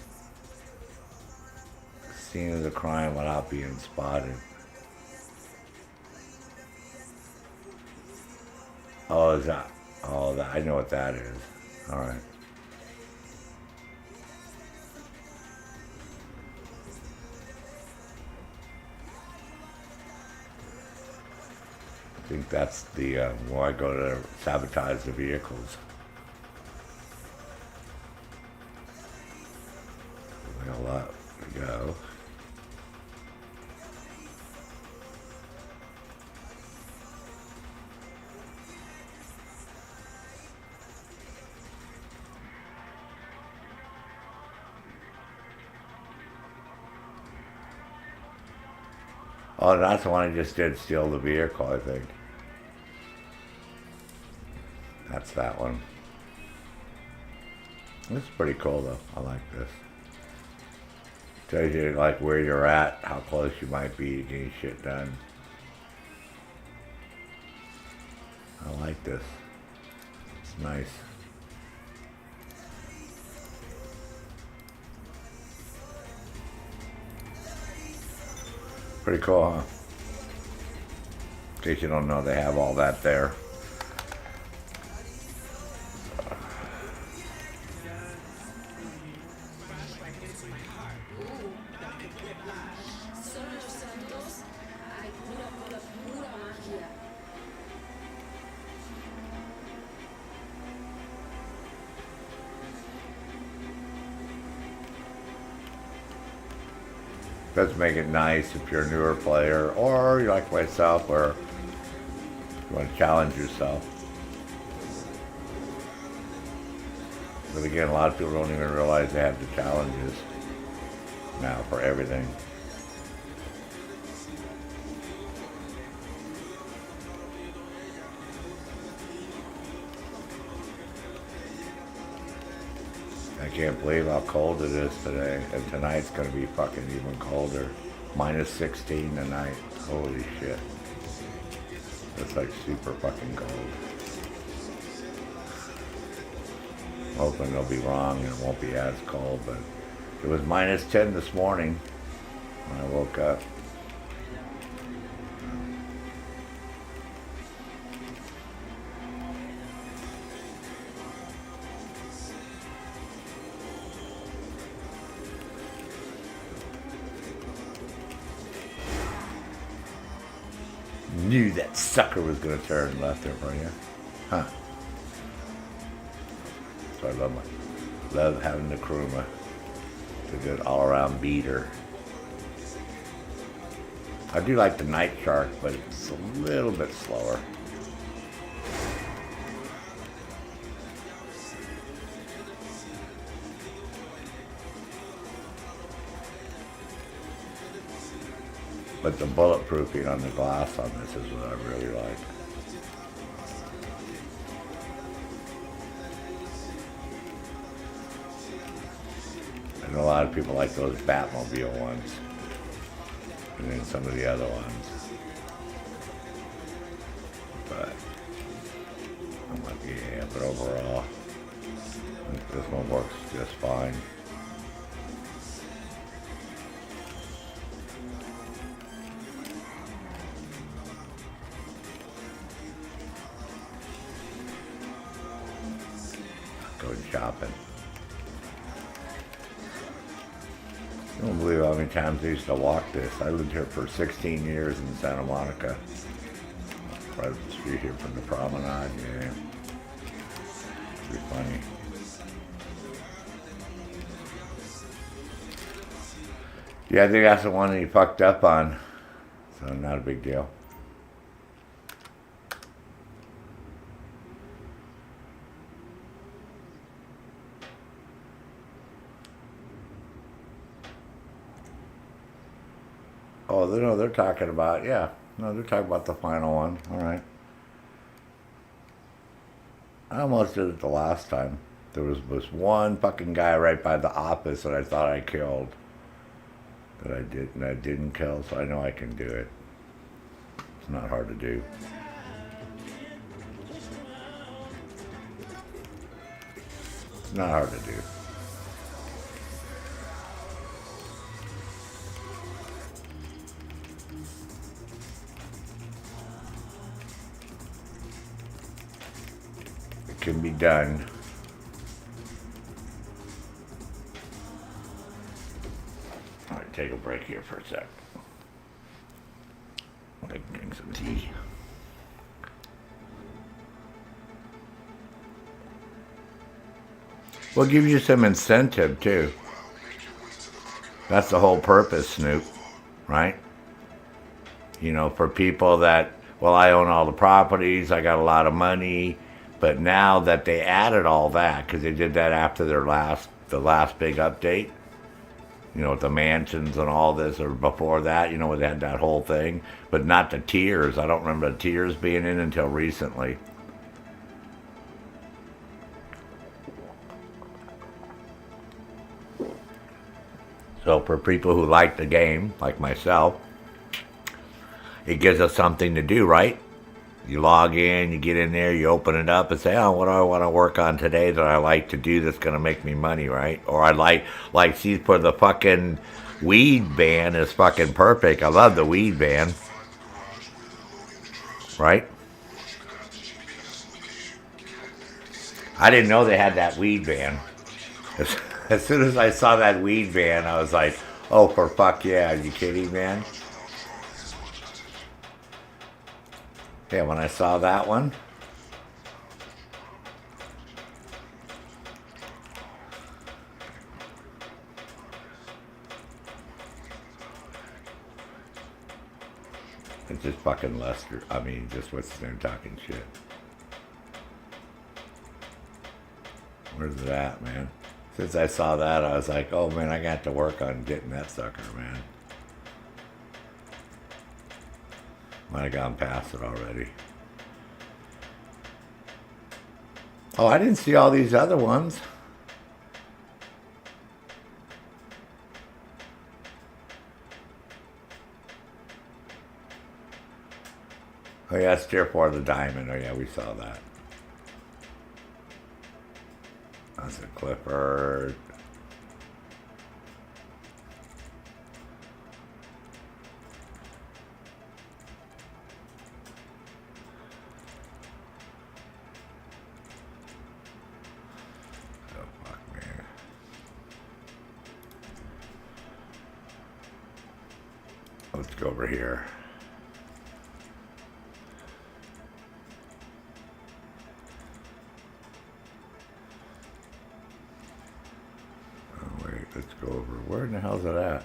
Scene of the crime without being spotted. Oh, is that? Oh, I know what that is. All right. I think that's the where I go to sabotage the vehicles. Well, up we go. Oh, that's the one I just did, steal the vehicle, I think. That's that one. This is pretty cool, though. I like this. Tells you, like, where you're at, how close you might be to getting shit done. I like this. It's nice. Pretty cool, huh? In case you don't know, they have all that there. Does make it nice if you're a newer player, or you're like myself, where you want to challenge yourself. But again, a lot of people don't even realize they have the challenges now for everything. I can't believe how cold it is today. And tonight's going to be fucking even colder. Minus 16 tonight. Holy shit. It's like super fucking cold. I'm hoping they'll be wrong and it won't be as cold, but it was minus 10 this morning when I woke up. Knew that sucker was going to turn left there for you. Huh. So I love having the Kuruma. It's a good all-around beater. I do like the Night Shark, but it's a little bit slower. But the bulletproofing on the glass on this is what I really like. And a lot of people like those Batmobile ones. And then some of the other ones. But I'm like, yeah, but overall, I think this one works just fine. Going shopping. I don't believe how many times I used to walk this. I lived here for 16 years in Santa Monica. Right up the street here from the promenade, yeah. Pretty funny. Yeah, I think that's the one that he fucked up on. So not a big deal. Oh, no, they're talking about, yeah. No, they're talking about the final one. All right. I almost did it the last time. There was this one fucking guy right by the office that I thought I killed. That I didn't kill, so I know I can do it. It's not hard to do. It's not hard to do. It can be done. All right, take a break here for a sec. I can drink some tea. We'll give you some incentive too. That's the whole purpose, Snoop, right? You know, for people that, well, I own all the properties, I got a lot of money, but now that they added all that, because they did that after the last big update, you know, with the mansions and all this, or before that, you know, they had that whole thing, but not the tiers. I don't remember the tiers being in until recently. So for people who like the game, like myself, it gives us something to do, right? You log in, you get in there, you open it up and say, oh, what do I want to work on today that I like to do that's going to make me money, right? Or I like, see, for the fucking weed ban is fucking perfect. I love the weed ban. Right? I didn't know they had that weed ban. As soon as I saw that weed ban, I was like, oh, for fuck yeah, are you kidding, man? Yeah, when I saw that one. It's just fucking Lester. I mean, just what's his name talking shit. Where's it at, man? Since I saw that, I was like, oh man, I got to work on getting that sucker, man. Might have gone past it already. Oh, I didn't see all these other ones. Oh yeah, it's Tier 4 the Diamond. Oh yeah, we saw that. That's a Clifford. Oh fuck, man. Let's go over here. Let's go over. Where in the hell's it at?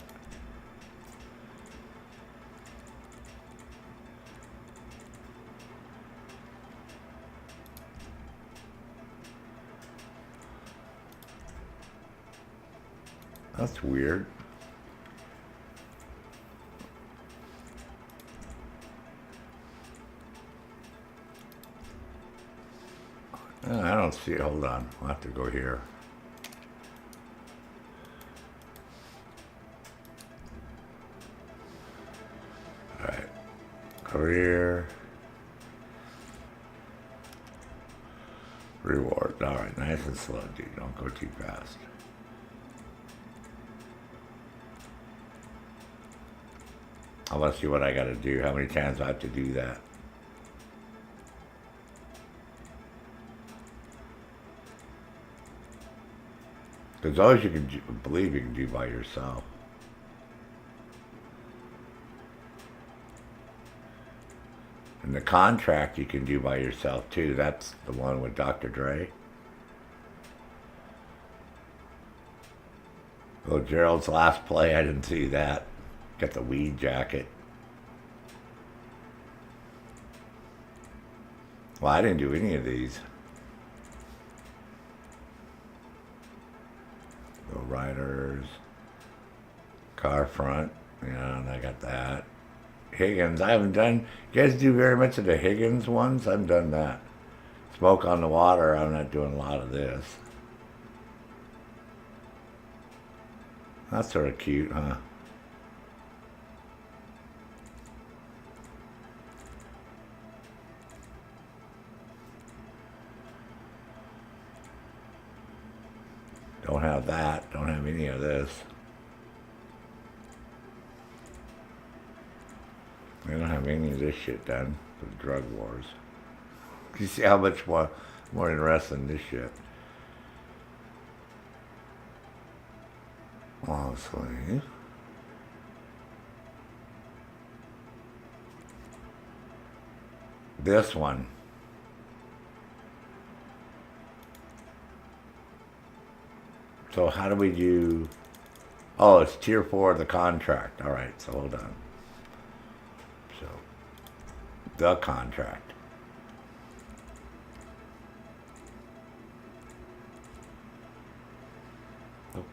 That's weird. I don't see it. Hold on. I'll have to go here. Career. Reward. Alright, nice and slow, dude. Don't go too fast. Let's see what I gotta do. How many times I have to do that. Because those you can believe you can do by yourself. And the contract you can do by yourself too. That's the one with Dr. Dre. Oh, Gerald's last play, I didn't see that. Got the weed jacket. Well, I didn't do any of these. Go Riders. Car front. Yeah, and I got that. Higgins, I haven't done. You guys do very much of the Higgins ones? I haven't done that. Smoke on the water, I'm not doing a lot of this. That's sort of cute, huh? Don't have that. Don't have any of this. I don't have any of this shit done for the drug wars. You see how much more interesting this shit. Honestly. This one. So how do we do... Oh, it's tier 4 of the contract. All right, so hold on. So, the contract.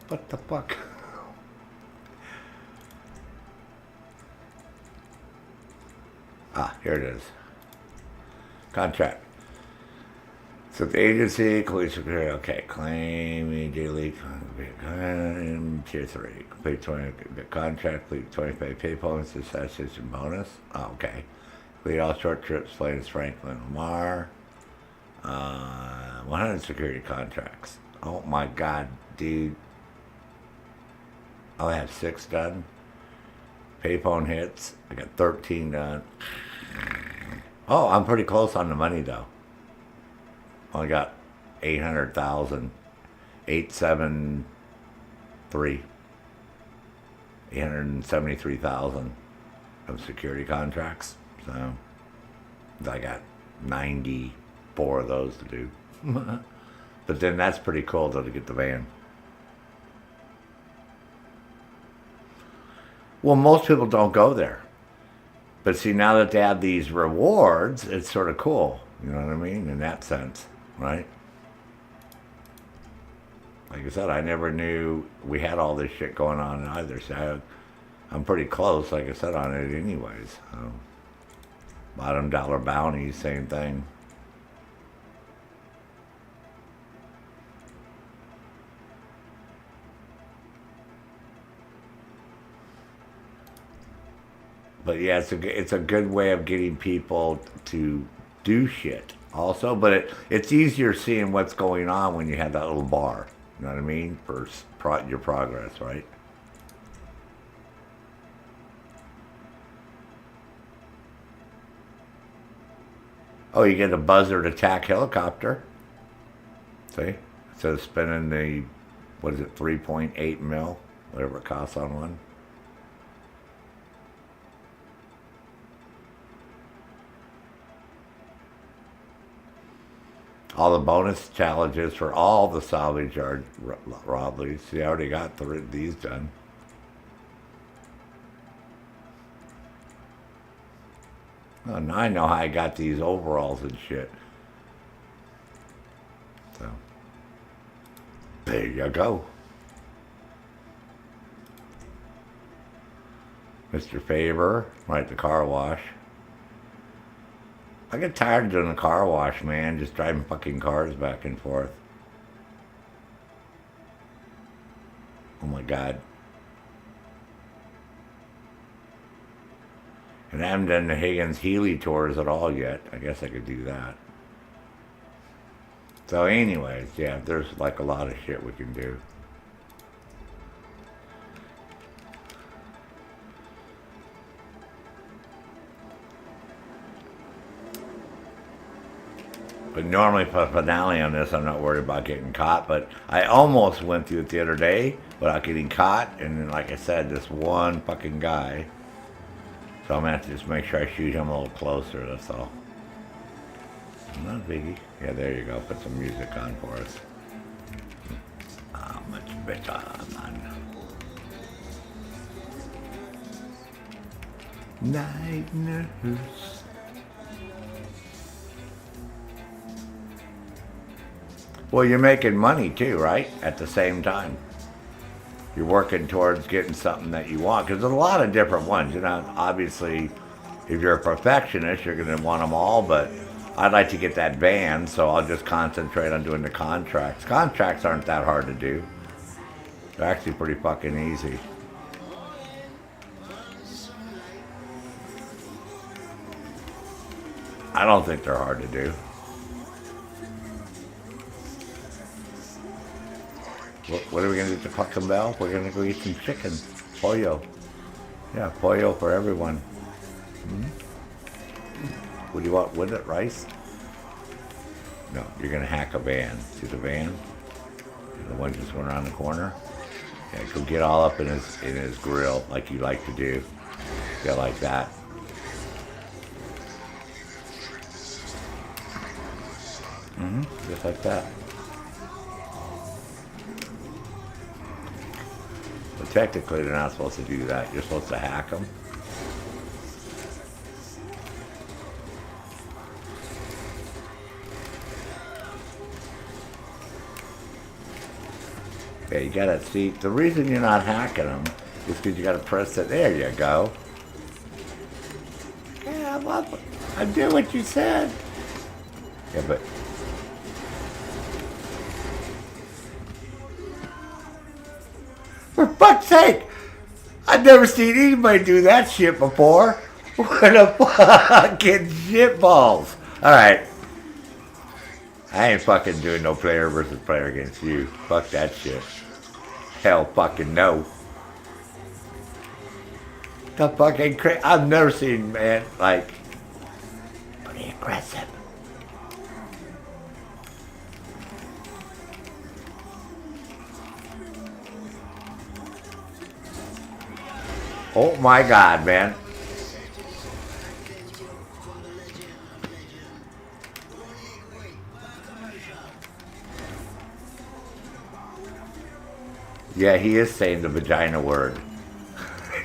What the fuck? Ah, here it is. Contract. So the agency, okay, claim immediately, tier 3, complete 20, contract, complete 25 pay bonuses, saturation bonus, oh, okay. Complete all short trips, planes, Franklin, Lamar, 100 security contracts. Oh my God, dude. I have 6 done. Payphone hits, I got 13 done. Oh, I'm pretty close on the money though. Only got 800,000, 873,000 of security contracts. So I got 94 of those to do. But then that's pretty cool though to get the van. Well, most people don't go there. But see, now that they have these rewards, it's sort of cool. You know what I mean? In that sense, right? Like I said, I never knew we had all this shit going on either. So I'm pretty close, like I said, on it anyways. Bottom dollar bounties, same thing. But yeah, it's a good way of getting people to do shit also. But it's easier seeing what's going on when you have that little bar. You know what I mean? For your progress, right? Oh, you get a buzzard attack helicopter. See? Instead of spending the, what is it, 3.8 mil? Whatever it costs on one. All the bonus challenges for all the salvage yard robberies. See, I already got these done. Oh, now I know how I got these overalls and shit. So, there you go. Mr. Favor, right, the car wash. I get tired of doing a car wash, man. Just driving fucking cars back and forth. Oh my God. And I haven't done the Higgins Healy tours at all yet. I guess I could do that. So anyways, yeah, there's like a lot of shit we can do. But normally for a finale on this, I'm not worried about getting caught. But I almost went through it the other day without getting caught. And then, like I said, this one fucking guy. So I'm going to have to just make sure I shoot him a little closer, that's all. Not a biggie. Yeah, there you go. Put some music on for us. Ah, much better, man. Night nurse. Well, you're making money too, right? At the same time. You're working towards getting something that you want. Because there's a lot of different ones. You know, obviously, if you're a perfectionist, you're going to want them all. But I'd like to get that van, so I'll just concentrate on doing the contracts. Contracts aren't that hard to do. They're actually pretty fucking easy. I don't think they're hard to do. What are we going to do to Cluck N Bell? We're going to go eat some chicken. Pollo. Yeah, pollo for everyone. What do you want with it? Rice? No, you're going to hack a van. See the van? The one just went around the corner? Yeah, go get all up in his grill like you like to do. Yeah, like that. Just like that. But technically, they're not supposed to do that. You're supposed to hack them. Yeah, you gotta see. The reason you're not hacking them is because you gotta press it. There you go. Yeah, well, I did what you said. Yeah, but. For fuck's sake! I've never seen anybody do that shit before. What a fucking shitballs. Alright. I ain't fucking doing no player versus player against you. Fuck that shit. Hell fucking no. The fucking I've never seen, man, like, pretty aggressive. Oh my God, man. Yeah, he is saying the vagina word.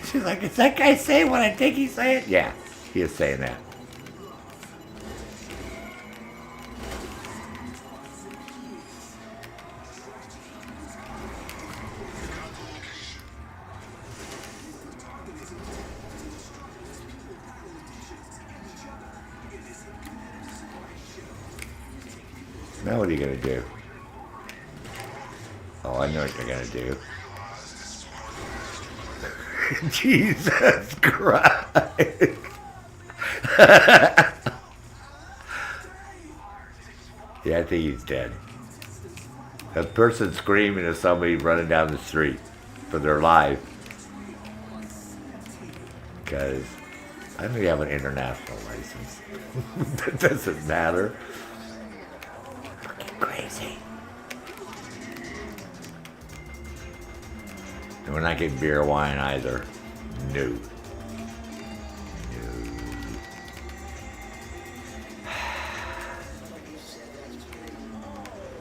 She's like, is that guy saying what I think he's saying? Yeah, he is saying that. Now what are you going to do? Oh, I know what you're going to do. Jesus Christ. Yeah, I think he's dead. That person screaming is somebody running down the street for their life. Because I know you have an international license. That doesn't matter. Fucking crazy. And we're not getting beer or wine either. No. No.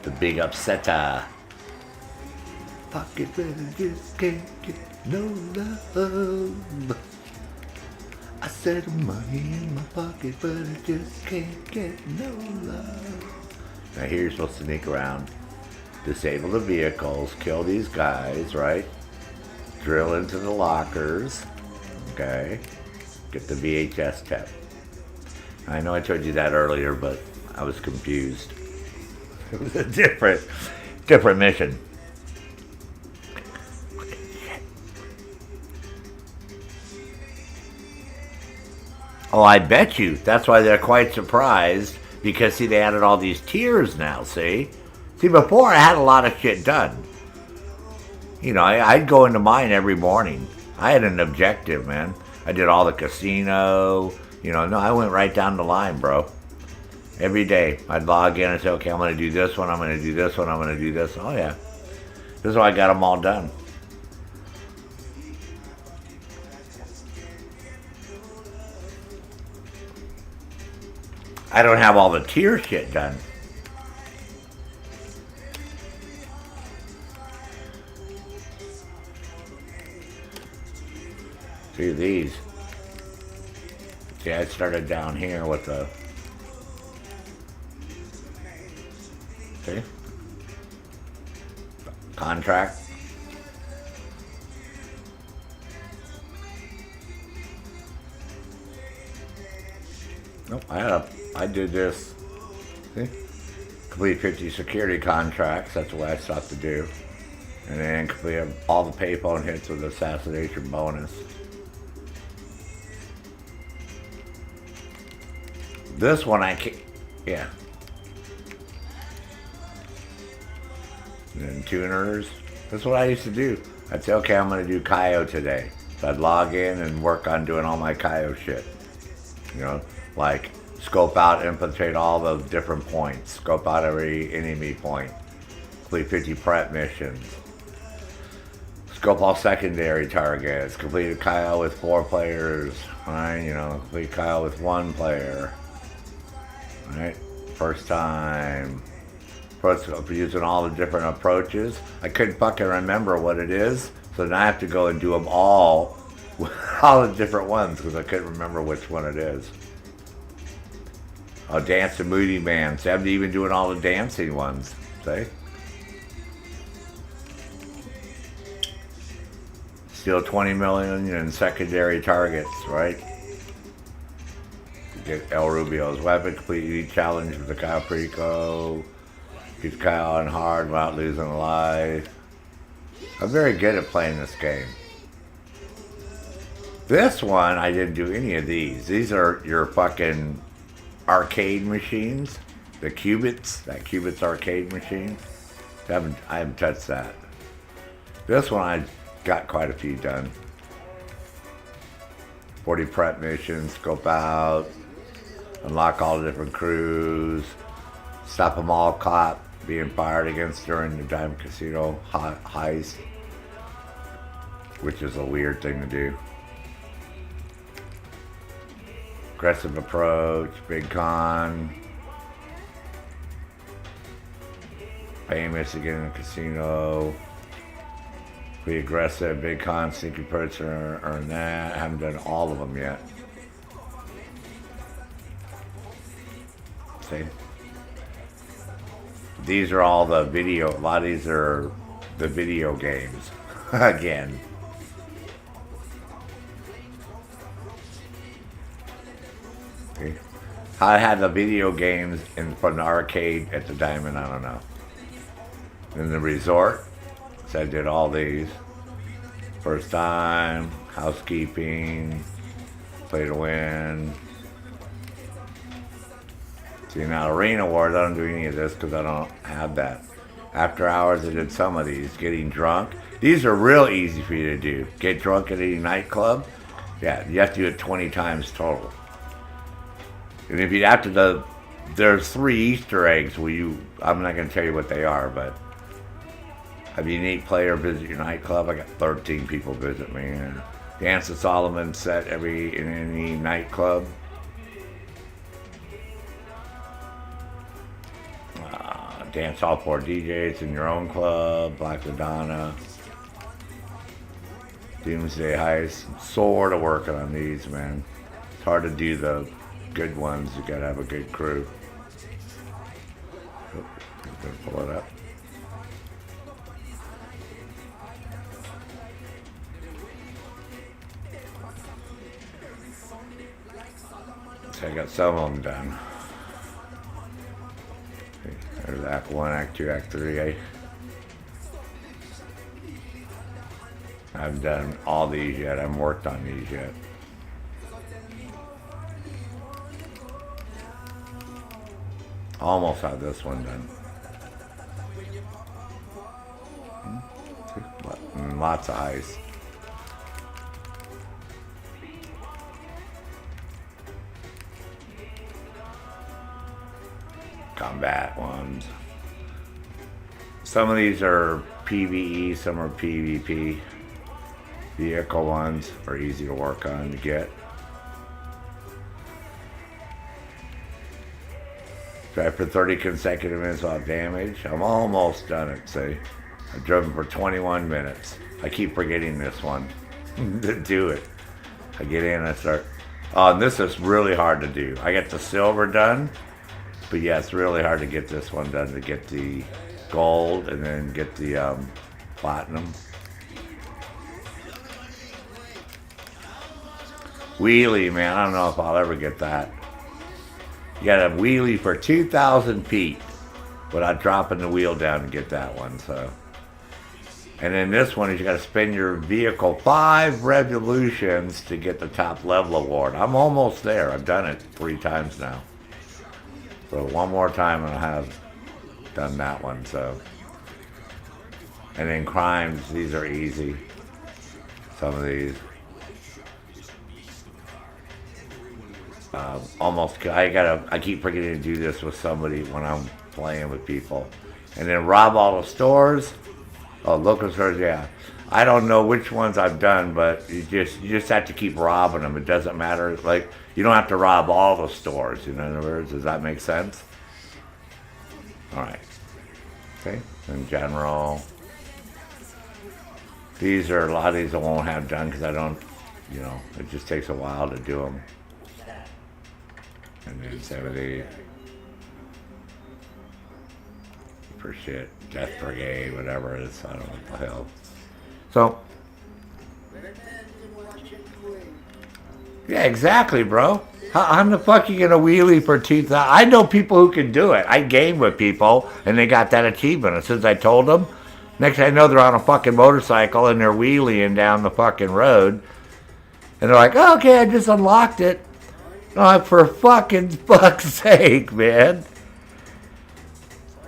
The big upsetter. Pocket but I just can't get no love. I said money in my pocket but I just can't get no love. Now here you're supposed to sneak around, disable the vehicles, kill these guys, right? Drill into the lockers, okay? Get the VHS tape. I know I told you that earlier, but I was confused. It was a different mission. Oh, I bet you. That's why they're quite surprised. Because, see, they added all these tiers now, see? See, before I had a lot of shit done. You know, I'd go into mine every morning. I had an objective, man. I did all the casino. You know, no, I went right down the line, bro. Every day, I'd log in and say, okay, I'm going to do this one, I'm going to do this one, I'm going to do this. Oh, yeah. This is why I got them all done. I don't have all the tier shit done. See these. See, I started down here with the... See? Contract. Nope, I did this. See? Complete 50 security contracts. That's what I stopped to do. And then complete all the payphone hits with assassination bonus. This one I can't, yeah. And then tuners. That's what I used to do. I'd say, okay, I'm going to do Kaio today. So I'd log in and work on doing all my Kaio shit. You know, like scope out, infiltrate all the different points. Scope out every enemy point. Complete 50 prep missions. Scope all secondary targets. Complete a Kaio with 4 players. Alright, you know, complete Kaio with 1 player. Alright, first time. First, using all the different approaches. I couldn't fucking remember what it is, so now I have to go and do them all the different ones because I couldn't remember which one it is. Oh, Dance the Moody Man. See, I'm even doing all the dancing ones. See? Steal 20 million in secondary targets, right? Get El Rubio's weapon, complete each challenge with the Caprico. Keep Kyle on hard without losing a life. I'm very good at playing this game. This one, I didn't do any of these. These are your fucking arcade machines. The Qubits, that Qubits arcade machine. I haven't touched that. This one, I got quite a few done. 40 prep missions, scope out. Unlock all the different crews. Stop them all caught being fired against during the Diamond Casino heist. Which is a weird thing to do. Aggressive approach, big con. Famous again in the casino. Be aggressive, big con, sneaky person, earn that. I haven't done all of them yet. See? These are all the video, a lot of these are the video games. Again. See? How I had the video games from the arcade at the Diamond, I don't know. In the resort, so I did all these. First time, housekeeping, play to win. See, now Arena Wars, I don't do any of this because I don't have that. After hours, I did some of these. Getting drunk. These are real easy for you to do. Get drunk at any nightclub. Yeah, you have to do it 20 times total. And if you have to, there's 3 Easter eggs where I'm not going to tell you what they are, but have a unique player visit your nightclub. I got 13 people visit me. Dance the Solomon set in any nightclub. Dance all 4 DJs in your own club. Black Madonna. Doomsday Heist. Sort of working on these, man. It's hard to do the good ones. You gotta have a good crew. Oh, I'm gonna pull it up. So I got some of them done. There's Act 1, Act 2, Act 3. I've done all these yet. I haven't worked on these yet. Almost have this one done. And lots of ice. Combat ones. Some of these are PvE, some are PvP. Vehicle ones are easy to work on to get. Drive for 30 consecutive minutes without damage. I'm almost done it, see? I've driven for 21 minutes. I keep forgetting this one to do it. I get in, I start. Oh, and this is really hard to do. I get the silver done, but yeah, it's really hard to get this one done, to get the gold and then get the platinum. Wheelie, man, I don't know if I'll ever get that. You gotta wheelie for 2,000 feet without dropping the wheel down to get that one, so. And then this one is you gotta spin your vehicle 5 revolutions to get the top level award. I'm almost there. I've done it 3 times now. So one more time and I'll have done that one, so. And then crimes, these are easy. Some of these. I keep forgetting to do this with somebody when I'm playing with people. And then rob all the stores. Oh, local stores, yeah. I don't know which ones I've done, but you just have to keep robbing them. It doesn't matter. Like, you don't have to rob all the stores, you know, in other words. Does that make sense? All right. Okay. In general, a lot of these I won't have done because I don't, you know, it just takes a while to do them. And then 70 for shit, Death Brigade, whatever it is, I don't know what the hell. So, yeah, exactly, bro. How the fuck you gonna wheelie for 2,000? I know people who can do it. I game with people, and they got that achievement. As soon as I told them, next thing I know, they're on a fucking motorcycle and they're wheeling down the fucking road, and they're like, oh, "Okay, I just unlocked it." Oh, for fuck's sake, man.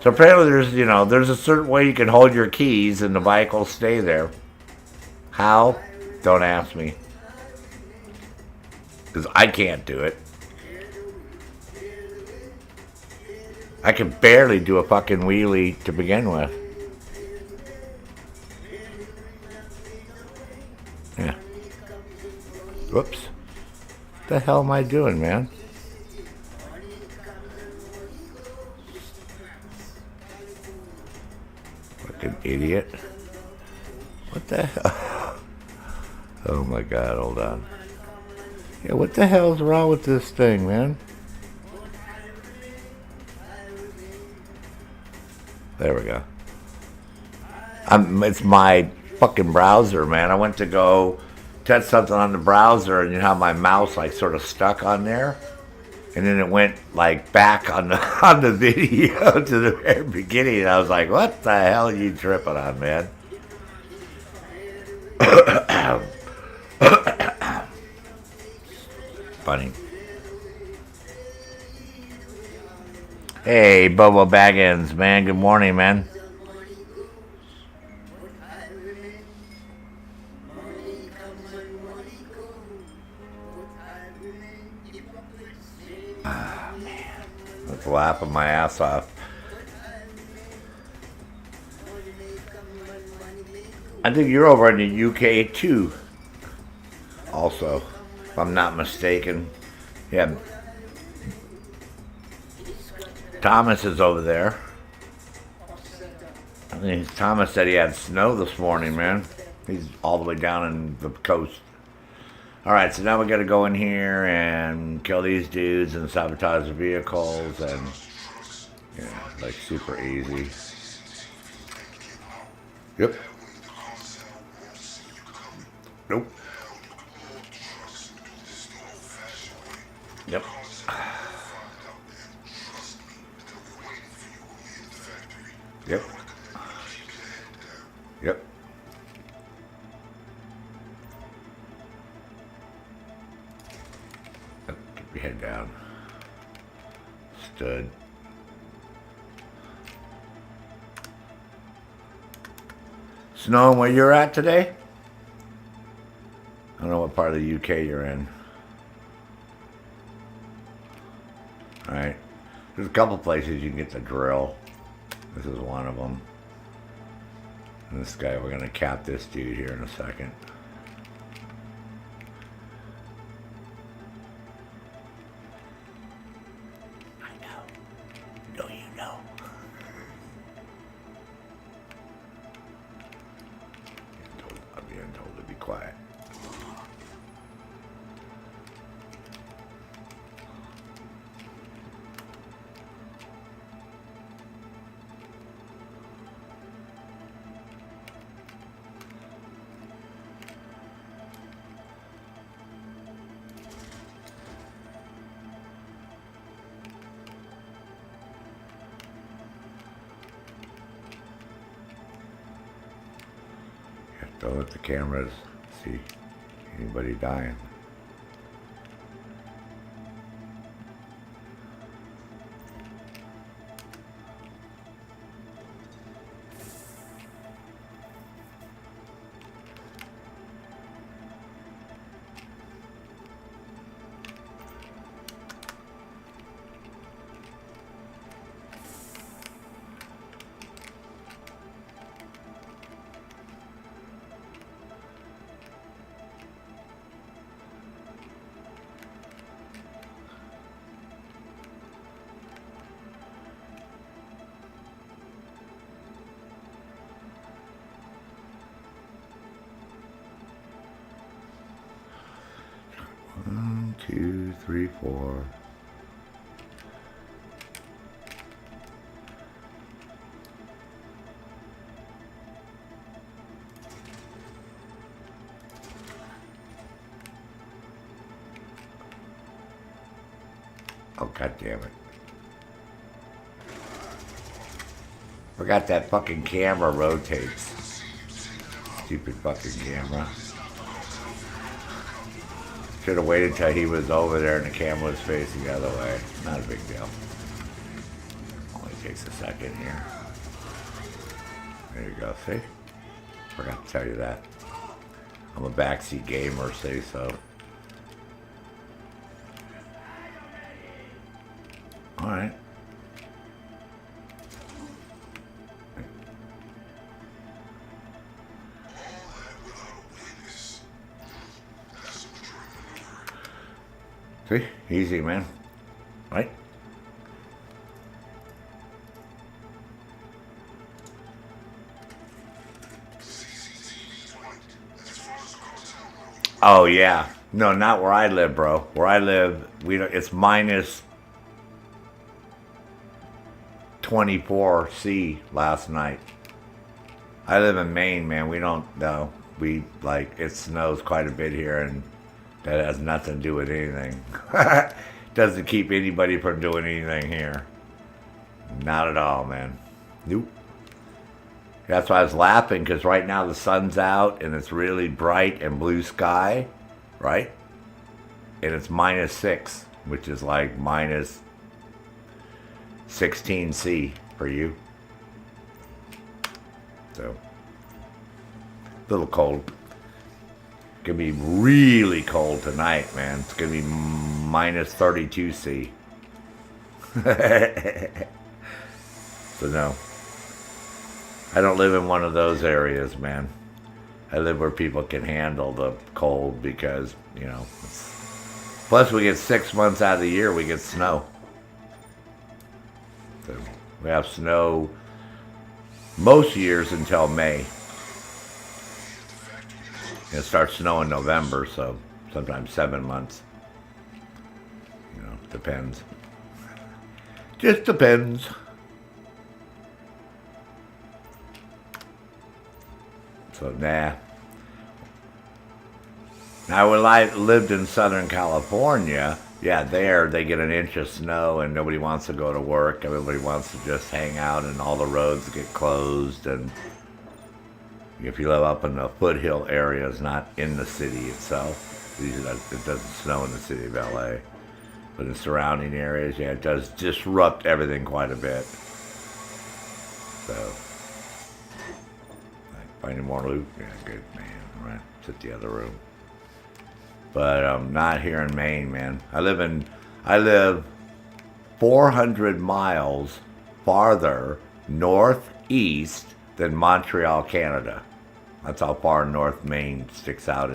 So apparently there's a certain way you can hold your keys and the bike will stay there. How? Don't ask me. Because I can't do it. I can barely do a fucking wheelie to begin with. Yeah. Whoops. What the hell am I doing, man? Fucking idiot. What the hell? Oh my god, hold on. Yeah, what the hell's wrong with this thing, man? There we go. It's my fucking browser, man. I went to go touch something on the browser, and you know how my mouse like sort of stuck on there, and then it went like back on the video to the very beginning, and I was like, "What the hell are you tripping on, man?" Funny. Hey, Bobo Baggins, man. Good morning, man. Let's laughing my ass off. I think you're over in the UK too. Also, if I'm not mistaken. Yeah. Thomas is over there. I think Thomas said he had snow this morning, man. He's all the way down in the coast. Alright, so now we gotta go in here and kill these dudes and sabotage the vehicles, and yeah, like super easy. Yep. Nope. Yep. Yep. Yep. Keep your head down. Stood. Snowing where you're at today? I don't know what part of the UK you're in. Alright. There's a couple places you can get the drill. This is one of them. And this guy, we're going to cap this dude here in a second. I know. No, you know. I'm being told to be quiet. Don't let the cameras see anybody dying. One, two, three, four. Oh, God damn it. Forgot that fucking camera rotates. Stupid fucking camera. Should have waited till he was over there and the camera was facing the other way. Not a big deal. Only takes a second here. There you go, see? Forgot to tell you that. I'm a backseat gamer, say so. Alright. See? Easy, man. Right? Oh, yeah. No, not where I live, bro. Where I live, it's minus 24°C last night. I live in Maine, man. We don't know. It snows quite a bit here, and that has nothing to do with anything. Doesn't keep anybody from doing anything here. Not at all, man. Nope. That's why I was laughing, because right now the sun's out, and it's really bright and blue sky, right? And it's -6, which is like minus 16°C for you. So, a little cold. Gonna be really cold tonight, man. It's gonna be minus 32°C. So no, I don't live in one of those areas, man. I live where people can handle the cold because, you know, plus we get 6 months out of the year, we get snow. So we have snow most years until May. It starts snowing in November, so sometimes 7 months. You know, depends. Just depends. So, nah. Now, when I lived in Southern California, yeah, there they get an inch of snow and nobody wants to go to work. Everybody wants to just hang out and all the roads get closed. And if you live up in the foothill areas, not in the city itself, usually it doesn't snow in the city of LA. But in surrounding areas, yeah, it does disrupt everything quite a bit. So, Find any more loot? Yeah, good, man. All right, it's at the other room. But I'm not here in Maine, man. I live 400 miles farther northeast than Montreal, Canada. That's how far north Maine sticks out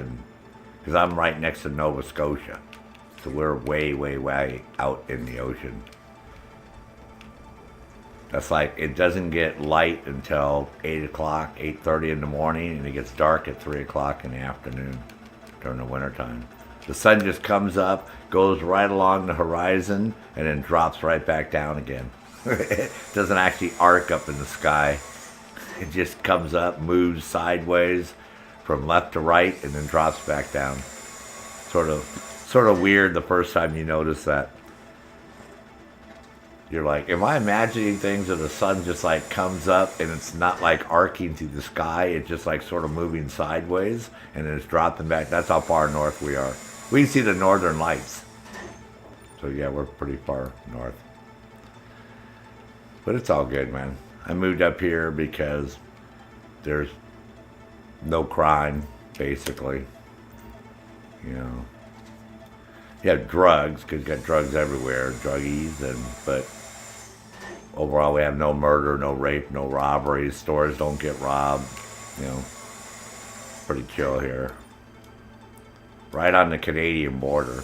because I'm right next to Nova Scotia. So we're way, way, way out in the ocean. That's like, it doesn't get light until 8 o'clock, 8:30 in the morning, and it gets dark at 3 o'clock in the afternoon during the wintertime. The sun just comes up, goes right along the horizon, and then drops right back down again. It doesn't actually arc up in the sky. It just comes up, moves sideways from left to right, and then drops back down. Sort of weird the first time you notice that. You're like, am I imagining things where the sun just like comes up and it's not like arcing through the sky, it's just like sort of moving sideways and then it's dropping back. That's how far north we are. We can see the northern lights. So yeah, we're pretty far north. But it's all good, man. I moved up here because there's no crime, basically. You know. You have drugs, because you got drugs everywhere, druggies, but overall we have no murder, no rape, no robberies. Stores don't get robbed. You know, pretty chill here. Right on the Canadian border.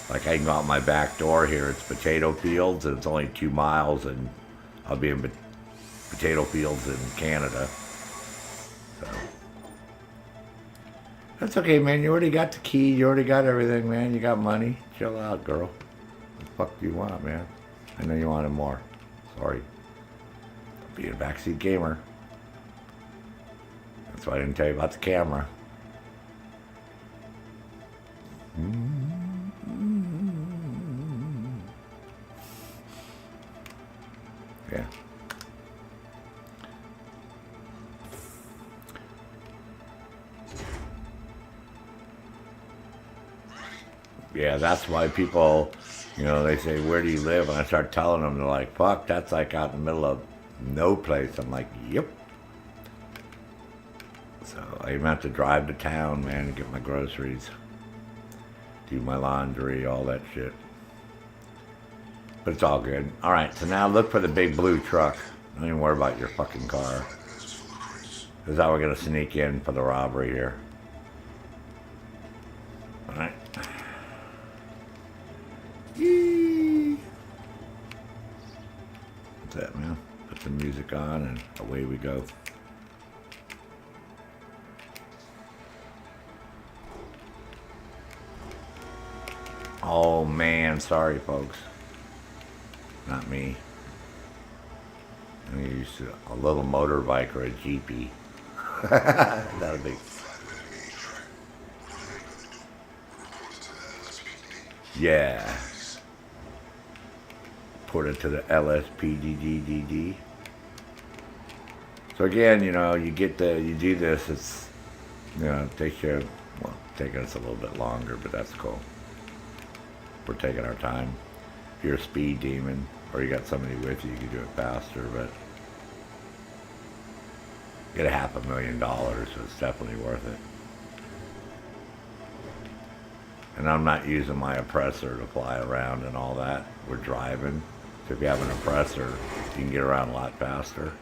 Like I can go out my back door here, it's potato fields, and it's only 2 miles, and I'll be in potato fields in Canada. So that's okay, man. You already got the key. You already got everything, man. You got money. Chill out, girl. What the fuck do you want, man? I know you wanted more. Sorry. Don't be a backseat gamer. That's why I didn't tell you about the camera. Yeah. Yeah, that's why people, you know, they say, where do you live? And I start telling them, they're like, fuck, that's like out in the middle of no place. I'm like, yep. So I even have to drive to town, man, and get my groceries, do my laundry, all that shit. But it's all good. All right, so now look for the big blue truck. Don't even worry about your fucking car. This is how we're going to sneak in for the robbery here. All right. What's that, man? Put the music on and away we go. Oh man, sorry folks. Not me. I'm used to a little motorbike or a Jeepy. Not a big. Yeah. Put it to the LSPDDD. So again, you know, you do this, it's, you know, it takes you, well, taking us a little bit longer, but that's cool. We're taking our time. If you're a speed demon, or you got somebody with you, you can do it faster, but get $500,000, so it's definitely worth it. And I'm not using my oppressor to fly around and all that. We're driving. So if you have an oppressor, you can get around a lot faster.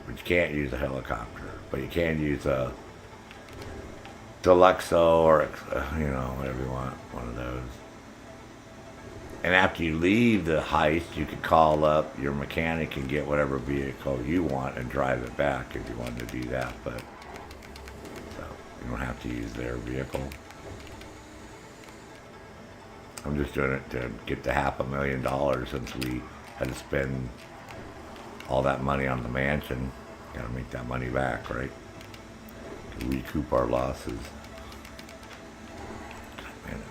But you can't use a helicopter. But you can use a Deluxo or, you know, whatever you want, one of those. And after you leave the heist, you could call up your mechanic and get whatever vehicle you want and drive it back if you wanted to do that. But so you don't have to use their vehicle. I'm just doing it to get the $500,000 since we had to spend all that money on the mansion. Got to make that money back, right? To recoup our losses. Man,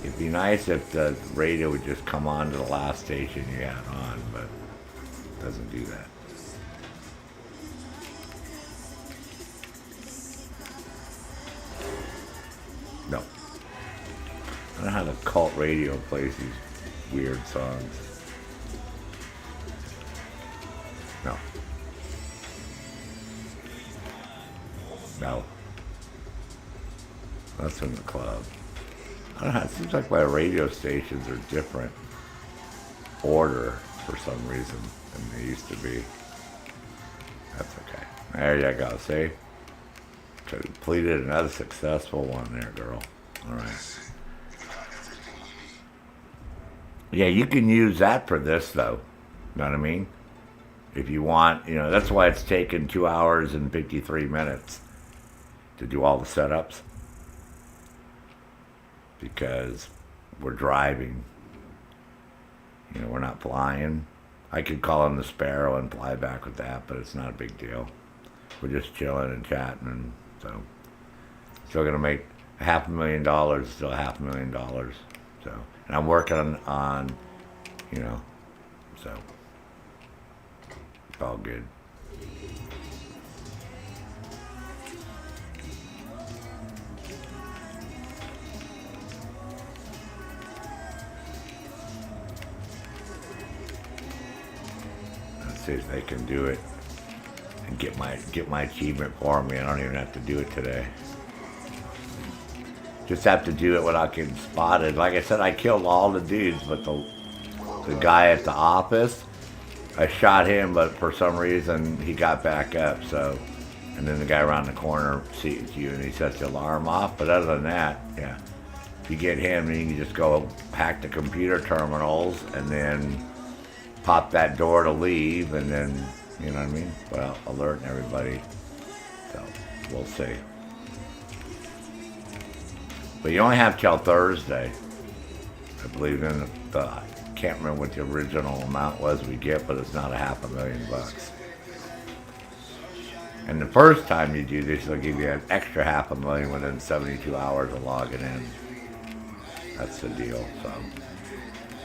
it'd be nice if the radio would just come on to the last station you had on, but it doesn't do that. No. I don't know how the cult radio plays these weird songs. No. That's in the club. I don't know. It seems like my radio stations are different order for some reason than they used to be. That's okay. There you go. See? Completed another successful one there, girl. All right. Yeah, you can use that for this, though. You know what I mean? If you want, that's why it's taken 2 hours and 53 minutes to do all the setups. Because we're driving. We're not flying. I could call him the Sparrow and fly back with that, but it's not a big deal. We're just chilling and chatting, and so still gonna make $500,000. Still $500,000. So, and I'm working on so it's all good. Let's see if they can do it and get my achievement for me. I don't even have to do it today. Just have to do it without getting spotted. Like I said, I killed all the dudes, but the guy at the office, I shot him, but for some reason he got back up. So, and then the guy around the corner sees you and he sets the alarm off. But other than that, yeah, if you get him, then you can just go hack the computer terminals and then pop that door to leave, and then you know what I mean. Well, alerting everybody. So we'll see. But you only have till Thursday. I believe in I can't remember what the original amount was we get, but it's not $500,000. And the first time you do this, they'll give you an extra $500,000 within 72 hours of logging in. That's the deal. So,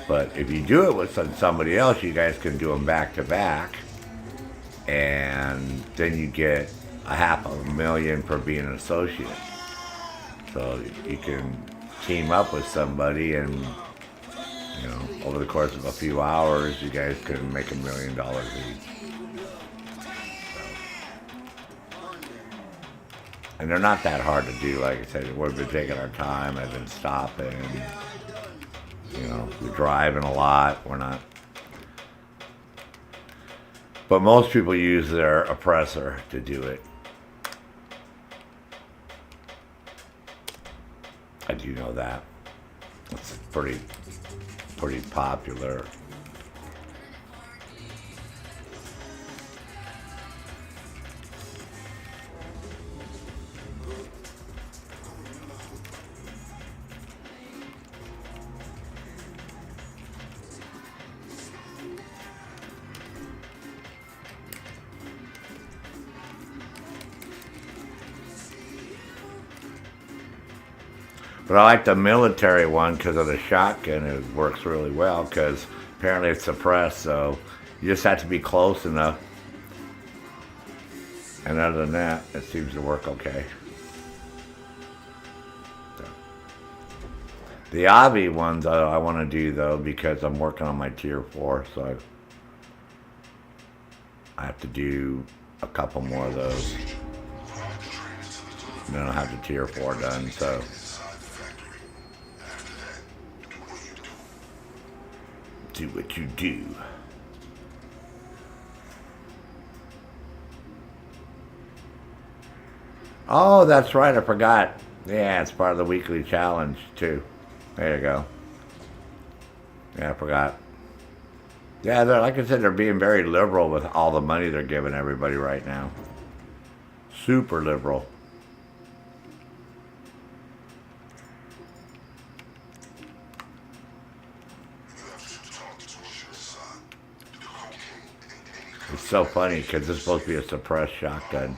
but if you do it with somebody else, you guys can do them back to back, and then you get $500,000 for being an associate. So you can team up with somebody, and over the course of a few hours, you guys can make $1 million each. So. And they're not that hard to do. Like I said, we've been taking our time. I've been stopping. We're driving a lot. We're not. But most people use their oppressor to do it. I do know that. It's pretty popular. But I like the military one because of the shotgun. It works really well because apparently it's suppressed, so you just have to be close enough. And other than that, it seems to work okay. So. The Avi ones I want to do, though, because I'm working on my tier 4, so I have to do a couple more of those. And then I'll have the tier 4 done, so... Do what you do. Oh, that's right. I forgot. Yeah, it's part of the weekly challenge, too. There you go. Yeah, I forgot. Yeah, like I said, they're being very liberal with all the money they're giving everybody right now. Super liberal. It's so funny because it's supposed to be a suppressed shotgun.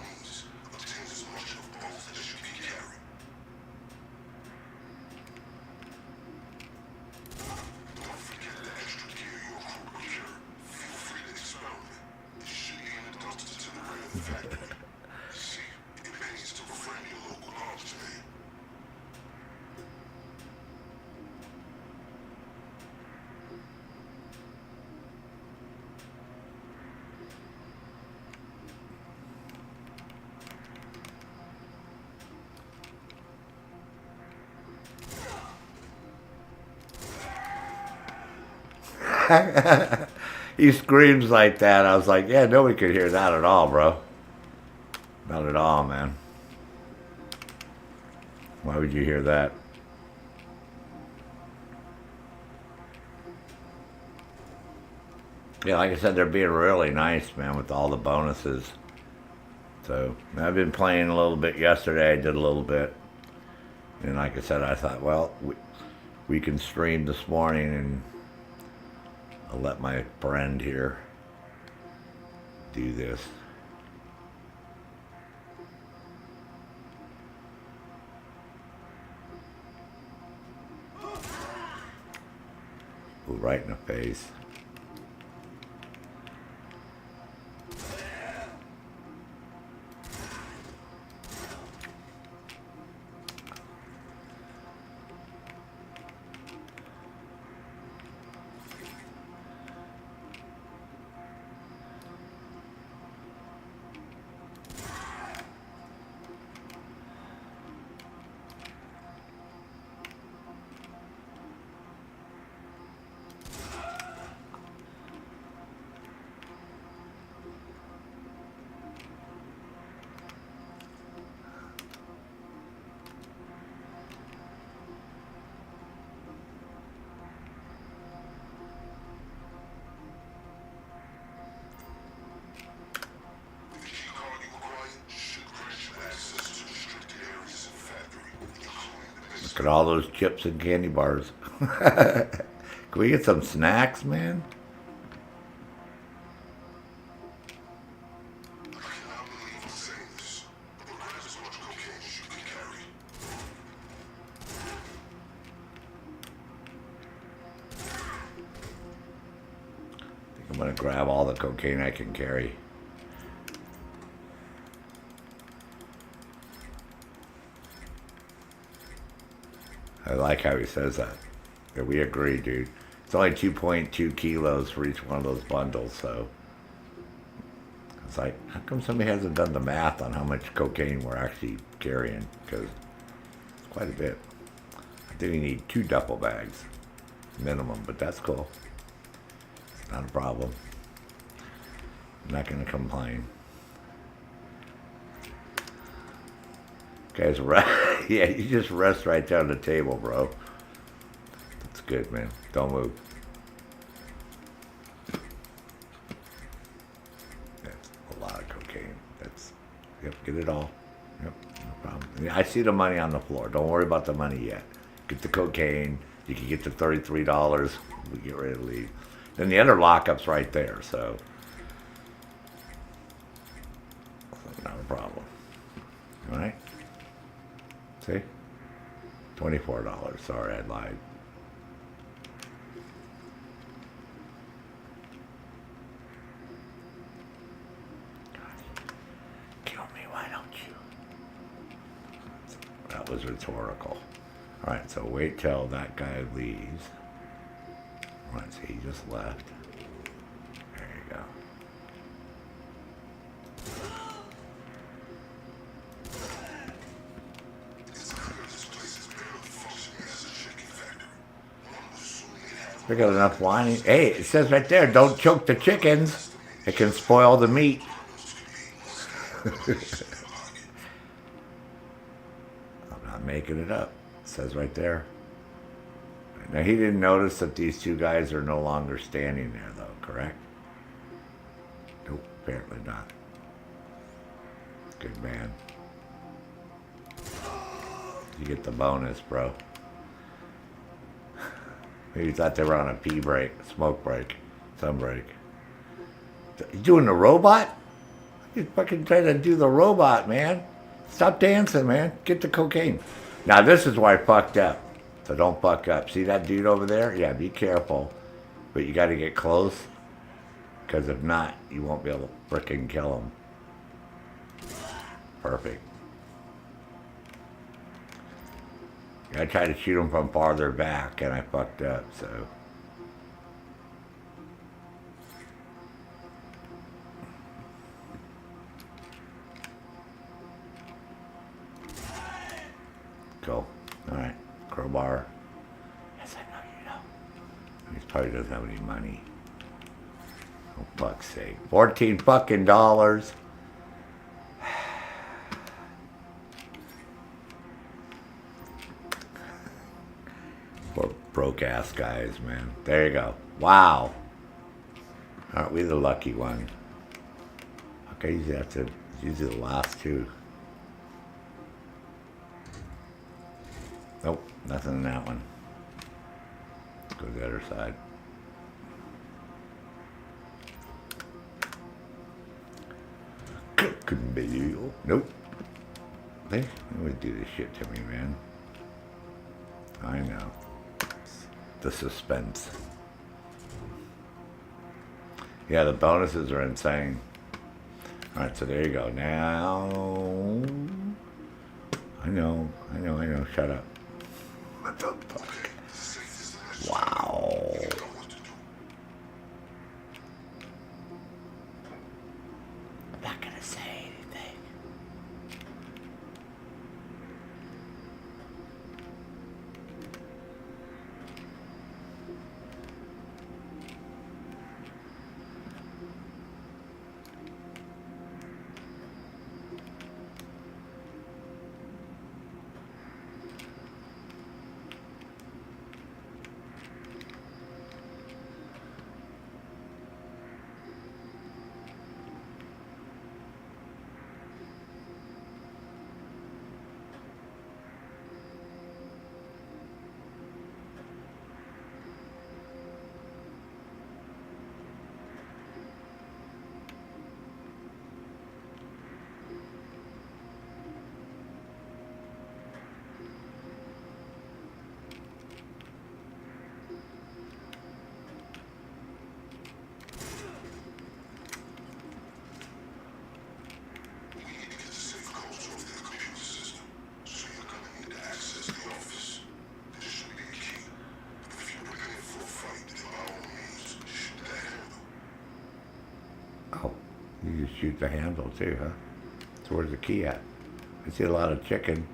He screams like that. I was like, yeah, nobody could hear that at all, bro. Not at all, man. Why would you hear that? Yeah, like I said, they're being really nice, man, with all the bonuses. So I've been playing a little bit yesterday. I did a little bit. And like I said, I thought, well, we can stream this morning, and I'll let my friend here do this. Ooh, right in the face. Look at all those chips and candy bars. Can we get some snacks, man? I'm gonna grab all the cocaine I can carry. I like how he says that. Yeah, we agree, dude. It's only 2.2 kilos for each one of those bundles, so it's like, how come somebody hasn't done the math on how much cocaine we're actually carrying? Because it's quite a bit. I think we need 2 duffel bags minimum, but that's cool. It's not a problem. I'm not gonna complain. Guys, yeah, you just rest right there on the table, bro. That's good, man. Don't move. That's a lot of cocaine. Yep, get it all. Yep, no problem. I mean, I see the money on the floor. Don't worry about the money yet. Get the cocaine. You can get the $33. We get ready to leave. Then the other lockup's right there, so not a problem. All right? See? $24. Sorry, I lied. Kill me, why don't you? That was rhetorical. Alright, so wait till that guy leaves. Let's see, he just left. There you go. We got enough lining. Hey, it says right there, don't choke the chickens. It can spoil the meat. I'm not making it up. It says right there. Now, he didn't notice that these 2 guys are no longer standing there, though, correct? Nope, apparently not. Good man. You get the bonus, bro. Maybe you thought they were on a pee break, smoke break, sun break. You doing the robot? You fucking trying to do the robot, man. Stop dancing, man. Get the cocaine. Now, this is why I fucked up. So don't fuck up. See that dude over there? Yeah, be careful. But you got to get close. Because if not, you won't be able to frickin' kill him. Perfect. I tried to shoot him from farther back, and I fucked up, so. Cool. All right. Crowbar. Yes, I know you know. He probably doesn't have any money. Oh, fuck's sake. 14 fucking dollars. Poor broke ass guys, man. There you go. Wow. Aren't we the lucky one? Okay, usually have to usually the last two. Nope, nothing in that one. Go to the other side. Cluck N Bell. Nope. They always do this shit to me, man. I know. The suspense. Yeah, the bonuses are insane. Alright, so there you go. Now... I know. Shut up. What the fuck? Wow. I'm not gonna say anything. You just shoot the handle too, huh? So where's the key at? I see a lot of chicken.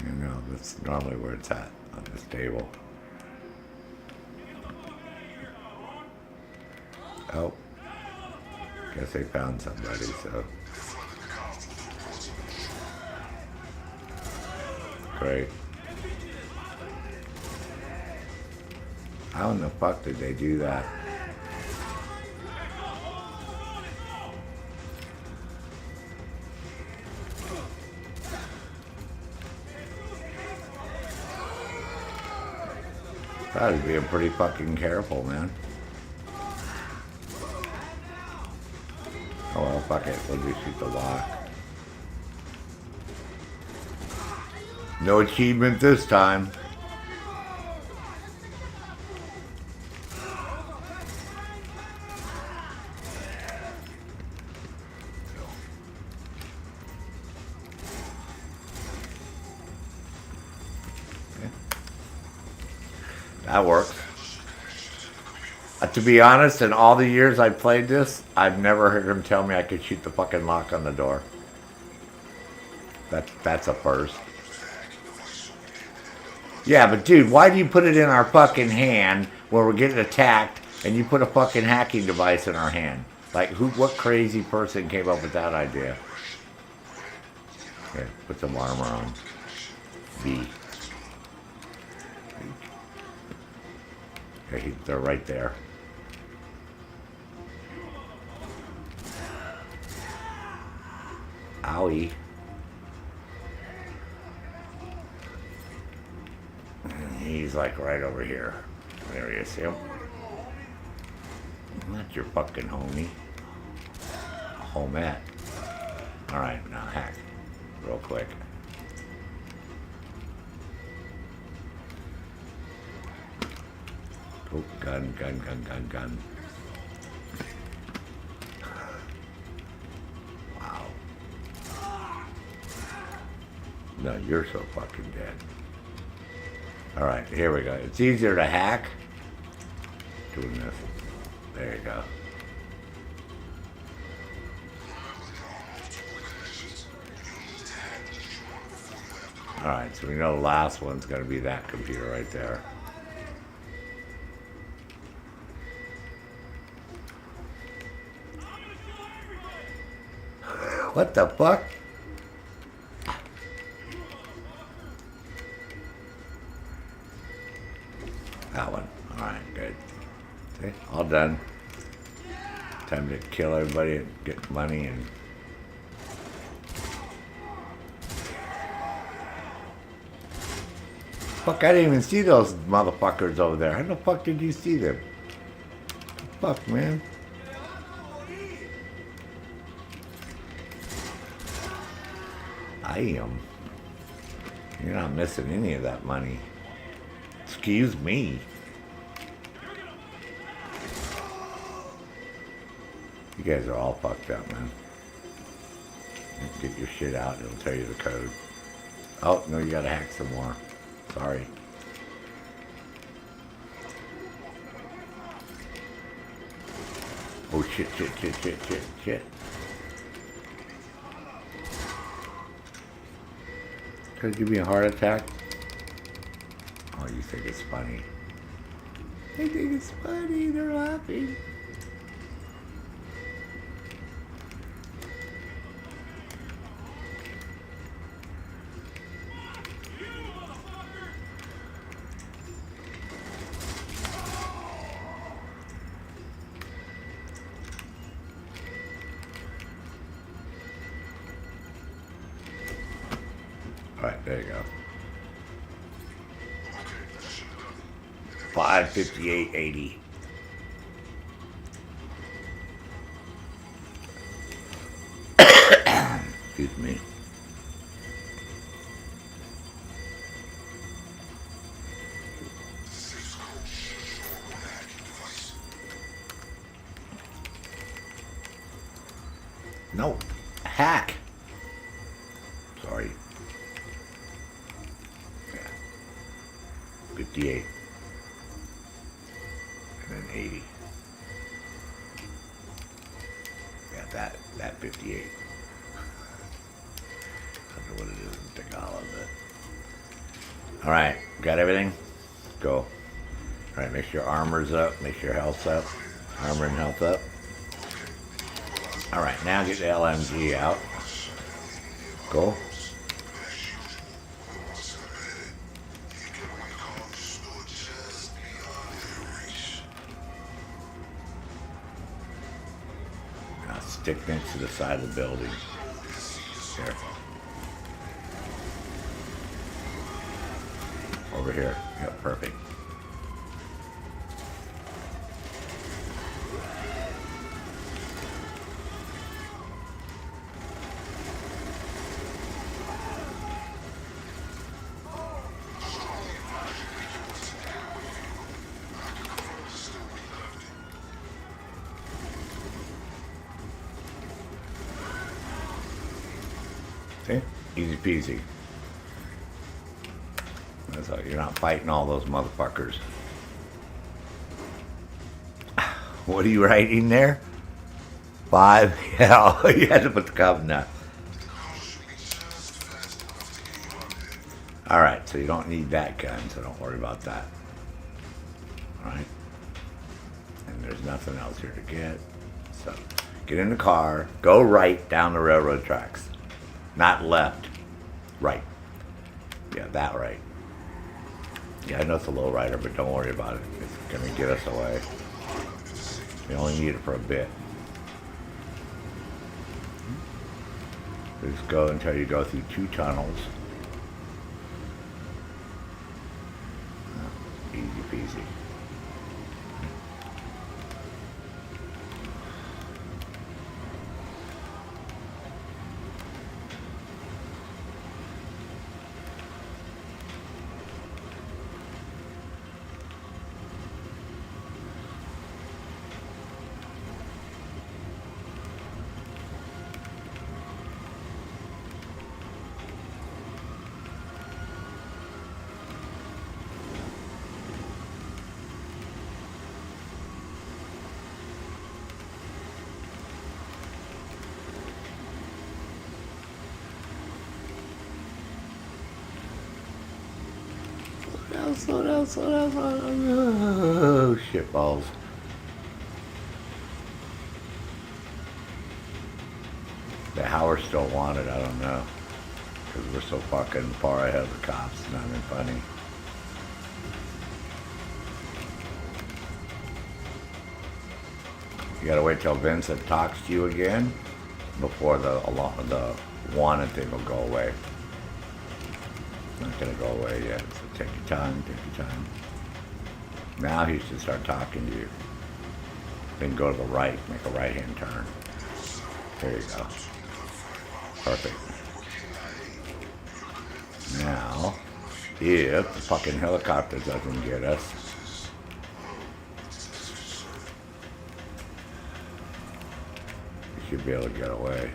You know, that's normally where it's at, on this table. Oh. Guess they found somebody, so. Great. How in the fuck did they do that? Gotta be pretty fucking careful, man. Oh well, fuck it. We'll just shoot the lock. No achievement this time. That works. To be honest, in all the years I played this, I've never heard him tell me I could shoot the fucking lock on the door. That's a first. Yeah, but dude, why do you put it in our fucking hand when we're getting attacked and you put a fucking hacking device in our hand? Like, what crazy person came up with that idea? Okay, put some armor on. B. Okay, they're right there. Owie. And he's like right over here. There he is, see him? That's your fucking homie. Homette. Alright, now hack. Real quick. Oh, gun. Wow. No, you're so fucking dead. Alright, here we go. It's easier to hack doing this. There you go. Alright, so we know the last one's going to be that computer right there. What the fuck? That one. Alright, good. See, all done. Time to kill everybody and get money and... Fuck, I didn't even see those motherfuckers over there. How the fuck did you see them? Fuck, man. I am. You're not missing any of that money. Excuse me. You guys are all fucked up, man. Get your shit out. It'll tell you the code. Oh, no, you gotta hack some more. Sorry. Oh, shit. Could it give me a heart attack? Oh, you think it's funny. They think it's funny. They're laughing. Alright, there you go. 558.80. Excuse me. No. Hack. Sorry. Yeah. 58. And then 80. Yeah, that 58. I don't know what it is in Tagalog, but... Alright, got everything? Go. Alright, make sure your armor's up, make sure your health's up. Armor and health up. Alright, now get the LMG out. Go. Now stick next to the side of the building. Here. Over here. Yep, perfect. See? Easy peasy. That's all. You're not fighting all those motherfuckers. What are you writing there? 5? Yeah, you had to put the covenant. Alright, so you don't need that gun, so don't worry about that. Alright? And there's nothing else here to get. So, get in the car, go right down the railroad tracks. Not left. Right. Yeah, that right. Yeah, I know it's a low rider, but don't worry about it. It's going to get us away. We only need it for a bit. Just go until you go through 2 tunnels. Easy peasy. slow down, slow down, slow down. Oh, shit balls. The how we're still wanted, I don't know. Because we're so fucking far ahead of the cops. It's not even funny. You gotta wait till Vincent talks to you again before the wanted thing will go away. It's not gonna go away yet, so take your time, take your time. Now he should start talking to you. Then go to the right, make a right-hand turn. There you go. Perfect. Now, if the fucking helicopter doesn't get us, we should be able to get away.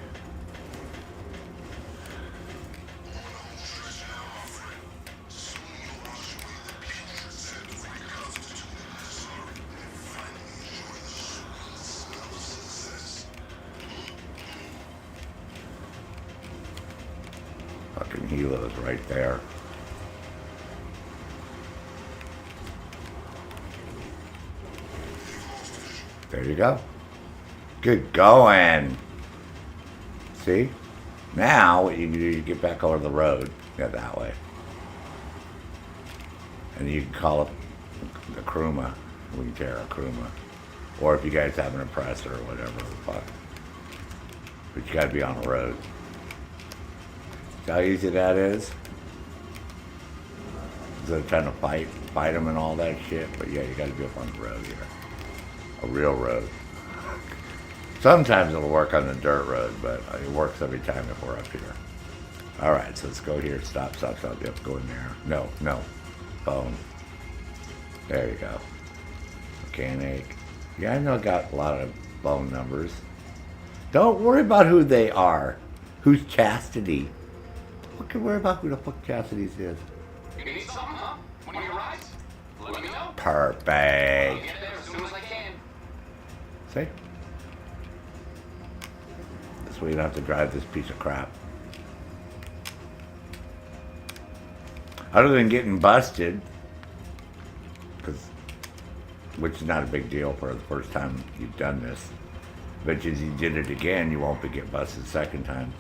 Fucking Hilo's right there. There you go. Good going. See? Now what you can do, you get back over the road. Yeah, that way. And you can call up the Kruma. We can tear a Kruma. Or if you guys have an oppressor or whatever the fuck. But you gotta be on the road. See how easy that is? Instead of trying to fight them and all that shit. But yeah, you gotta be up on the road here. A real road. Sometimes it'll work on the dirt road, but it works every time if we're up here. Alright, so let's go here. Stop, stop, stop. Yep, go in there. No, no. Phone. There you go. Mechanic. Yeah, I know I got a lot of phone numbers. Don't worry about who they are. Who's Chastity? What can worry about who the fuck Chastity's is? You need something, huh? When you rise, let me know. Perfect. I'll get there as soon as I can. See? This way you don't have to drive this piece of crap. Other than getting busted, which is not a big deal for the first time you've done this. But if you did it again, you won't be get busted the second time.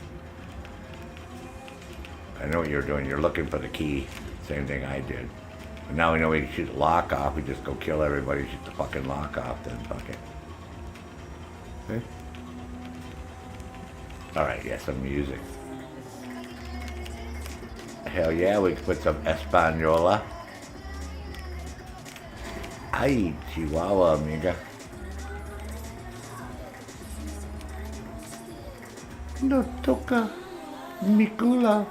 I know what you're doing. You're looking for the key. Same thing I did. But now we know we can shoot the lock off. We just go kill everybody, shoot the fucking lock off, then fuck it. See? Alright, yeah, some music. Hell yeah, we can put some Española. Ay, Chihuahua, amiga. No toca mi culo.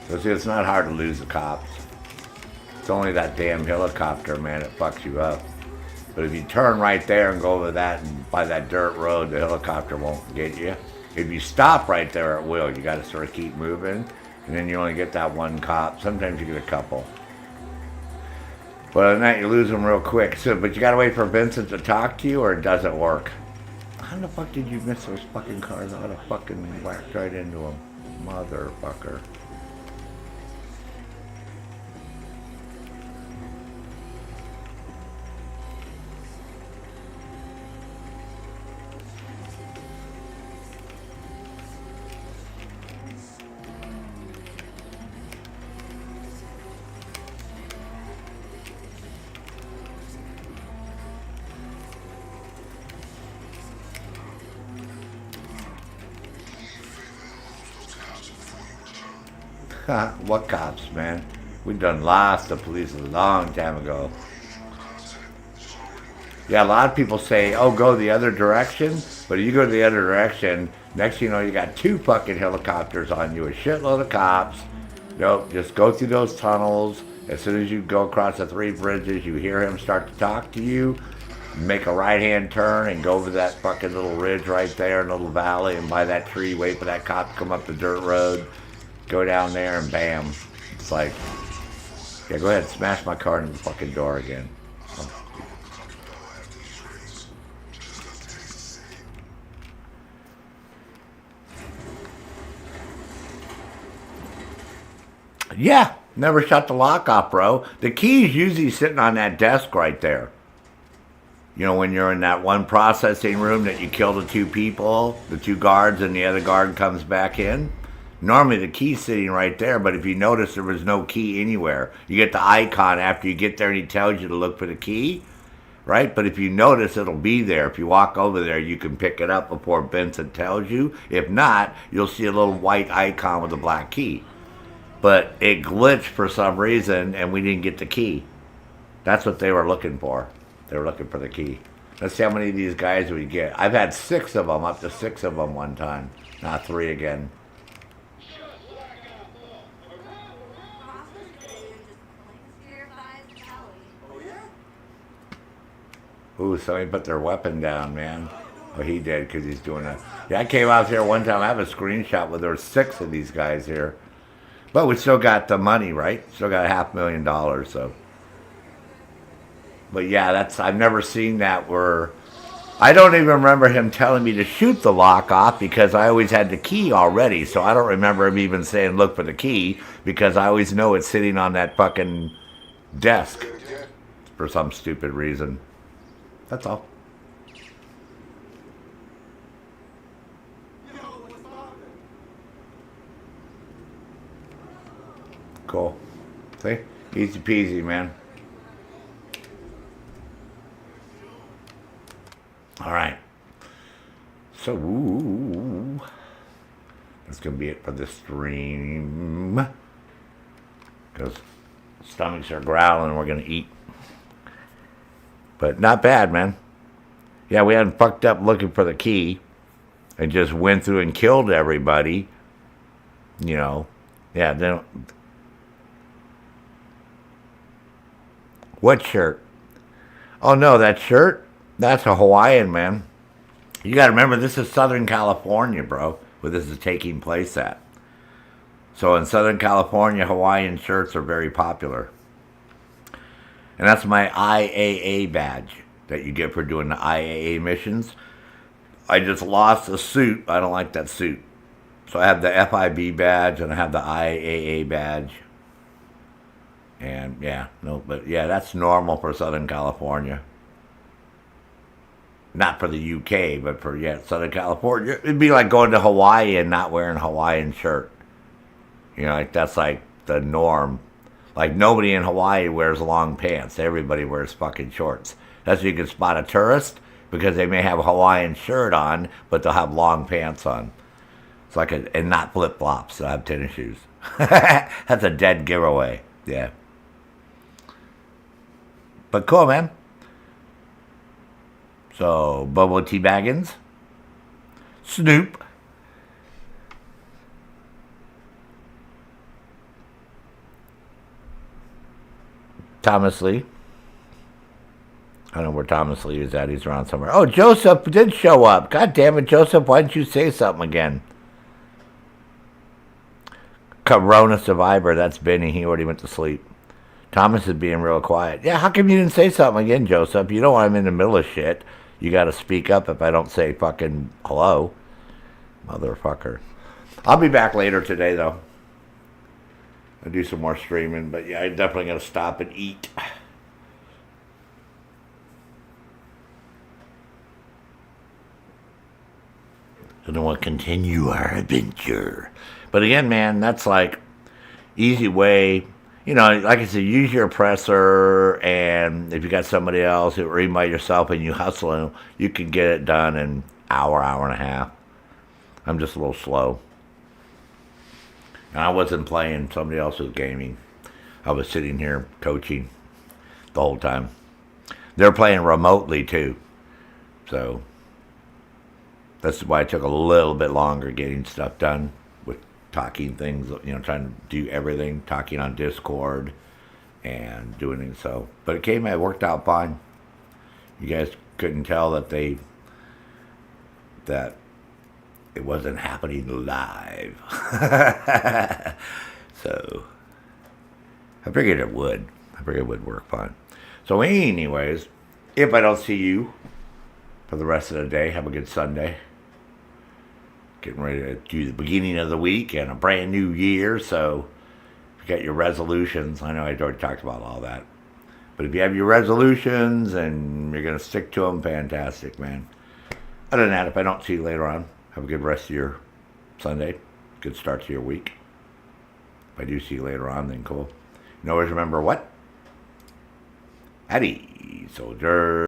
So see, it's not hard to lose the cops. It's only that damn helicopter, man, it fucks you up. But if you turn right there and go over that and by that dirt road, the helicopter won't get you. If you stop right there, it will. You got to sort of keep moving, and then you only get that one cop. Sometimes you get a couple. But other than that, you lose them real quick. So, but you got to wait for Vincent to talk to you, or it doesn't work. How the fuck did you miss those fucking cars? I would have fucking whacked right into them. Motherfucker. What cops, man? We've done lots of police a long time ago. Yeah, a lot of people say, oh, go the other direction. But if you go the other direction, next thing you know, you got 2 fucking helicopters on you, a shitload of cops. Nope, just go through those tunnels. As soon as you go across the 3 bridges, you hear him start to talk to you. Make a right-hand turn and go over that fucking little ridge right there, little valley, and by that tree, wait for that cop to come up the dirt road. Go down there and bam. It's like, yeah, go ahead and smash my car into the fucking door again. Yeah, never shut the lock off, bro. The key's usually sitting on that desk right there. You know, when you're in that one processing room that you kill the 2 people, the 2 guards, and the other guard comes back in. Normally the key's sitting right there, but if you notice there was no key anywhere, you get the icon after you get there and he tells you to look for the key, right? But if you notice, it'll be there. If you walk over there, you can pick it up before Benson tells you. If not, you'll see a little white icon with a black key. But it glitched for some reason, and we didn't get the key. That's what they were looking for. They were looking for the key. Let's see how many of these guys we get. I've had 6 of them, up to 6 of them one time. Not 3 again. Ooh, somebody put their weapon down, man. Oh, he did, because he's doing that. Yeah, I came out here one time. I have a screenshot where there were 6 of these guys here. But we still got the money, right? Still got $500,000, so. But yeah, I've never seen that where, I don't even remember him telling me to shoot the lock off because I always had the key already. So I don't remember him even saying, look for the key, because I always know it's sitting on that fucking desk for some stupid reason. That's all. Cool. See? Easy peasy, man. All right. So, that's going to be it for this stream. Because stomachs are growling, we're going to eat. But not bad, man. Yeah, we hadn't fucked up looking for the key and just went through and killed everybody. You know. Yeah, then. What shirt? Oh, no, that shirt? That's a Hawaiian, man. You got to remember, this is Southern California, bro, where this is taking place at. So in Southern California, Hawaiian shirts are very popular. And that's my IAA badge that you get for doing the IAA missions. I just lost a suit. I don't like that suit. So I have the FIB badge and I have the IAA badge. And yeah, no, but yeah, that's normal for Southern California. Not for the UK, but for, yeah, Southern California. It'd be like going to Hawaii and not wearing a Hawaiian shirt. You know, like that's like the norm. Like nobody in Hawaii wears long pants. Everybody wears fucking shorts. That's where you can spot a tourist because they may have a Hawaiian shirt on, but they'll have long pants on. It's like and not flip-flops. They'll have tennis shoes. That's a dead giveaway. Yeah. But cool, man. So, Bubba T. Baggins, Snoop, Thomas Lee. I don't know where Thomas Lee is at. He's around somewhere. Oh, Joseph did show up. God damn it, Joseph. Why didn't you say something again? Corona survivor. That's Benny. He already went to sleep. Thomas is being real quiet. Yeah, how come you didn't say something again, Joseph? You know I'm in the middle of shit. You got to speak up if I don't say fucking hello. Motherfucker. I'll be back later today, though. I'll do some more streaming. But yeah, I'm definitely going to stop and eat. So then we'll continue our adventure. But again, man, that's like easy way. You know, like I said, use your oppressor, and if you got somebody else, or even by yourself, and you hustle, you can get it done in an hour, hour and a half. I'm just a little slow. And I wasn't playing. Somebody else was gaming. I was sitting here coaching the whole time. They're playing remotely, too. So that's why it took a little bit longer getting stuff done. Talking things, you know, trying to do everything, talking on Discord and doing it. So, but it worked out fine. You guys couldn't tell that it wasn't happening live. So, I figured it would. I figured it would work fine. So, anyways, if I don't see you for the rest of the day, have a good Sunday. Getting ready to do the beginning of the week and a brand new year, so if get your resolutions. I know I already talked about all that. But if you have your resolutions and you're going to stick to them, fantastic, man. Other than that, if I don't see you later on, have a good rest of your Sunday. Good start to your week. If I do see you later on, then cool. And always remember what? Howdy, soldier.